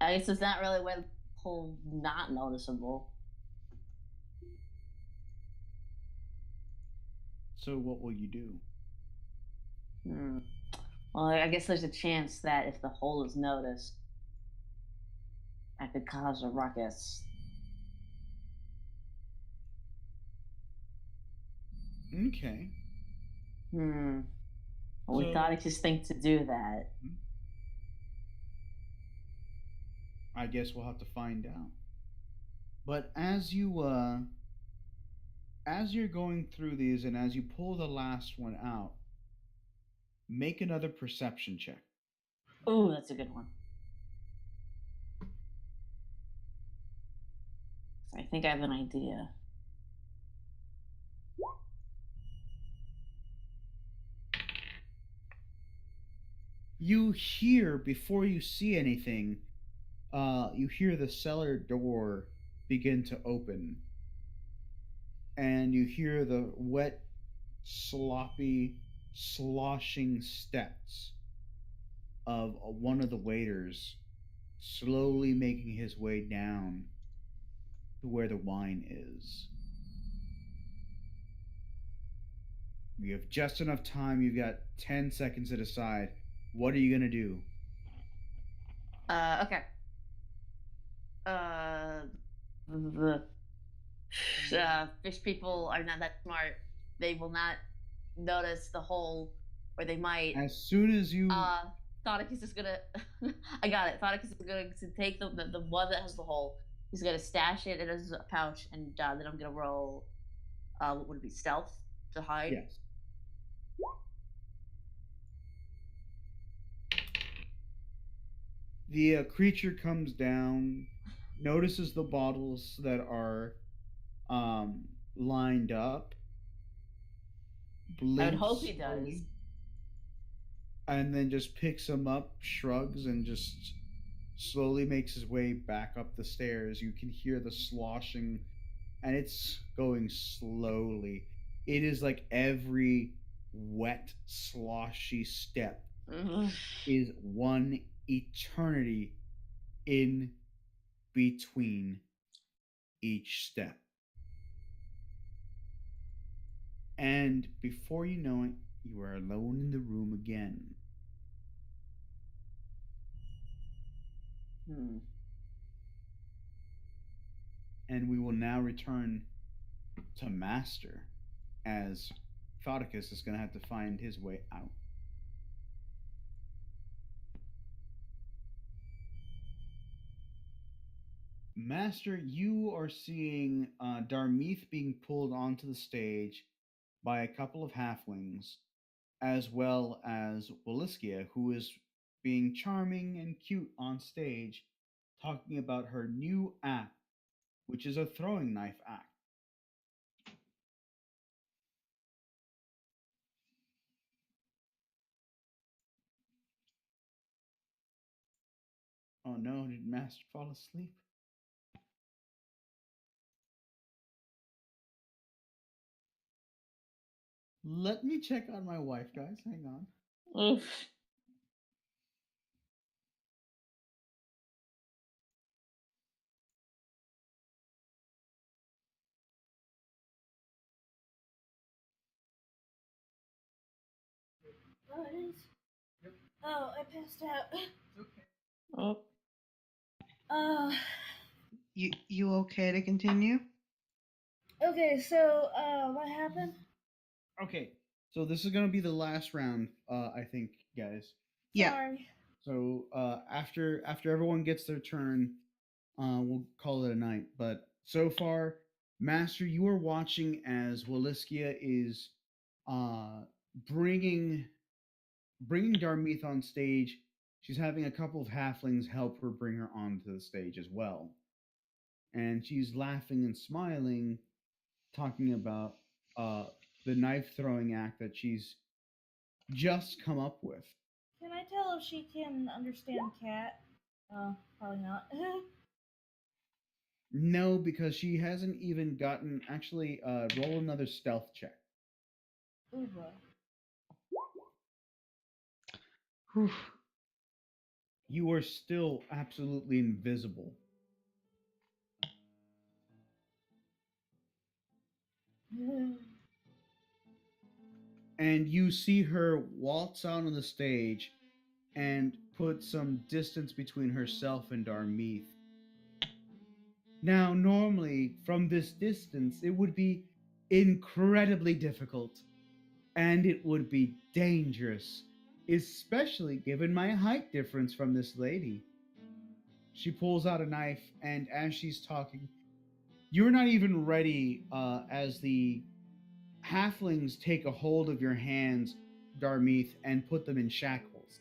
I guess it's not really a way to pull not noticeable. So what will you do? Hmm. Well, I guess there's a chance that if the hole is noticed, that could cause a ruckus. Okay. Well, we So- thought I just think to do that. I guess we'll have to find out. But as you're going through these and as you pull the last one out, make another perception check. Oh, that's a good one. I think I have an idea. You hear before you see anything, you hear the cellar door begin to open, and you hear the wet, sloppy, sloshing steps of one of the waiters slowly making his way down to where the wine is. You have just enough time. You've got 10 seconds to decide. What are you going to do? Okay. The fish people are not that smart. They will not notice the hole, or they might. As soon as you. Thoticus is gonna. I got it. Thoticus is going to take the one that has the hole. He's gonna stash it in his pouch, and then I'm gonna roll. What would it be? Stealth to hide. Yes. The creature comes down, notices the bottles that are lined up. I would hope he does. And then just picks them up, shrugs, and just slowly makes his way back up the stairs. You can hear the sloshing, and it's going slowly. It is like every wet, sloshy step is one eternity in between each step. And before you know it, you are alone in the room again. And we will now return to Master, as Thoticus is going to have to find his way out. Master, you are seeing Darmeeth being pulled onto the stage by a couple of halflings, as well as Williskia, who is being charming and cute on stage, talking about her new act, which is a throwing knife act. Oh no, did Master fall asleep? Let me check on my wife, guys. Hang on. Oof. Oh, it is. Oh, I passed out. Okay. Oh. You okay to continue? Okay, so what happened? Okay, so this is gonna be the last round, I think, guys. Yeah. Sorry. So after everyone gets their turn, we'll call it a night. But so far, Master, you are watching as Waliskia is uh, bringing bringing Darmeeth on stage. She's having a couple of halflings help her bring her onto the stage as well, and she's laughing and smiling, talking about uh, the knife throwing act that she's just come up with. Can I tell if she can understand cat? Oh, probably not. No, because she hasn't even gotten. Actually, roll another stealth check. Ooh boy. Whew. You are still absolutely invisible. And you see her waltz out on the stage and put some distance between herself and Darmeeth. Now, normally, from this distance, it would be incredibly difficult, and it would be dangerous, especially given my height difference from this lady. She pulls out a knife, and as she's talking, you're not even ready as the halflings take a hold of your hands, Darmeeth, and put them in shackles.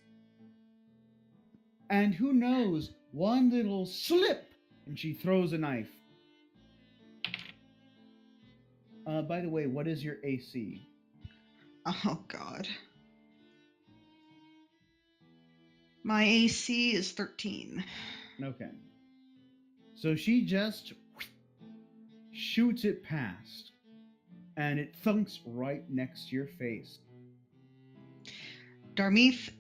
And who knows, one little slip, and she throws a knife. By the way, what is your AC? Oh God. My AC is 13. Okay. So she just shoots it past, and it thunks right next to your face. Darmeeth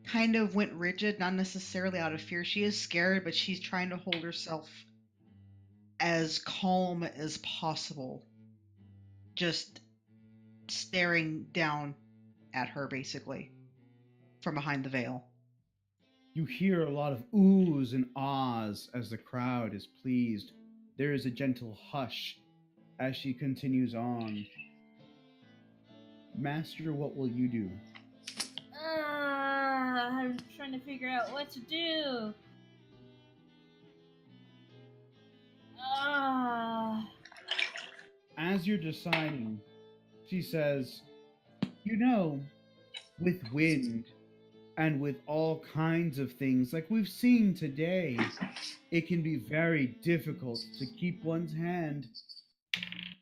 kind of went rigid, not necessarily out of fear. She is scared, but she's trying to hold herself as calm as possible. Just staring down at her, basically, from behind the veil. You hear a lot of oohs and ahs as the crowd is pleased. There is a gentle hush as she continues on. Master, what will you do? I'm trying to figure out what to do. As you're deciding, she says, "You know, with wind and with all kinds of things like we've seen today, it can be very difficult to keep one's hand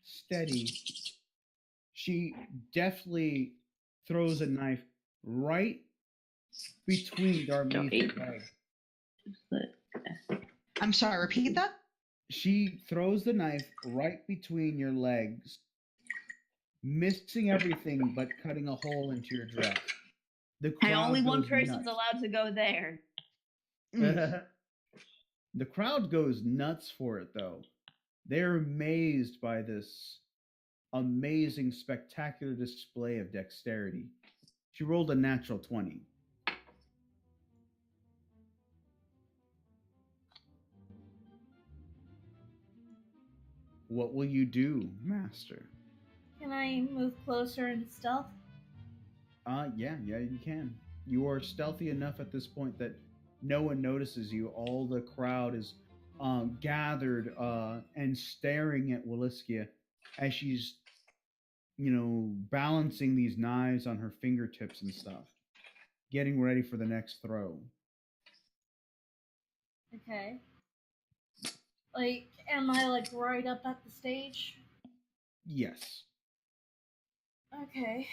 steady." She deftly throws a knife right between Darmeeth's legs. I'm sorry, repeat that? She throws the knife right between your legs, missing everything but cutting a hole into your dress. The And crowd only one goes person's nuts. allowed to go there. The crowd goes nuts for it, though. They're amazed by this amazing, spectacular display of dexterity. She rolled a natural 20. What will you do, Master? Can I move closer into stealth? Yeah, you can. You are stealthy enough at this point that no one notices you. All the crowd is gathered and staring at Waliskia as she's, balancing these knives on her fingertips and stuff, getting ready for the next throw. Okay. Like, am I like right up at the stage? Yes. Okay.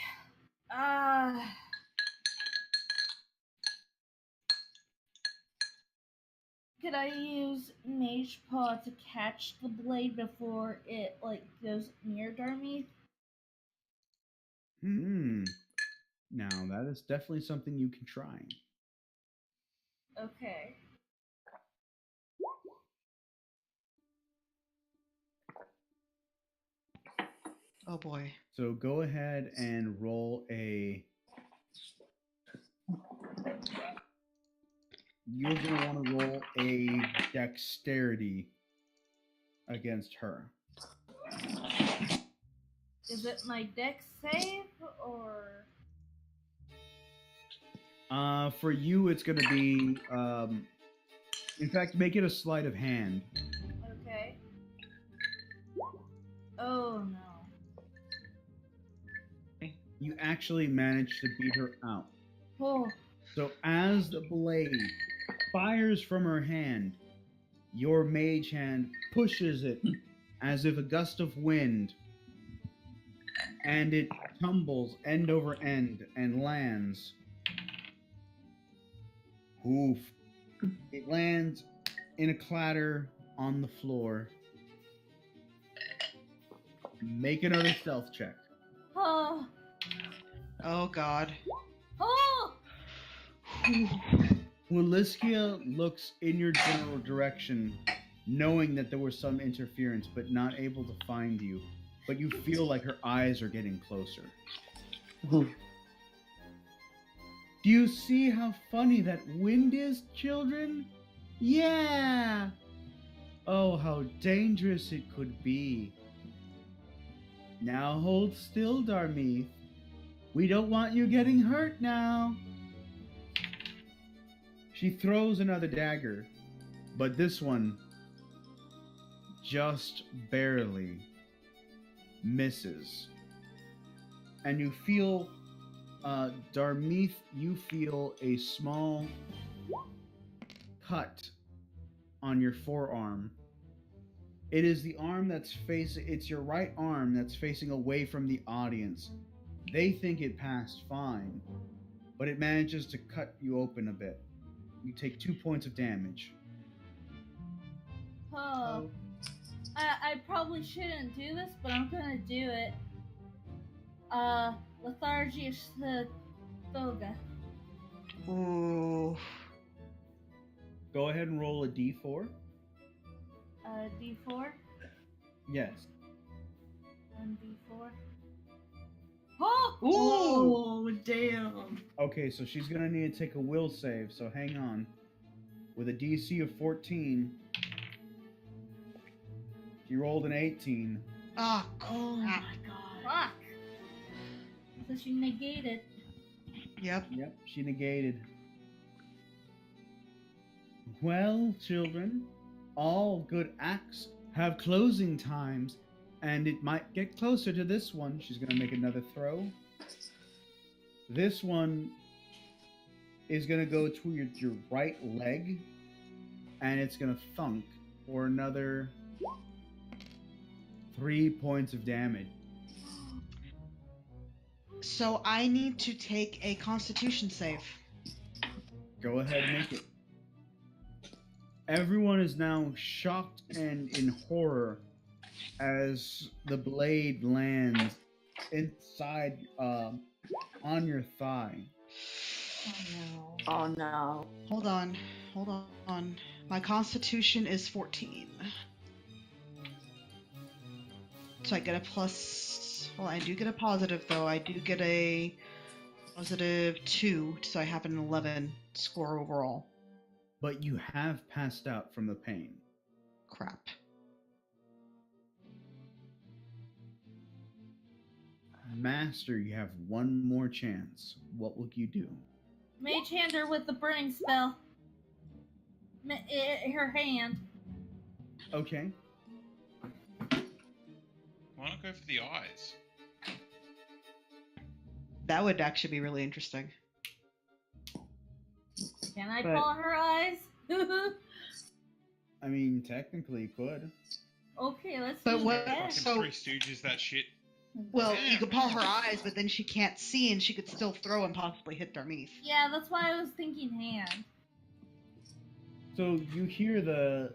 Could I use Mage Paw to catch the blade before it like goes near Darmeeth? Now that is definitely something you can try. Okay. Oh boy. So go ahead and roll a. You're going to want to roll a dexterity against her. Is it my dex save or? For you, it's gonna be. In fact, make it a sleight of hand. Okay. Oh no. You actually managed to beat her out. Oh. So as the blade fires from her hand, your mage hand pushes it as if a gust of wind, and it tumbles end over end and lands. Oof. It lands in a clatter on the floor. Make another stealth check. Oh. Oh God. Oh. Williskia looks in your general direction, knowing that there was some interference, but not able to find you. But you feel like her eyes are getting closer. Do you see how funny that wind is, children? Yeah! Oh, how dangerous it could be. Now hold still, Darmeeth. We don't want you getting hurt now. She throws another dagger, but this one just barely misses. And you feel, Darmeeth, you feel a small cut on your forearm. It is the arm that's facing, it's your right arm that's facing away from the audience. They think it passed fine, but it manages to cut you open a bit. You take 2 points of damage. Oh. I probably shouldn't do this, but I'm gonna do it. Lethargy Thoga. Ooh. Go ahead and roll a d4. D4. Yes. And D4. Oh! Oh, damn. Okay, so she's gonna need to take a will save, so hang on. With a DC of 14, she rolled an 18. Ah, Oh my crap. god. Fuck! So she negated. Yep. Yep, she negated. Well, children, all good acts have closing times, and it might get closer to this one. She's gonna make another throw. This one is gonna go to your right leg, and it's gonna thunk for another 3 points of damage. So I need to take a Constitution save. Go ahead and make it. Everyone is now shocked and in horror as the blade lands inside, on your thigh. Oh no. Oh no. Hold on. My Constitution is 14. So I get a plus. Well, I do get a positive though. I do get a positive 2, so I have an 11 score overall. But you have passed out from the pain. Crap. Master, you have one more chance. What will you do? Mage hand her with the burning spell. Her hand. Okay. Why not go for the eyes? That would actually be really interesting. Can I But- pull her eyes? I mean, technically you could. Okay, let's But do what- that. Fucking So- Three Stooges that shit. Well, Yeah. you could pull her eyes, but then she can't see, and she could still throw and possibly hit Darmeeth. Yeah, that's why I was thinking hand. So you hear the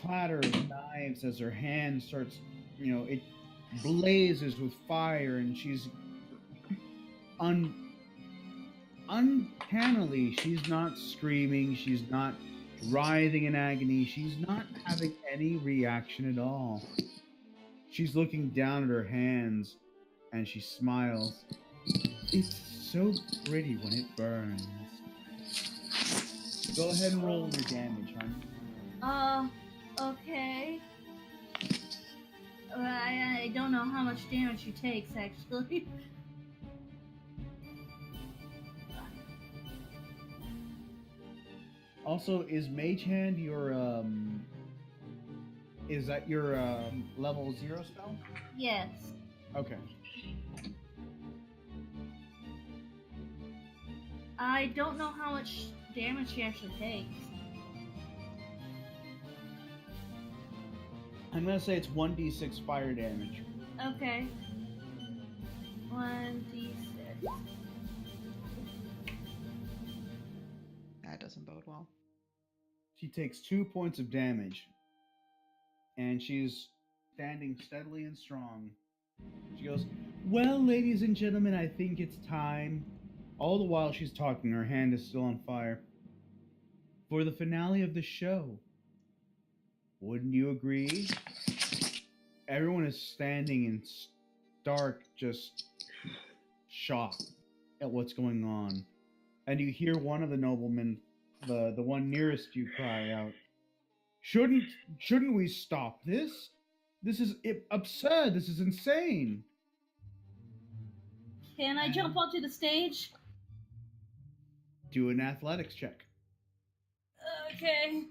clatter of knives as her hand starts, it blazes with fire, and she's uncannily, she's not screaming, she's not writhing in agony, she's not having any reaction at all. She's looking down at her hands, and she smiles. It's so pretty when it burns. Go ahead and roll your damage, hon. Okay. I don't know how much damage she takes, actually. Also, is Mage Hand your is that your level 0 spell? Yes. Okay. I don't know how much damage she actually takes. I'm gonna say it's 1d6 fire damage. Okay. 1d6. That doesn't bode well. She takes 2 points of damage, and she's standing steadily and strong. She goes, "Well, ladies and gentlemen, I think it's time." All the while she's talking, her hand is still on fire. For the finale of the show. Wouldn't you agree? Everyone is standing in stark, just shock at what's going on. And you hear one of the noblemen, the one nearest you, cry out, Shouldn't we stop this? This is absurd. This is insane." Can I jump onto the stage? Do an athletics check. Okay.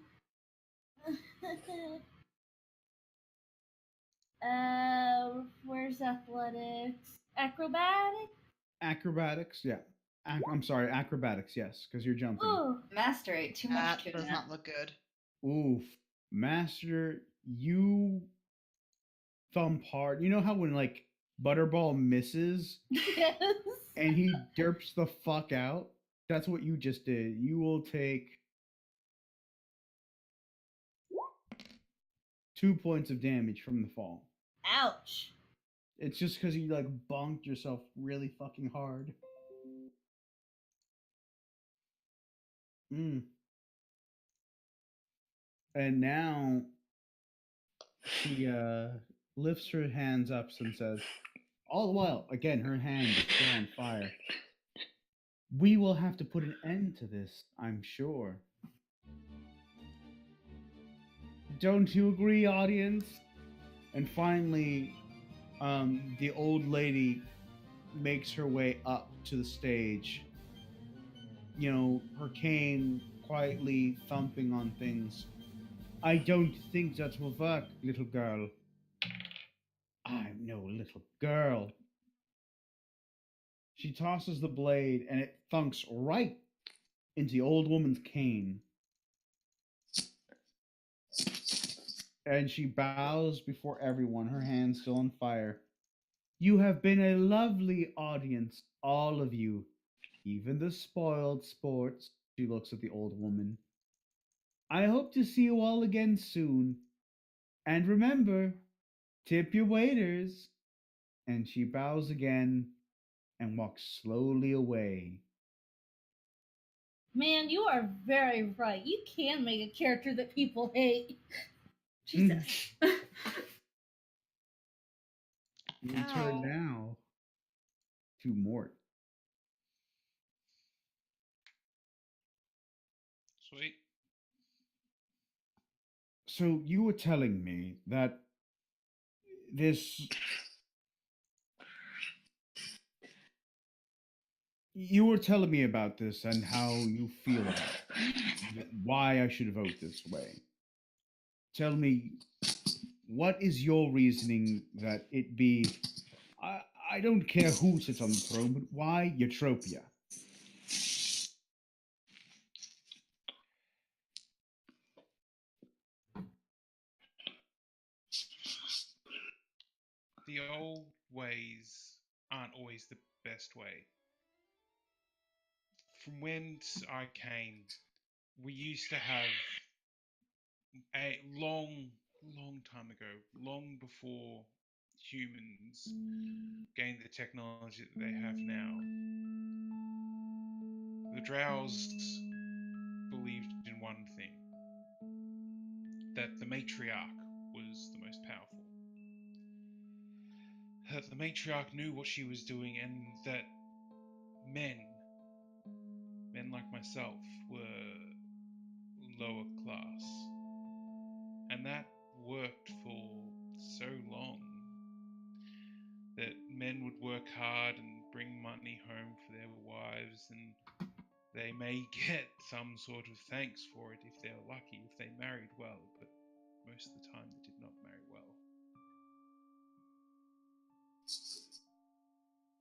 Where's athletics? Acrobatics? Acrobatics, yeah. I'm sorry, acrobatics, yes, because you're jumping. Ooh. Master 8, too much That does kidnap. not look good. Oof. Master, you thump hard. You know how when, like, Butterball misses Yes. and he derps the fuck out? That's what you just did. You will take 2 points of damage from the fall. Ouch. It's just because you, like, bonked yourself really fucking hard. And now she lifts her hands up and says, all the while, again, her hand is still on fire, "We will have to put an end to this, I'm sure. Don't you agree, audience?" And finally, the old lady makes her way up to the stage. You know, her cane quietly thumping on things. "I don't think that will work, little girl. I'm no little girl." She tosses the blade and it thunks right into the old woman's cane. And she bows before everyone, her hands still on fire. "You have been a lovely audience, all of you, even the spoiled sports." She looks at the old woman. "I hope to see you all again soon. And remember, tip your waiters." And she bows again and walks slowly away. Man, you are very right. You can make a character that people hate. Jesus. We turn Ow. now to Mort. Sweet. So you were telling me that this you were telling me about this and how you feel about it, why I should vote this way. Tell me, what is your reasoning that it be? I don't care who sits on the throne, but why Eutropia? The old ways aren't always the best way. From whence I came, we used to have a long time ago, long before humans gained the technology that they have now. The Drows believed in one thing, that the matriarch was the most powerful. That the matriarch knew what she was doing, and that men like myself, were lower class. And that worked for so long. That men would work hard and bring money home for their wives, and They may get some sort of thanks for it if they're lucky, if they married well, but most of the time they did not marry well.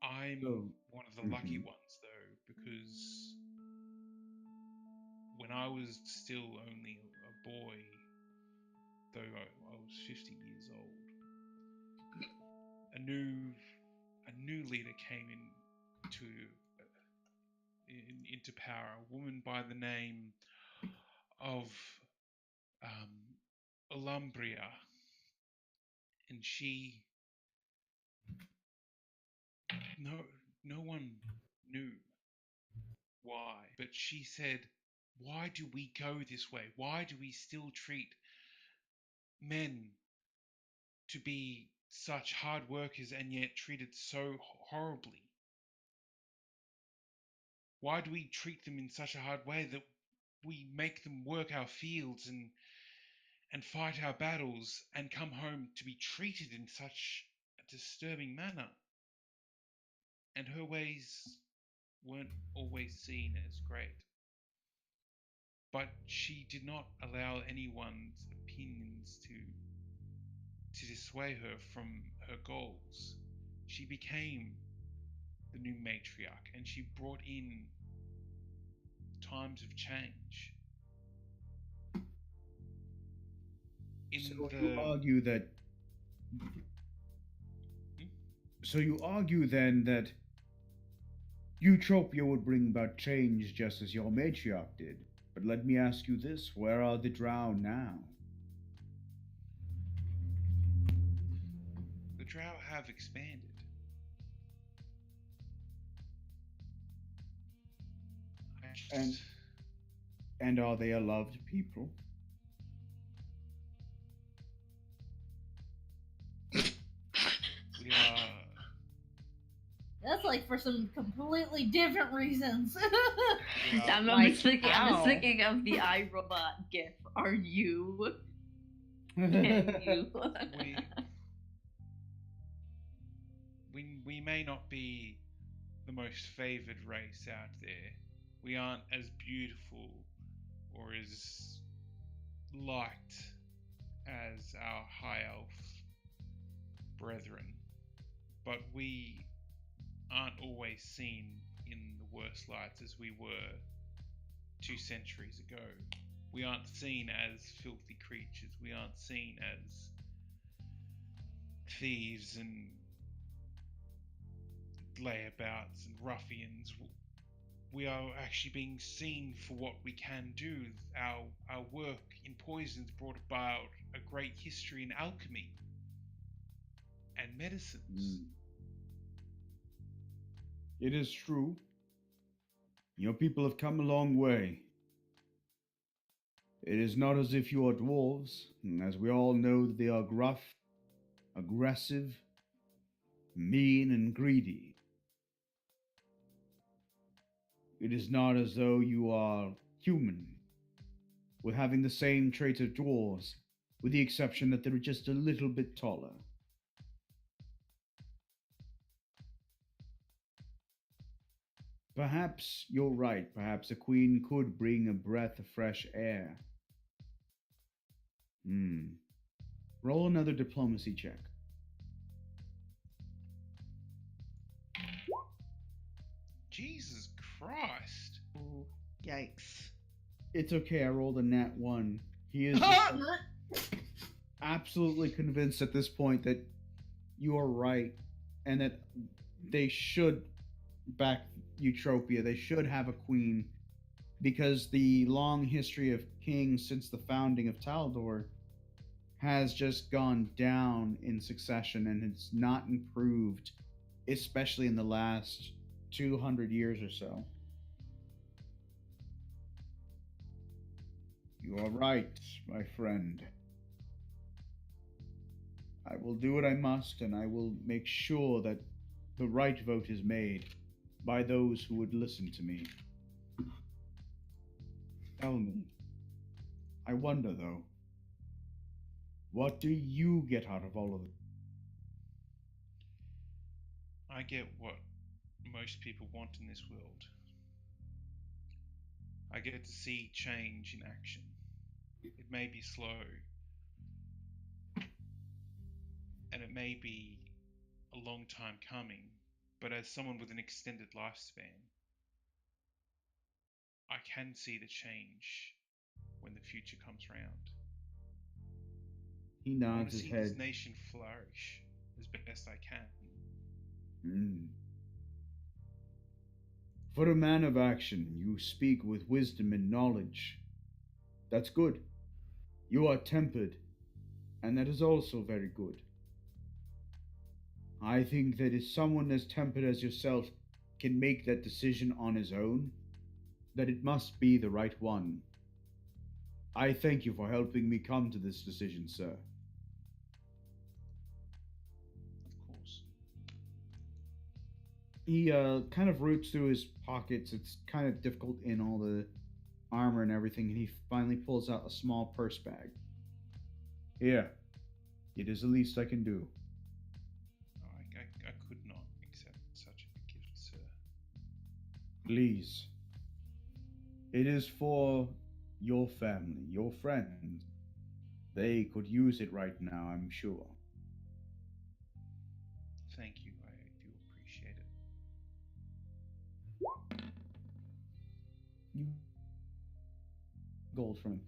I'm So, one of the lucky mhm. ones, though, because when I was still only a boy, though I was 50 years old, a new leader came into power. A woman by the name of Alumbria, and no no one knew why, but she said, "Why do we go this way? Why do we still treat men to be such hard workers and yet treated so horribly? Why do we treat them in such a hard way that we make them work our fields and fight our battles and come home to be treated in such a disturbing manner?" And her ways weren't always seen as great. But she did not allow anyone's opinions to dissuade her from her goals. She became the new matriarch, and she brought in times of change. In So you the argue that. Hmm? So you argue then that Utopia would bring about change just as your matriarch did. But let me ask you this: where are the drow now? the Drow have expanded. I And just and are they a loved people? we are That's like for some completely different reasons. we are I'm Like, just thinking. I'm just how? thinking of the iRobot GIF. Are you? Can you? we we may not be the most favored race out there. We aren't as beautiful or as liked as our high elf brethren, but we aren't always seen in the worst lights as we were 2 centuries ago. We aren't seen as filthy creatures. We aren't seen as thieves and layabouts and ruffians. We are actually being seen for what we can do. Our work in poisons brought about a great history in alchemy and medicines. Mm. It is true. Your people have come a long way. It is not as if you are dwarves, and as we all know, they are gruff, aggressive, mean, and greedy. It is not as though you are human, with having the same traits of dwarves, with the exception that they're just a little bit taller. Perhaps you're right. Perhaps a queen could bring a breath of fresh air. Hmm. Roll another diplomacy check. Jesus Christ. Ooh, yikes. It's okay. I rolled a nat 1. He is absolutely convinced at this point that you are right and that they should back Utopia. They should have a queen because the long history of kings since the founding of Taldor has just gone down in succession and it's not improved, especially in the last 200 years or so. You are right, my friend. I will do what I must, and I will make sure that the right vote is made by those who would listen to me. Tell me, I wonder though, what do you get out of all of it? I get what most people want in this world. I get to see change in action. It may be slow, and it may be a long time coming, but as someone with an extended lifespan, I can see the change when the future comes round. He I want nods to his see head. this nation flourish as best I can. Mm. For a man of action, you speak with wisdom and knowledge. That's good. You are tempered, and that is also very good. I think that if someone as tempered as yourself can make that decision on his own, that it must be the right one. I thank you for helping me come to this decision, sir. Of course. He kind of roots through his pockets. It's kind of difficult in all the armor and everything, and he finally pulls out a small purse bag. Here, it is the least I can do. I could not accept such a gift, sir. Please. It is for your family, your friends. They could use it right now, I'm sure. Thank you, I do appreciate it. You gold from him.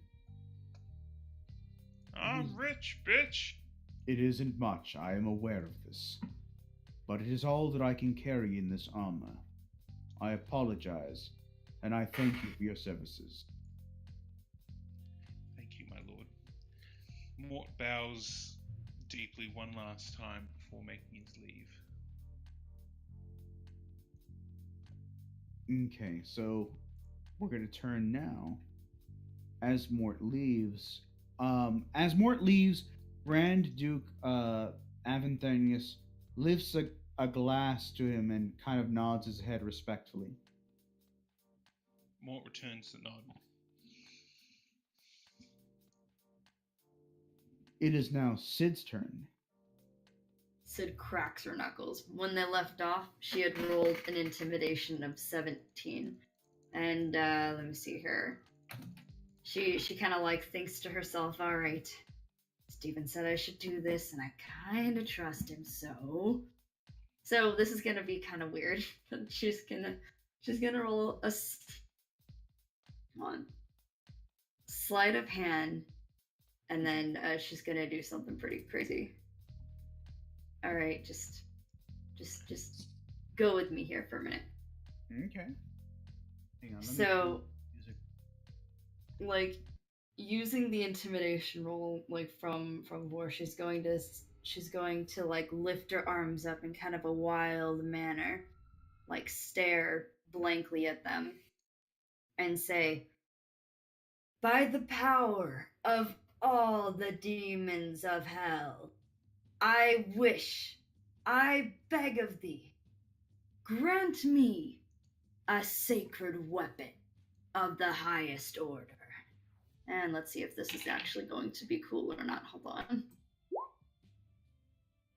I'm rich, bitch! It isn't much, I am aware of this. But it is all that I can carry in this armor. I apologize, and I thank you for your services. Thank you, my lord. Mort bows deeply one last time before making his leave. Okay, so we're gonna turn now. As Mort leaves, Grand Duke Avanthanius lifts a glass to him and kind of nods his head respectfully. Mort returns the nod. It is now Sid's turn. Sid cracks her knuckles. When they left off, she had rolled an intimidation of 17. And let me see here. She kind of like thinks to herself, all right, Steven said I should do this, and I kind of trust him, so this is gonna be kind of weird. she's gonna roll a sleight of hand, and then she's gonna do something pretty crazy. All right, just go with me here for a minute. Okay. Hang on. So, like, using the intimidation roll, like from Vor, she's going to like lift her arms up in kind of a wild manner, like stare blankly at them, and say, "By the power of all the demons of hell, I beg of thee, grant me a sacred weapon of the highest order." And let's see if this is actually going to be cool or not. Hold on.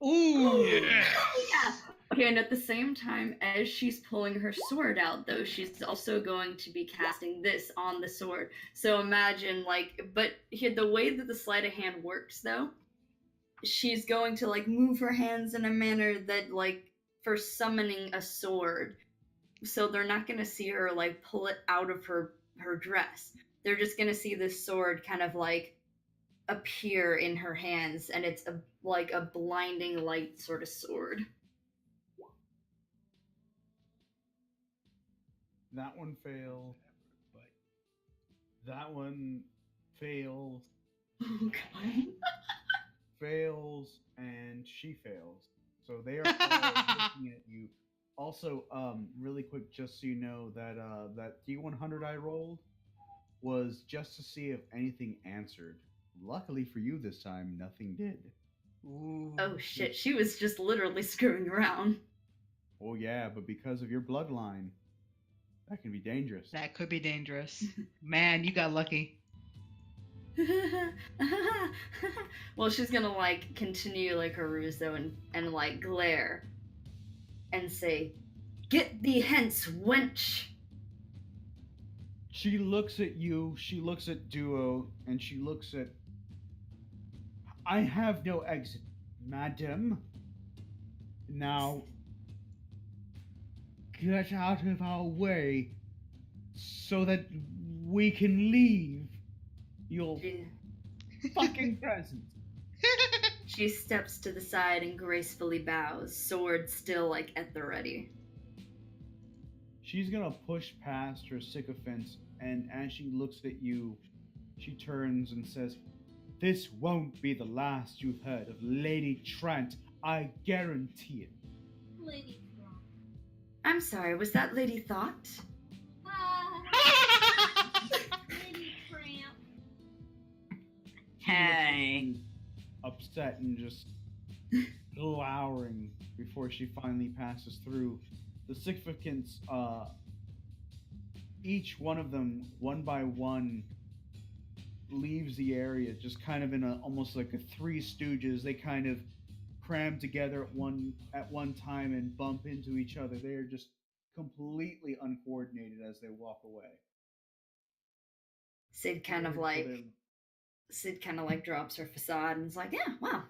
Ooh! Yeah! Yeah. Okay, and at the same time as she's pulling her sword out, though, she's also going to be casting this on the sword. So imagine, like, but here, the way that the sleight of hand works, though, she's going to, like, move her hands in a manner that, like, for summoning a sword. So they're not going to see her, like, pull it out of her dress. They're just going to see this sword kind of, like, appear in her hands, and it's like a blinding light sort of sword. That one fails. That one fails. Oh, God. Fails, and she fails. So they are all looking at you. Also, really quick, just so you know, that that D100 I rolled was just to see if anything answered. Luckily for you this time, nothing did. Ooh. Oh, shit. She was just literally screwing around. Oh yeah, but because of your bloodline, that can be dangerous. That could be dangerous. Man, you got lucky. Well, she's gonna, like, continue, like, her ruse, though, and like, glare and say, "Get thee hence, wench!" She looks at you, she looks at Duo, and she looks at. I have no exit, madam. Now, get out of our way so that we can leave your She, fucking presence. she steps to the side and gracefully bows, sword still like at the ready. She's gonna push past her sycophants, and as she looks at you, she turns and says, "This won't be the last you've heard of Lady Trent, I guarantee it." Lady Trump. I'm sorry, was that Lady Thought? Lady Tramp. Hey. Upset and just glowering before she finally passes through. The sycophants, each one of them, one by one, leaves the area, just kind of in a almost like a Three Stooges. They kind of cram together at one time and bump into each other. They are just completely uncoordinated as they walk away. Sid kind of like drops her facade and is like, yeah, wow,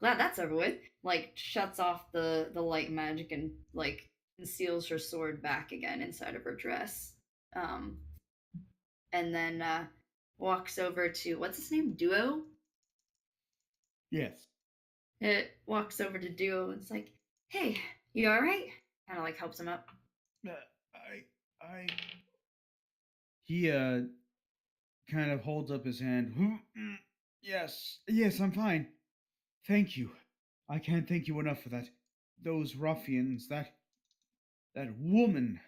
glad that's over with. Like shuts off the light magic and like conceals her sword back again inside of her dress. And then walks over to what's his name? Duo? Yes. It walks over to Duo and it's like, hey, you alright? Kinda like helps him up. He kind of holds up his hand. Yes, I'm fine. Thank you. I can't thank you enough for that. Those ruffians, that woman.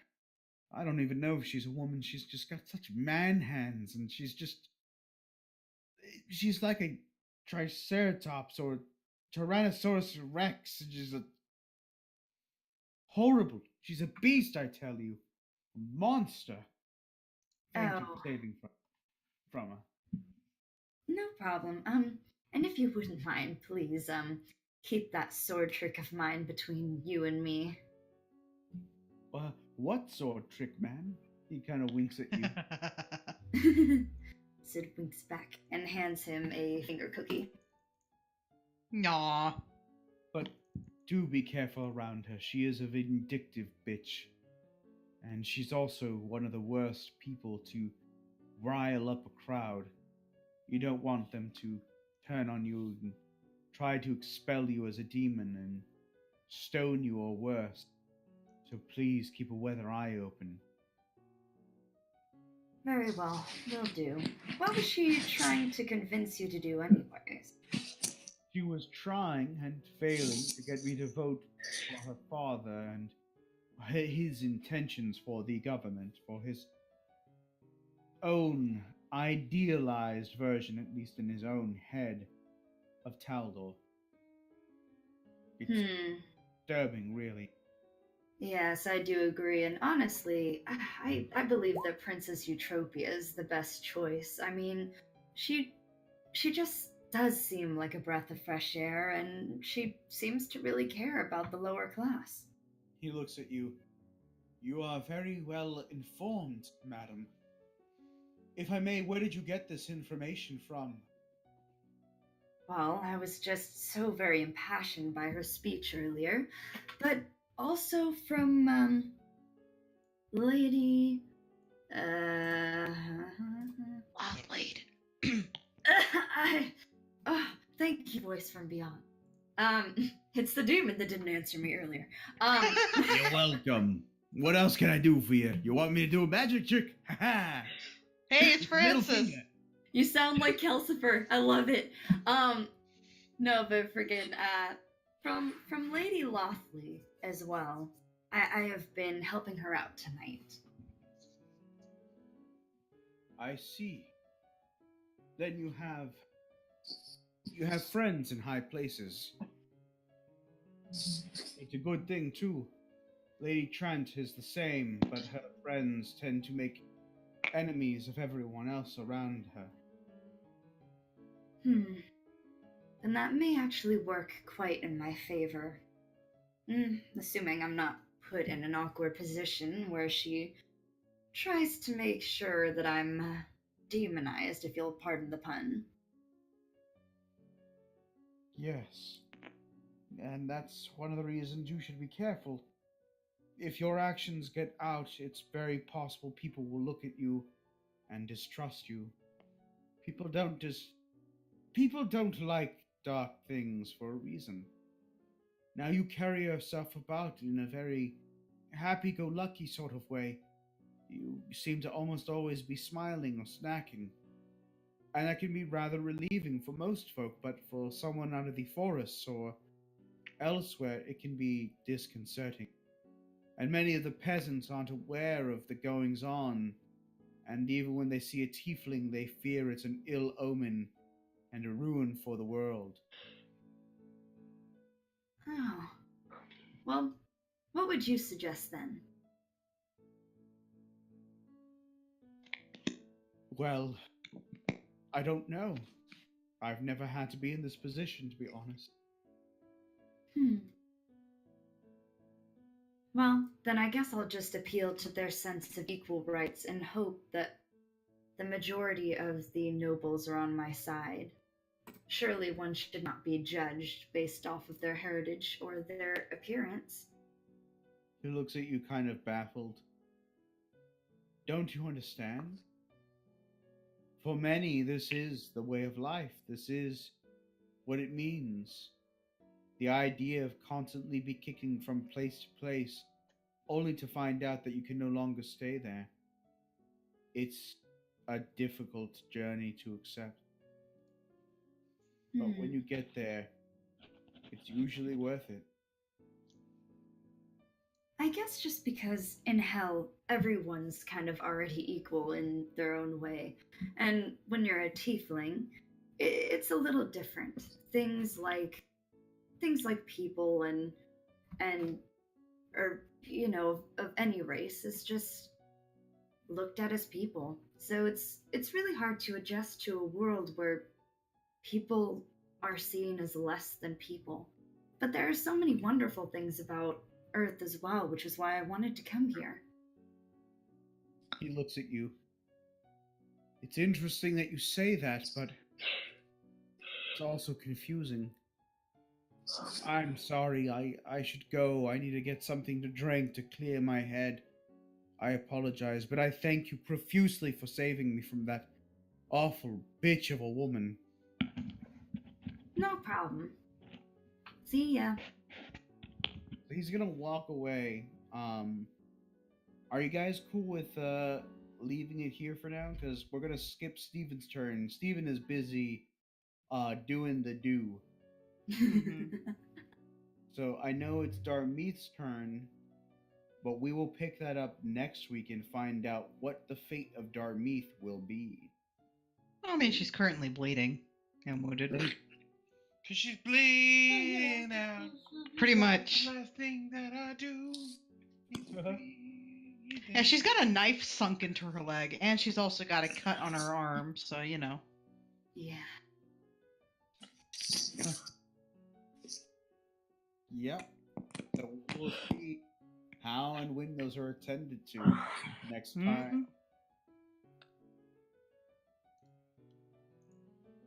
I don't even know if she's a woman. She's just got such man hands, and she's like a Triceratops or Tyrannosaurus Rex. She's a horrible. She's a beast, I tell you. A monster. Thank you for saving from her. No problem. And if you wouldn't mind, please, keep that sword trick of mine between you and me. What sword trick, man? He kind of winks at you. Sid winks back and hands him a finger cookie. Aw. But do be careful around her. She is a vindictive bitch. And she's also one of the worst people to rile up a crowd. You don't want them to turn on you and try to expel you as a demon and stone you or worse. So please keep a weather eye open. Very well, will do. What was she trying to convince you to do anyways? She was trying and failing to get me to vote for her father and his intentions for the government, for his own idealized version, at least in his own head, of Taldor. It's disturbing, really. Yes, I do agree, and honestly, I believe that Princess Eutropia is the best choice. I mean, she just does seem like a breath of fresh air, and she seems to really care about the lower class. He looks at you. You are very well informed, madam. If I may, where did you get this information from? Well, I was just so very impassioned by her speech earlier, but also from, Lady... Lovely. Thank you, voice from beyond. It's the demon that didn't answer me earlier. You're welcome. What else can I do for you? You want me to do a magic trick? Ha ha! Hey, it's Francis. You sound like Kelsifer. I love it. No, but friggin', from Lady Lothley as well. I have been helping her out tonight. I see. Then you have friends in high places. It's a good thing too. Lady Trent is the same, but her friends tend to make enemies of everyone else around her. And that may actually work quite in my favor. Assuming I'm not put in an awkward position where she tries to make sure that I'm demonized, if you'll pardon the pun. Yes. And that's one of the reasons you should be careful. If your actions get out, it's very possible people will look at you and distrust you. People don't people don't like dark things for a reason. Now you carry yourself about in a very happy-go-lucky sort of way. You seem to almost always be smiling or snacking. And that can be rather relieving for most folk, but for someone out of the forests or elsewhere, it can be disconcerting. And many of the peasants aren't aware of the goings on, and even when they see a tiefling, they fear it's an ill omen and a ruin for the world. Oh. Well, what would you suggest then? Well, I don't know. I've never had to be in this position, to be honest. Well, then I guess I'll just appeal to their sense of equal rights and hope that the majority of the nobles are on my side. Surely one should not be judged based off of their heritage or their appearance. He looks at you kind of baffled. Don't you understand? For many, this is the way of life. This is what it means. The idea of constantly be kicking from place to place, only to find out that you can no longer stay there. It's a difficult journey to accept. But when you get there, it's usually worth it. I guess just because in hell, everyone's kind of already equal in their own way. And when you're a tiefling, it's a little different. Things like people and or of any race is just looked at as people. So it's really hard to adjust to a world where people are seen as less than people. But there are so many wonderful things about Earth as well, which is why I wanted to come here. He looks at you. It's interesting that you say that, but it's also confusing. I'm sorry, I should go. I need to get something to drink to clear my head. I apologize, but I thank you profusely for saving me from that awful bitch of a woman. No problem. See ya. He's gonna walk away. Are you guys cool with leaving it here for now? Because we're gonna skip Steven's turn. Steven is busy doing the do. So I know it's Darmeeth's turn, but we will pick that up next week and find out what the fate of Darmeeth will be. I mean, she's currently bleeding and wounded. Cause she's bleeding out. Pretty much. The last thing that I do is bleed. Yeah, she's got a knife sunk into her leg, and she's also got a cut on her arm, so Yeah. Yep. So we'll see how and when those are attended to next time.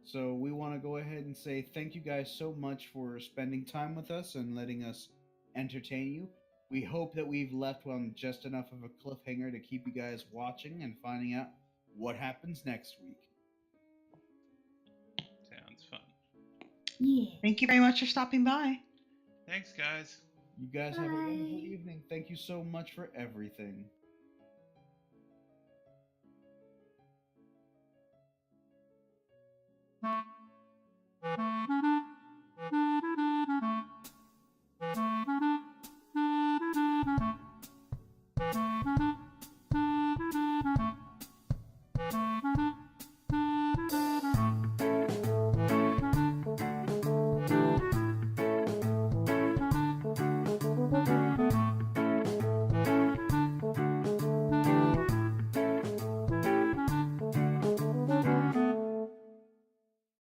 So we want to go ahead and say thank you guys so much for spending time with us and letting us entertain you. We hope that we've left on just enough of a cliffhanger to keep you guys watching and finding out what happens next week. Sounds fun. Yeah. Thank you very much for stopping by. Thanks, guys. You guys have a wonderful Bye. evening. Thank you so much for everything.